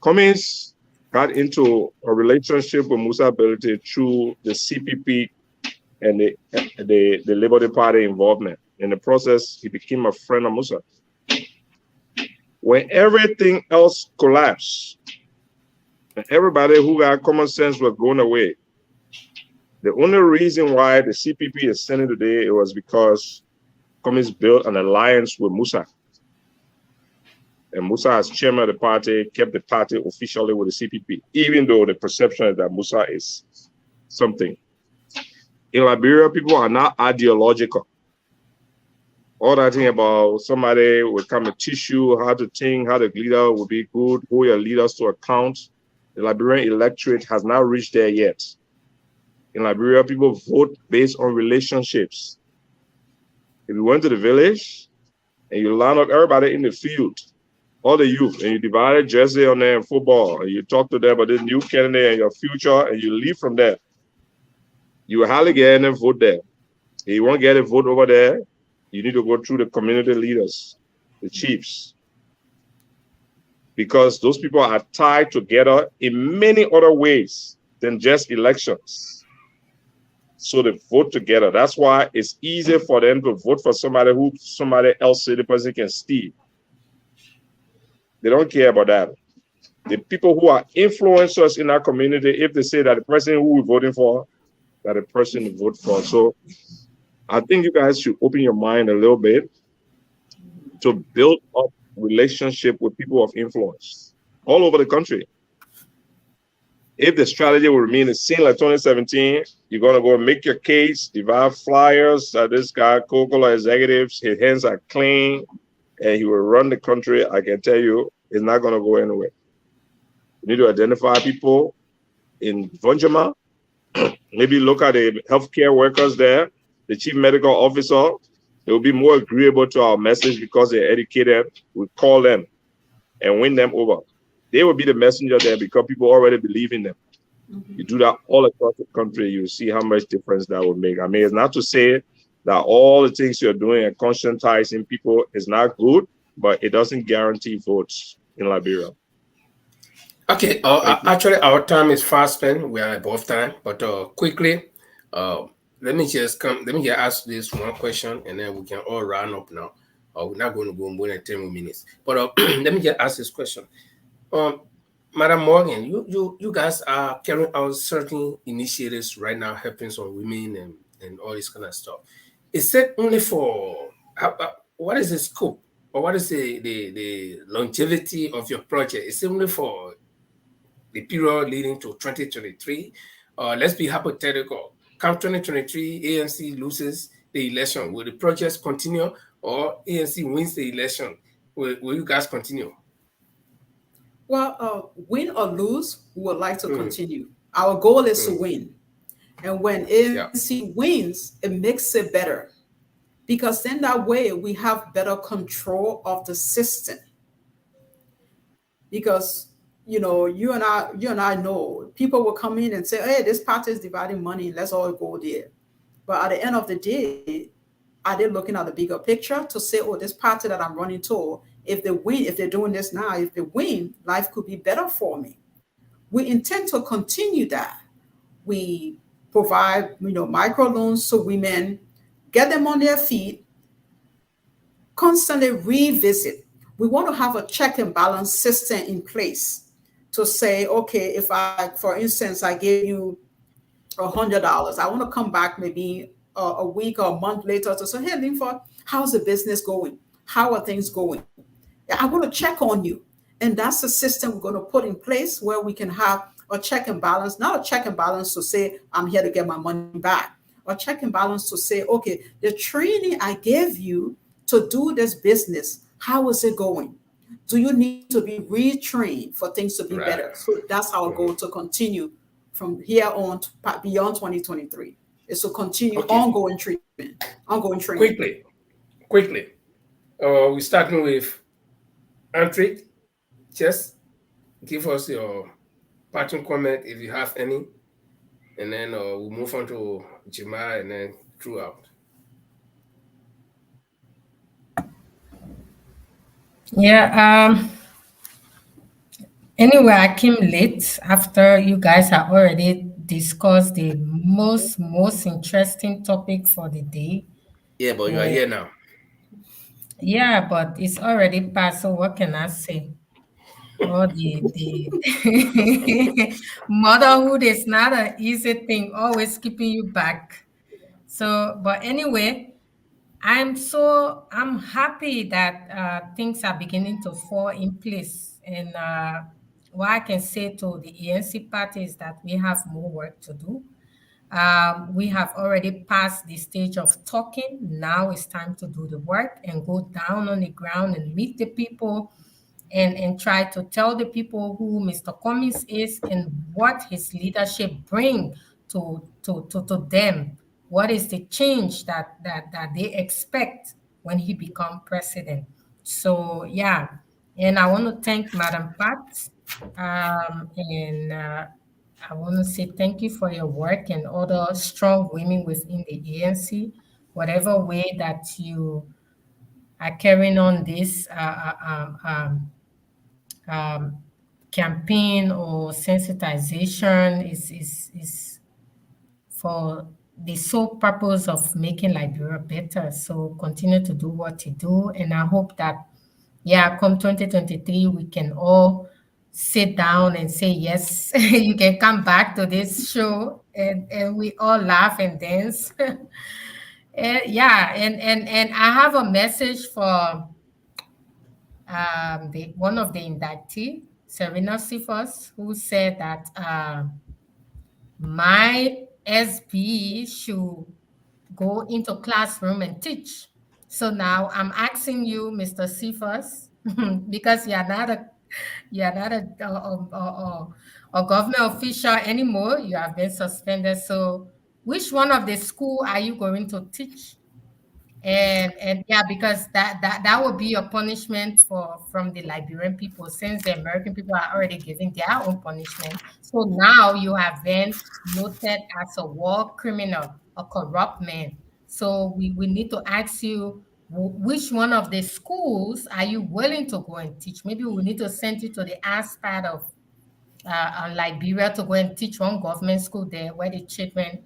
Cummings got into a relationship with Musa Ability through the CPP and the Liberty Party involvement. In the process, he became a friend of Musa. When everything else collapsed, and everybody who got common sense was going away, the only reason why the CPP is standing today, it was because Cummings built an alliance with Musa. And Musa, as chairman of the party, kept the party officially with the CPP, even though the perception is that Musa is something. In Liberia, people are not ideological. All that thing about somebody will come and teach you how to think, how the leader will be good, hold your leaders to account. The Liberian electorate has not reached there yet. In Liberia, people vote based on relationships. If you went to the village and you line up everybody in the field, all the youth, and you divided jersey on them football, and you talk to them about this new candidate and your future, and you leave from there, you will hardly get any vote there. If you won't get a vote over there, you need to go through the community leaders, the chiefs, because those people are tied together in many other ways than just elections. So they vote together. That's why it's easier for them to vote for somebody who somebody else say the person can steal. They don't care about that. The people who are influencers in our community, if they say that the person who we're voting for, that the person to vote for. So I think you guys should open your mind a little bit to build up relationship with people of influence all over the country. If the strategy will remain the same like 2017, you're going to go make your case, divide flyers. This guy, Coca-Cola executives, his hands are clean, and he will run the country. I can tell you, it's not going to go anywhere. You need to identify people in Vonjama. Maybe look at the healthcare workers there, the chief medical officer. They will be more agreeable to our message because they're educated. We call them and win them over. They will be the messenger there because people already believe in them. You do that all across the country, you see how much difference that will make. I mean, it's not to say that all the things you're doing and conscientizing people is not good, but it doesn't guarantee votes in Liberia. Okay, actually, our time is fast spent. We are above time, but quickly, let me just ask this one question, and then we can all run up now. We're not going to go more than 10 more minutes. But let me just ask this question. Madam Morgan, you guys are carrying out certain initiatives right now, helping some women and all this kind of stuff. Is it only for what is the scope, or what is the longevity of your project? Is it only for the period leading to 2023? Let's be hypothetical. Come 2023, ANC loses the election. Will the project continue, or ANC wins the election? Will you guys continue? Well, win or lose, we would like to continue. Our goal is to win. And when ANC wins, it makes it better. Because then that way we have better control of the system. Because, you know, you and I know people will come in and say, hey, this party is dividing money, let's all go there. But at the end of the day, are they looking at the bigger picture to say, oh, this party that I'm running to, if they win, if they're doing this now, if they win, life could be better for me. We intend to continue that. We provide, microloans to women, get them on their feet, constantly revisit. We want to have a check and balance system in place to say, okay, if for instance, I gave you $100, I want to come back maybe a week or a month later to say, hey, Linford, how's the business going? How are things going? I want to check on you. And that's the system we're going to put in place where we can have a check and balance, not a check and balance to say, I'm here to get my money back, or check and balance to say, okay, the training I gave you to do this business, how is it going? Do you need to be retrained for things to be better? So that's our goal, to continue from here on to beyond 2023, is to continue ongoing treatment, ongoing training. Quickly. We're starting with Antrik. Just give us your parting comment if you have any, and then we'll move on to Jemma and then throughout. Yeah. Anyway, I came late after you guys have already discussed the most interesting topic for the day. Yeah, but you are here now. Yeah, but it's already past, so what can I say? Oh, the motherhood is not an easy thing, always keeping you back. So, but anyway, I'm happy that things are beginning to fall in place. And what I can say to the ANC party is that we have more work to do. We have already passed the stage of talking. Now it's time to do the work and go down on the ground and meet the people and try to tell the people who Mr. Cummings is and what his leadership bring to them. What is the change that they expect when he become president? So yeah, and I want to thank Madam Pat, and I want to say thank you for your work and other strong women within the ANC. Whatever way that you are carrying on this campaign or sensitization is for the sole purpose of making Liberia better. So continue to do what you do, and I hope that, yeah, come 2023, we can all sit down and say, yes, you can come back to this show, and we all laugh and dance. And yeah, and I have a message for one of the inductee, Serena Cephas, who said that my SB should go into classroom and teach. So now I'm asking you, Mr. Cephas, because you're not a government official anymore. You have been suspended. So which one of the school are you going to teach? And yeah, because that would be a punishment from the Liberian people, since the American people are already giving their own punishment. So now you have been noted as a war criminal, a corrupt man. So we need to ask you, which one of the schools are you willing to go and teach? Maybe we need to send you to the aspect of Liberia to go and teach one government school there, where the children,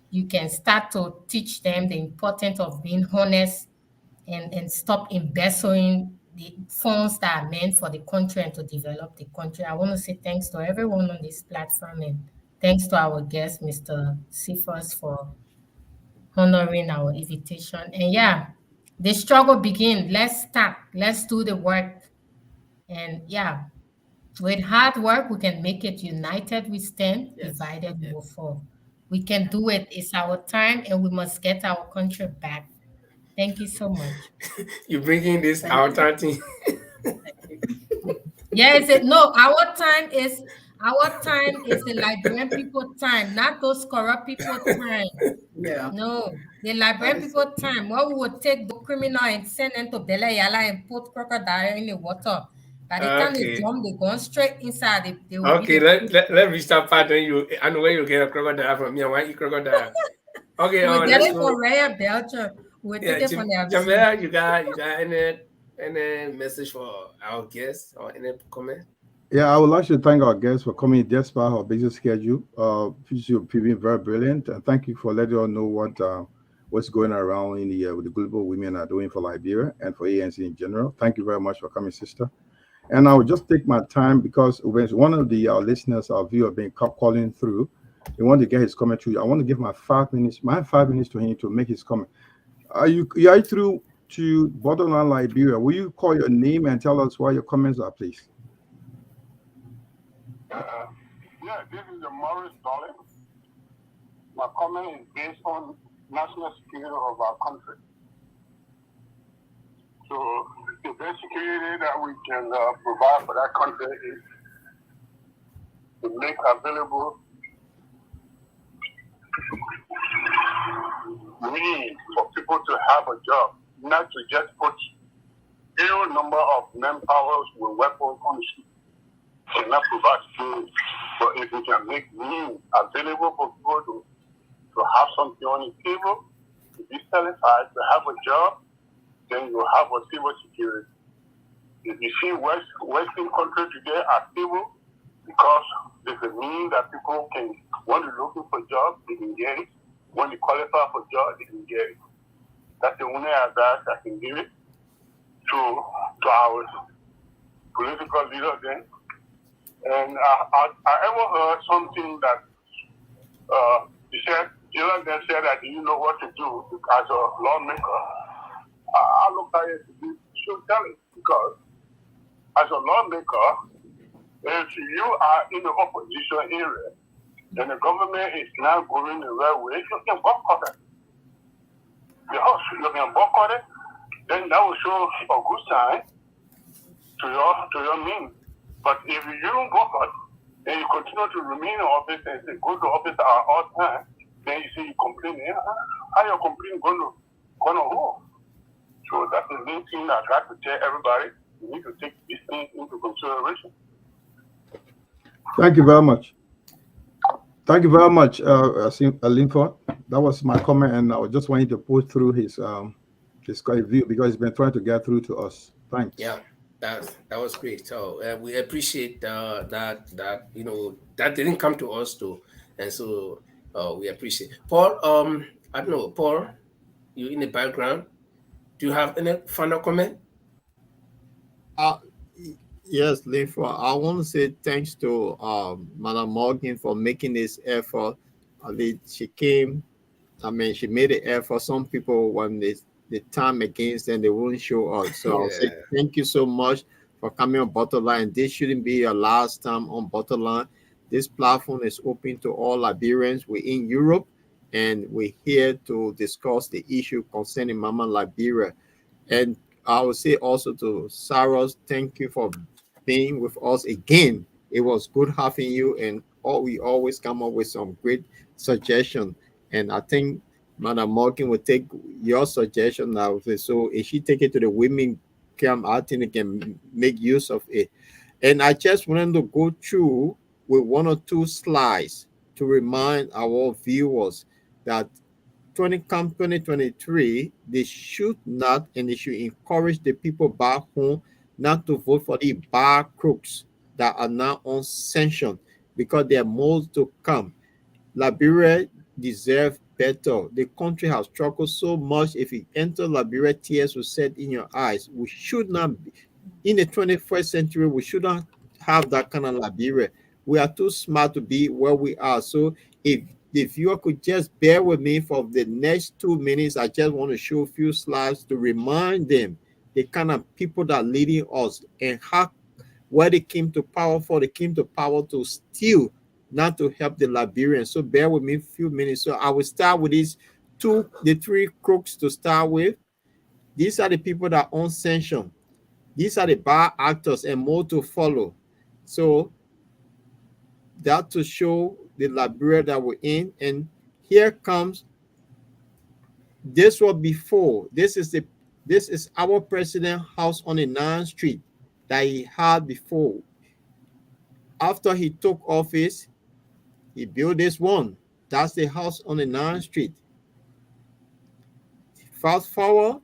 you can start to teach them the importance of being honest and stop embezzling the funds that are meant for the country and to develop the country. I want to say thanks to everyone on this platform, and thanks to our guest, Mr. Cephas, for honoring our invitation. And yeah, the struggle begins. Let's start. Let's do the work. And yeah, with hard work, we can make it. United we stand, divided we will fall. We can do it. It's our time, and we must get our country back. Thank you so much. You're bringing this our time thing. Yes, no, our time is the Liberian people time, not those corrupt people time. Yeah. No, the Liberian people time. What we would take the criminal and send them to Bele Yala and put crocodile in the water. By the time they jump, they go straight inside. They will okay, let me start part when I know where you get a crocodile from. Me, I want to eat crocodile. Okay, we get it for Rare Belgium. We take it from the Jamel, you got any message for our guests or any comment? Yeah, I would like to thank our guests for coming despite our busy schedule. You've been very brilliant, and thank you for letting us know what's going around in the with the global women are doing for Liberia and for ANC in general. Thank you very much for coming, sister. And I will just take my time because when one of the listeners, our viewer, been calling through, they want to get his comment through. I want to give my 5 minutes to him to make his comment. Are you through to Borderland Liberia. Will you call your name and tell us why your comments are, please? Yeah, this is the Morris Darling. My comment is based on national security of our country. So the best security that we can provide for that country is to make available means for people to have a job, not to just put zero number of manpower with weapons on the street. Cannot provide food, but if we can make means available for people to have something on the table, to be satisfied, to have a job, then you have a civil security. If you see Western countries today are stable because there's a means that people can, when they're looking for jobs, they can get it. When they qualify for jobs, they can get it. That's the only advice I can give it to our political leaders then. And I ever heard something that he said, Dylan then said that you know what to do as a lawmaker. I look at it to be so telling because as a lawmaker, if you are in the opposition area and the government is not going the right way, you can boycott it. You can boycott it, then that will show a good sign to your means. But if you don't boycott, then you continue to remain in office and say, go to office at all time, then you see you complain. How your complaint going to hold? So that's the main thing I try to tell everybody. You need to take these things into consideration. Thank you very much. Thank you very much, Linford. That was my comment, and I just wanted to put through his view because he's been trying to get through to us. Thanks. Yeah. That was great. So we appreciate that that didn't come to us too, and so we appreciate. Paul, I don't know, Paul, you in the background. Do you have any final comment? Yes, Linford. I want to say thanks to Madam Morgan for making this effort. She came. She made the effort. Some people when the time against them, they won't show up. So I'll say thank you so much for coming on Borderline. This shouldn't be your last time on Borderline. This platform is open to all Liberians. We're in Europe, and we're here to discuss the issue concerning Mama Liberia. And I will say also to Saros, thank you for being with us again. It was good having you, and we always come up with some great suggestions. And I think Madam Morgan will take your suggestion now. So if she take it to the women camp, I think they can make use of it. And I just wanted to go through with 1 or 2 slides to remind our viewers that 2023, they should not, and they should encourage the people back home not to vote for the bar crooks that are now on sanction because there are more to come. Liberia deserves better. The country has struggled so much. If you enter Liberia, tears will set in your eyes. We should not be, in the 21st century, we should not have that kind of Liberia. We are too smart to be where we are. So if you could just bear with me for the next 2 minutes, I just want to show a few slides to remind them the kind of people that are leading us and how where they came to power for. They came to power to steal, not to help the Liberians. So bear with me a few minutes. So I will start with the 3 crooks to start with. These are the people that own sanction. These are the bad actors and more to follow. So that to show the Liberia that we're in. And here comes, this was before. This is our president house on the 9th Street that he had before. After he took office, he built this one. That's the house on the 9th Street. Fast forward,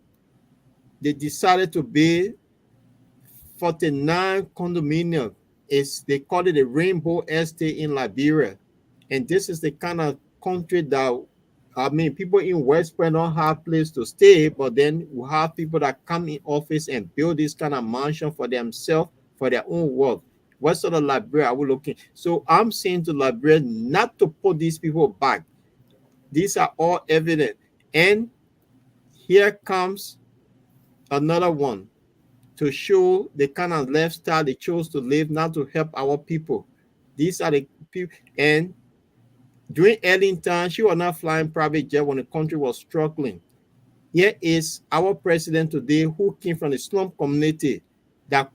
they decided to build 49 condominium. They call it the Rainbow Estate in Liberia. And this is the kind of country that, people in West Point don't have place to stay, but then we have people that come in office and build this kind of mansion for themselves, for their own work. What sort of Liberia are we looking? So I'm saying to Liberia not to put these people back. These are all evident. And here comes another one to show the kind of lifestyle they chose to live, not to help our people. These are the people. And during early time, she was not flying private jet when the country was struggling. Here is our president today who came from the slum community, that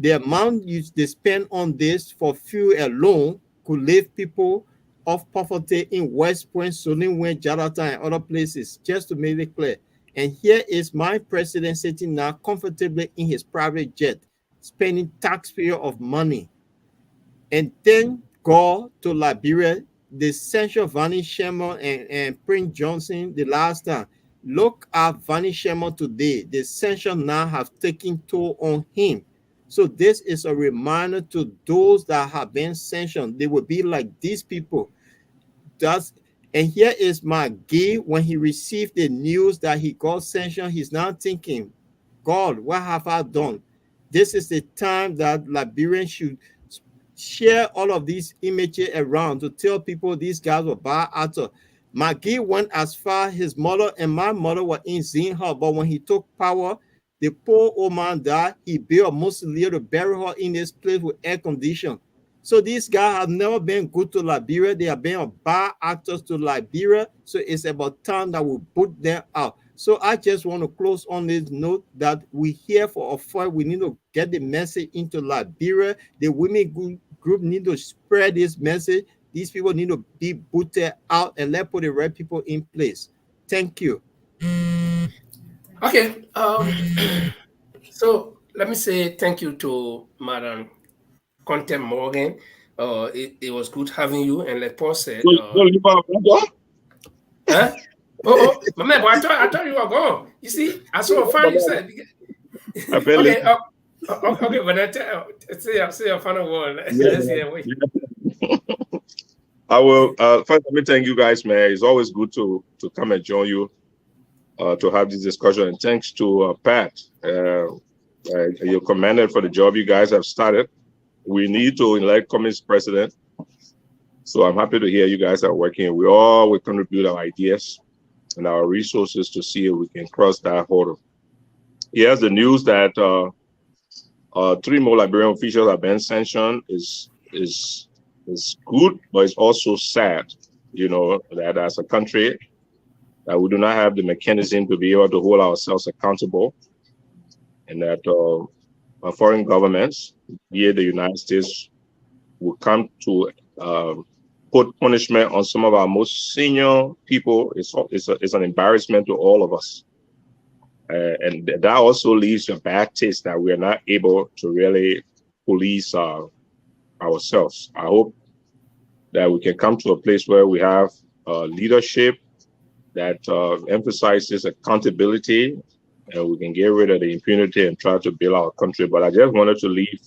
the amount they spend on this for fuel alone could lift people of poverty in West Point, Solingwe, Jonathan, and other places, just to make it clear. And here is my president sitting now comfortably in his private jet, spending taxpayer of money. And thank God to Liberia, the Central Vani Sherman and Prince Johnson the last time. Look at Vani Sherman today. The sanction now have taken toll on him. So this is a reminder to those that have been sanctioned. They will be like these people. And here is McGee, when he received the news that he got sanctioned, he's now thinking, God, what have I done? This is the time that Liberians should share all of these images around to tell people these guys were bad actors. McGee went as far, his mother and my mother were in Zinha, but when he took power, the poor old man died. He built a mausoleum to bury her in this place with air condition. So these guys have never been good to Liberia. They have been bad actors to Liberia. So it's about time that we put them out. So I just want to close on this note that we here for a fight. We need to get the message into Liberia. The women group need to spread this message. These people need to be booted out and let's put the right people in place. Thank you. Okay. So let me say thank you to Madam Content Morgan. It was good having you. And like Paul said, huh? My man, but I thought you were gone. You see, I saw a fan you said. Okay, okay, but say your final word. Let's hear what I will first let me thank you guys, man. It's always good to come and join you to have this discussion. And thanks to Pat. You're commended for the job you guys have started. We need to elect communist president. So I'm happy to hear you guys are working. We all will contribute our ideas and our resources to see if we can cross that hurdle. Here's the news that 3 more Liberian officials have been sanctioned is good, but it's also sad, you know, that as a country that we do not have the mechanism to be able to hold ourselves accountable, and that foreign governments, here the United States, will come to put punishment on some of our most senior people. It's an embarrassment to all of us. And that also leaves a bad taste that we are not able to really police ourselves. I hope that we can come to a place where we have leadership that emphasizes accountability, and we can get rid of the impunity and try to build our country. But I just wanted to leave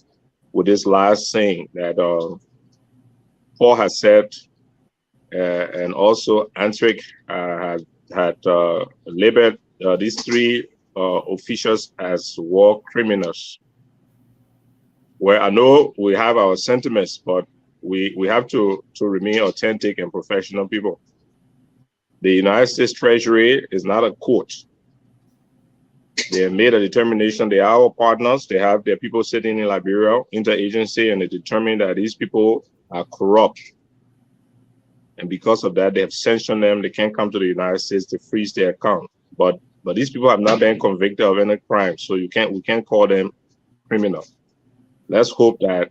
with this last thing that Paul has said, and also Antrik had labeled these 3 officials as war criminals. Where I know we have our sentiments, but we have to remain authentic and professional people. The United States Treasury is not a court. They have made a determination. They are our partners. They have their people sitting in Liberia, interagency, and they determined that these people are corrupt. And because of that, they have sanctioned them. They can't come to the United States to freeze their account. But these people have not been convicted of any crime, so we can't call them criminal. Let's hope that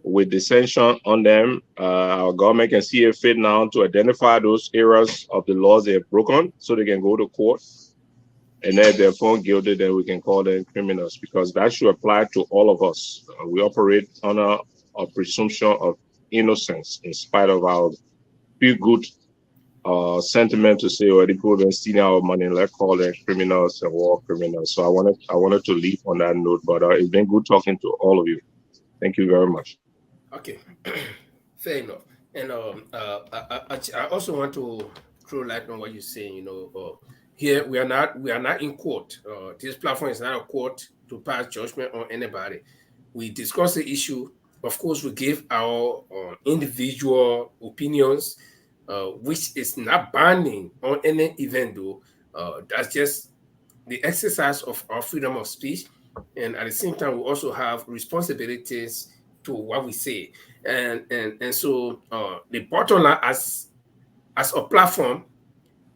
with the sanction on them, our government can see a fit now to identify those areas of the laws they have broken, so they can go to court. And then if they're found guilty, then we can call them criminals, because that should apply to all of us. We operate on a presumption of innocence, in spite of our feel good sentiment to say, well, the people have been stealing our money, let's call them criminals and war criminals. So I wanted to leave on that note, but it's been good talking to all of you. Thank you very much. Okay, fair enough. And I also want to throw light on what you're saying. You know, here we are not in court. This platform is not a court to pass judgment on anybody. We discuss the issue. Of course, we give our individual opinions, which is not binding on any event, though. That's just the exercise of our freedom of speech, and at the same time, we also have responsibilities to what we say. And so the bottom line, as a platform,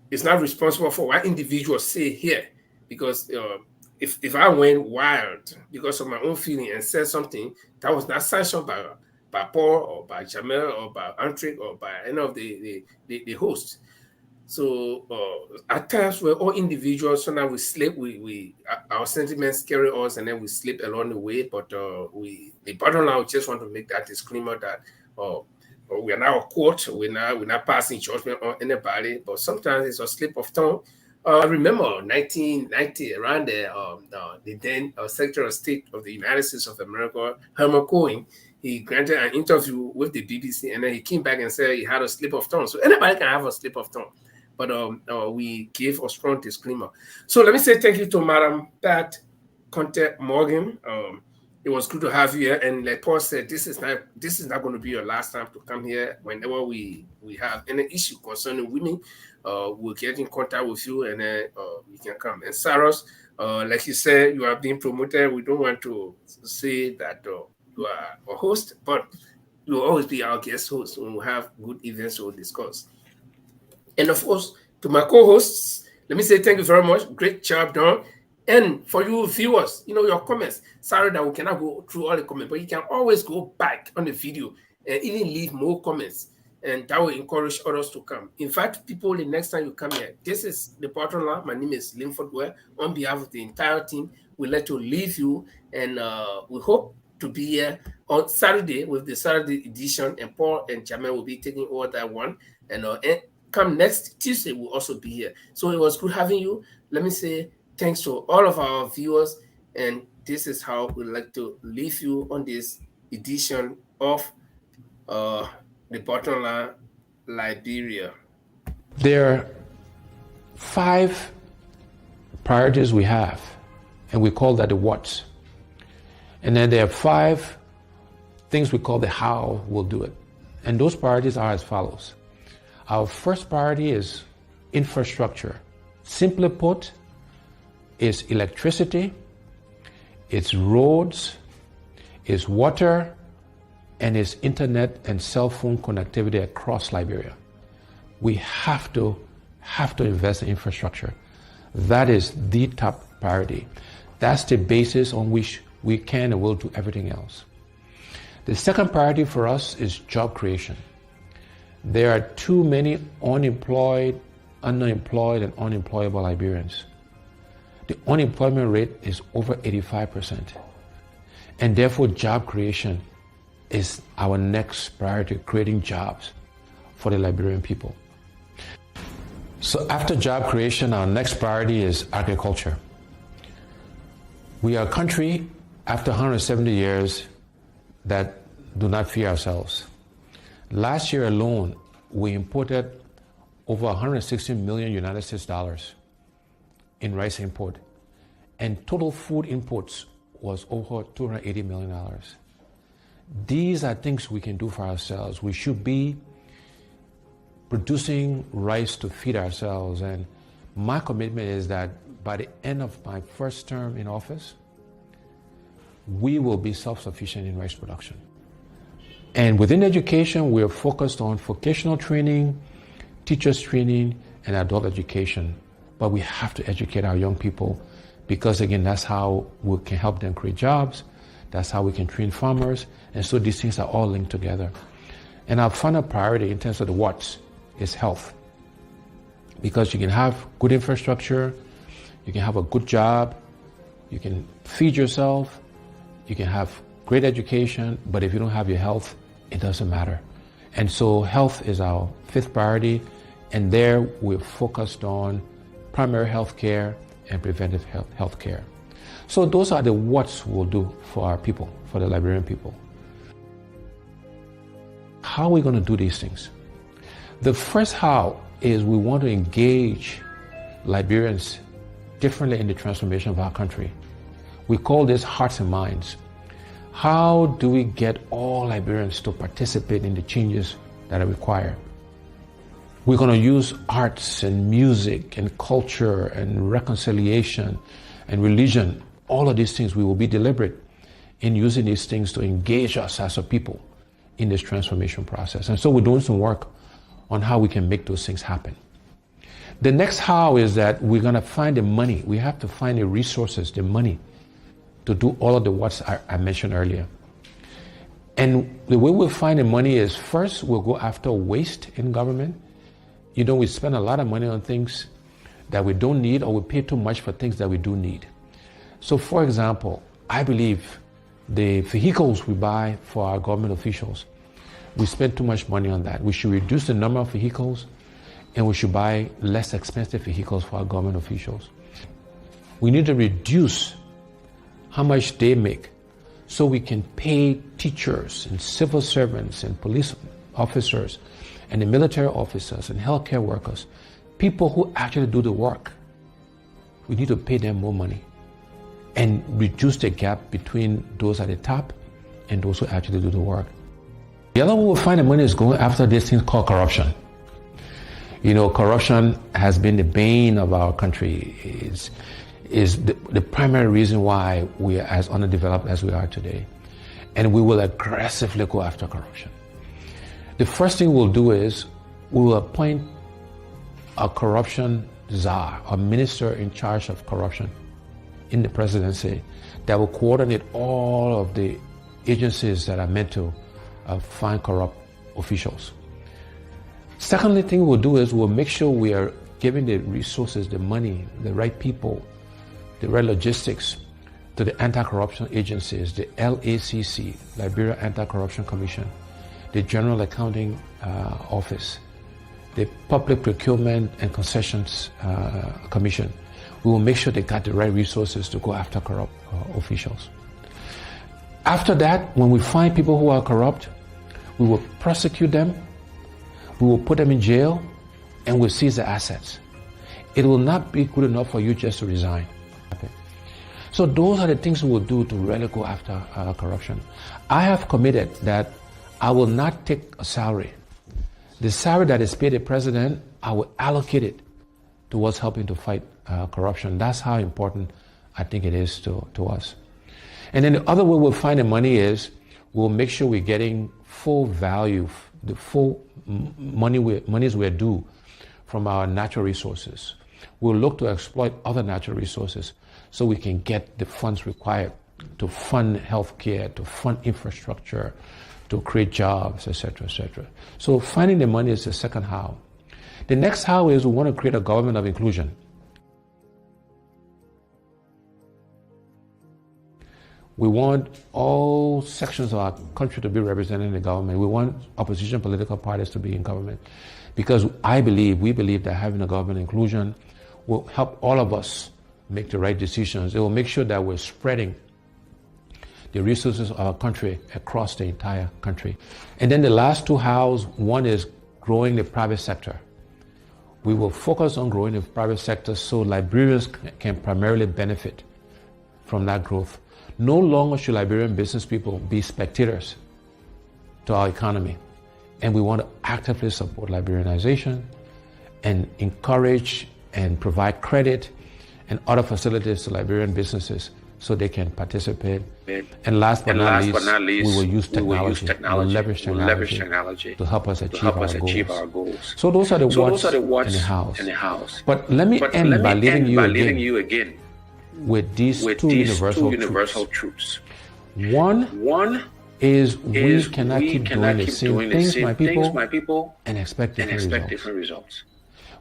is not responsible for what individuals say here, because if I went wild because of my own feeling and said something that was not sanctioned by Paul or by Jamel or by Antrick or by any of the hosts. So at times we're all individuals, so now we slip, our sentiments carry us, and then we slip along the way. But the bottom line, we just want to make that disclaimer that we are not a court, we're not passing judgment on anybody, but sometimes it's a slip of tongue. I remember 1990, around the then Secretary of State of the United States of America, Herman Cohen, he granted an interview with the BBC, and then he came back and said he had a slip of tongue. So anybody can have a slip of tongue, but we gave a strong disclaimer. So let me say thank you to Madam Pat Conte Morgan. It was good to have you here, and like Paul said, this is not going to be your last time to come here. Whenever we have any issue concerning women, we'll get in contact with you, and then we can come. And Saros, like you said, you are being promoted. We don't want to say that you are a host, but you will always be our guest host when we have good events to discuss. And of course, to my co-hosts, let me say thank you very much. Great job done. And for you viewers, your comments. Sorry that we cannot go through all the comments, but you can always go back on the video and even leave more comments. And that will encourage others to come. In fact, people, the next time you come here, this is the bottom line. My name is Linford Weah. On behalf of the entire team, we'd like to leave you, and we hope to be here on Saturday with the Saturday edition, and Paul and Jamel will be taking over that one. And come next Tuesday, we'll also be here. So it was good having you. Let me say thanks to all of our viewers, and this is how we'd like to leave you on this edition of the Bottom Line Liberia. There are 5 priorities we have, and we call that the what's. And then there are 5 things we call the how we'll do it. And those priorities are as follows. Our first priority is infrastructure. Simply put, it's electricity, it's roads, it's water, and it's internet and cell phone connectivity across Liberia. We have to invest in infrastructure. That is the top priority. That's the basis on which we can and will do everything else. The second priority for us is job creation. There are too many unemployed, underemployed, and unemployable Liberians. The unemployment rate is over 85%. And therefore, job creation is our next priority, creating jobs for the Liberian people. So after job creation, our next priority is agriculture. We are a country, after 170 years, that do not feed ourselves. Last year alone, we imported over 160 million United States dollars in rice import, and total food imports was over $280 million. These are things we can do for ourselves. We should be producing rice to feed ourselves, and my commitment is that by the end of my first term in office, we will be self-sufficient in rice production. And within education, we're focused on vocational training, teachers training, and adult education. But we have to educate our young people, because again, that's how we can help them create jobs. That's how we can train farmers. And so these things are all linked together. And our final priority in terms of the what's is health. Because you can have good infrastructure, you can have a good job, you can feed yourself, you can have great education, but if you don't have your health, it doesn't matter. And so health is our 5th priority, and there we're focused on primary health care and preventive health care. So those are the what's we'll do for our people, for the Liberian people. How are we going to do these things? The first how is we want to engage Liberians differently in the transformation of our country. We call this hearts and minds. How do we get all Liberians to participate in the changes that are required? We're going to use arts and music and culture and reconciliation and religion. All of these things, we will be deliberate in using these things to engage us as a people in this transformation process. And so we're doing some work on how we can make those things happen. The next how is that we're going to find the money. We have to find the resources, the money, to do all of the what's I mentioned earlier. And the way we'll find the money is, first, we'll go after waste in government. You know, we spend a lot of money on things that we don't need, or we pay too much for things that we do need. So, for example, I believe the vehicles we buy for our government officials, we spend too much money on that. We should reduce the number of vehicles, and we should buy less expensive vehicles for our government officials. We need to reduce how much they make so we can pay teachers and civil servants and police officers and the military officers and healthcare workers, people who actually do the work. We need to pay them more money and reduce the gap between those at the top and those who actually do the work. The other way we'll find the money is going after this thing called corruption. You know, corruption has been the bane of our country. Is the primary reason why we are as underdeveloped as we are today. And we will aggressively go after corruption. The first thing we'll do is we will appoint a corruption czar, a minister in charge of corruption in the presidency that will coordinate all of the agencies that are meant to find corrupt officials. Secondly thing we'll do is we'll make sure we are giving the resources, the money, the right people, the right logistics to the anti-corruption agencies, the LACC, Liberia Anti-Corruption Commission, the General Accounting Office, the Public Procurement and Concessions Commission. We will make sure they got the right resources to go after corrupt officials. After that, when we find people who are corrupt, we will prosecute them, we will put them in jail, and we'll seize their assets. It will not be good enough for you just to resign. So those are the things we will do to really go after corruption. I have committed that I will not take a salary. The salary that is paid the president, I will allocate it towards helping to fight corruption. That's how important I think it is to us. And then the other way we'll find the money is we'll make sure we're getting full value, the full monies we're due from our natural resources. We'll look to exploit other natural resources so we can get the funds required to fund healthcare, to fund infrastructure, to create jobs, etc., etc. So finding the money is the second how. The next how is we want to create a government of inclusion. We want all sections of our country to be represented in the government. We want opposition political parties to be in government. Because we believe that having a government inclusion will help all of us make the right decisions. It will make sure that we're spreading the resources of our country across the entire country. And then the last two hows, one is growing the private sector. We will focus on growing the private sector so Liberians can primarily benefit from that growth. No longer should Liberian business people be spectators to our economy. And we want to actively support Liberianization and encourage and provide credit and other facilities to Liberian businesses so they can participate. And last but not least, we will use technology. We'll leverage technology to help us achieve our goals. So those are the what's and the hows. But let me end by leaving you again with these two universal truths. One is we cannot keep doing the same things, my people, and expect different results.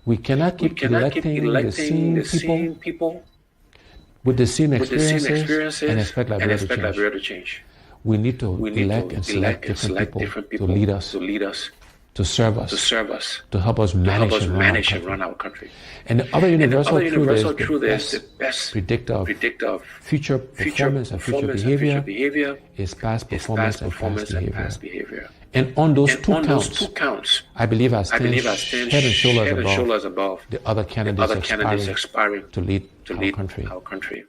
We cannot keep electing the same people with the same experiences and expect Liberia to change. We need to elect and select different people to lead us, to serve us, to help us manage and run our country. And the other universal truth is the best predictor of future performance and future behavior is past performance and past behavior. And on those two counts, I believe I stand head and shoulders above the other candidates aspiring to lead our country.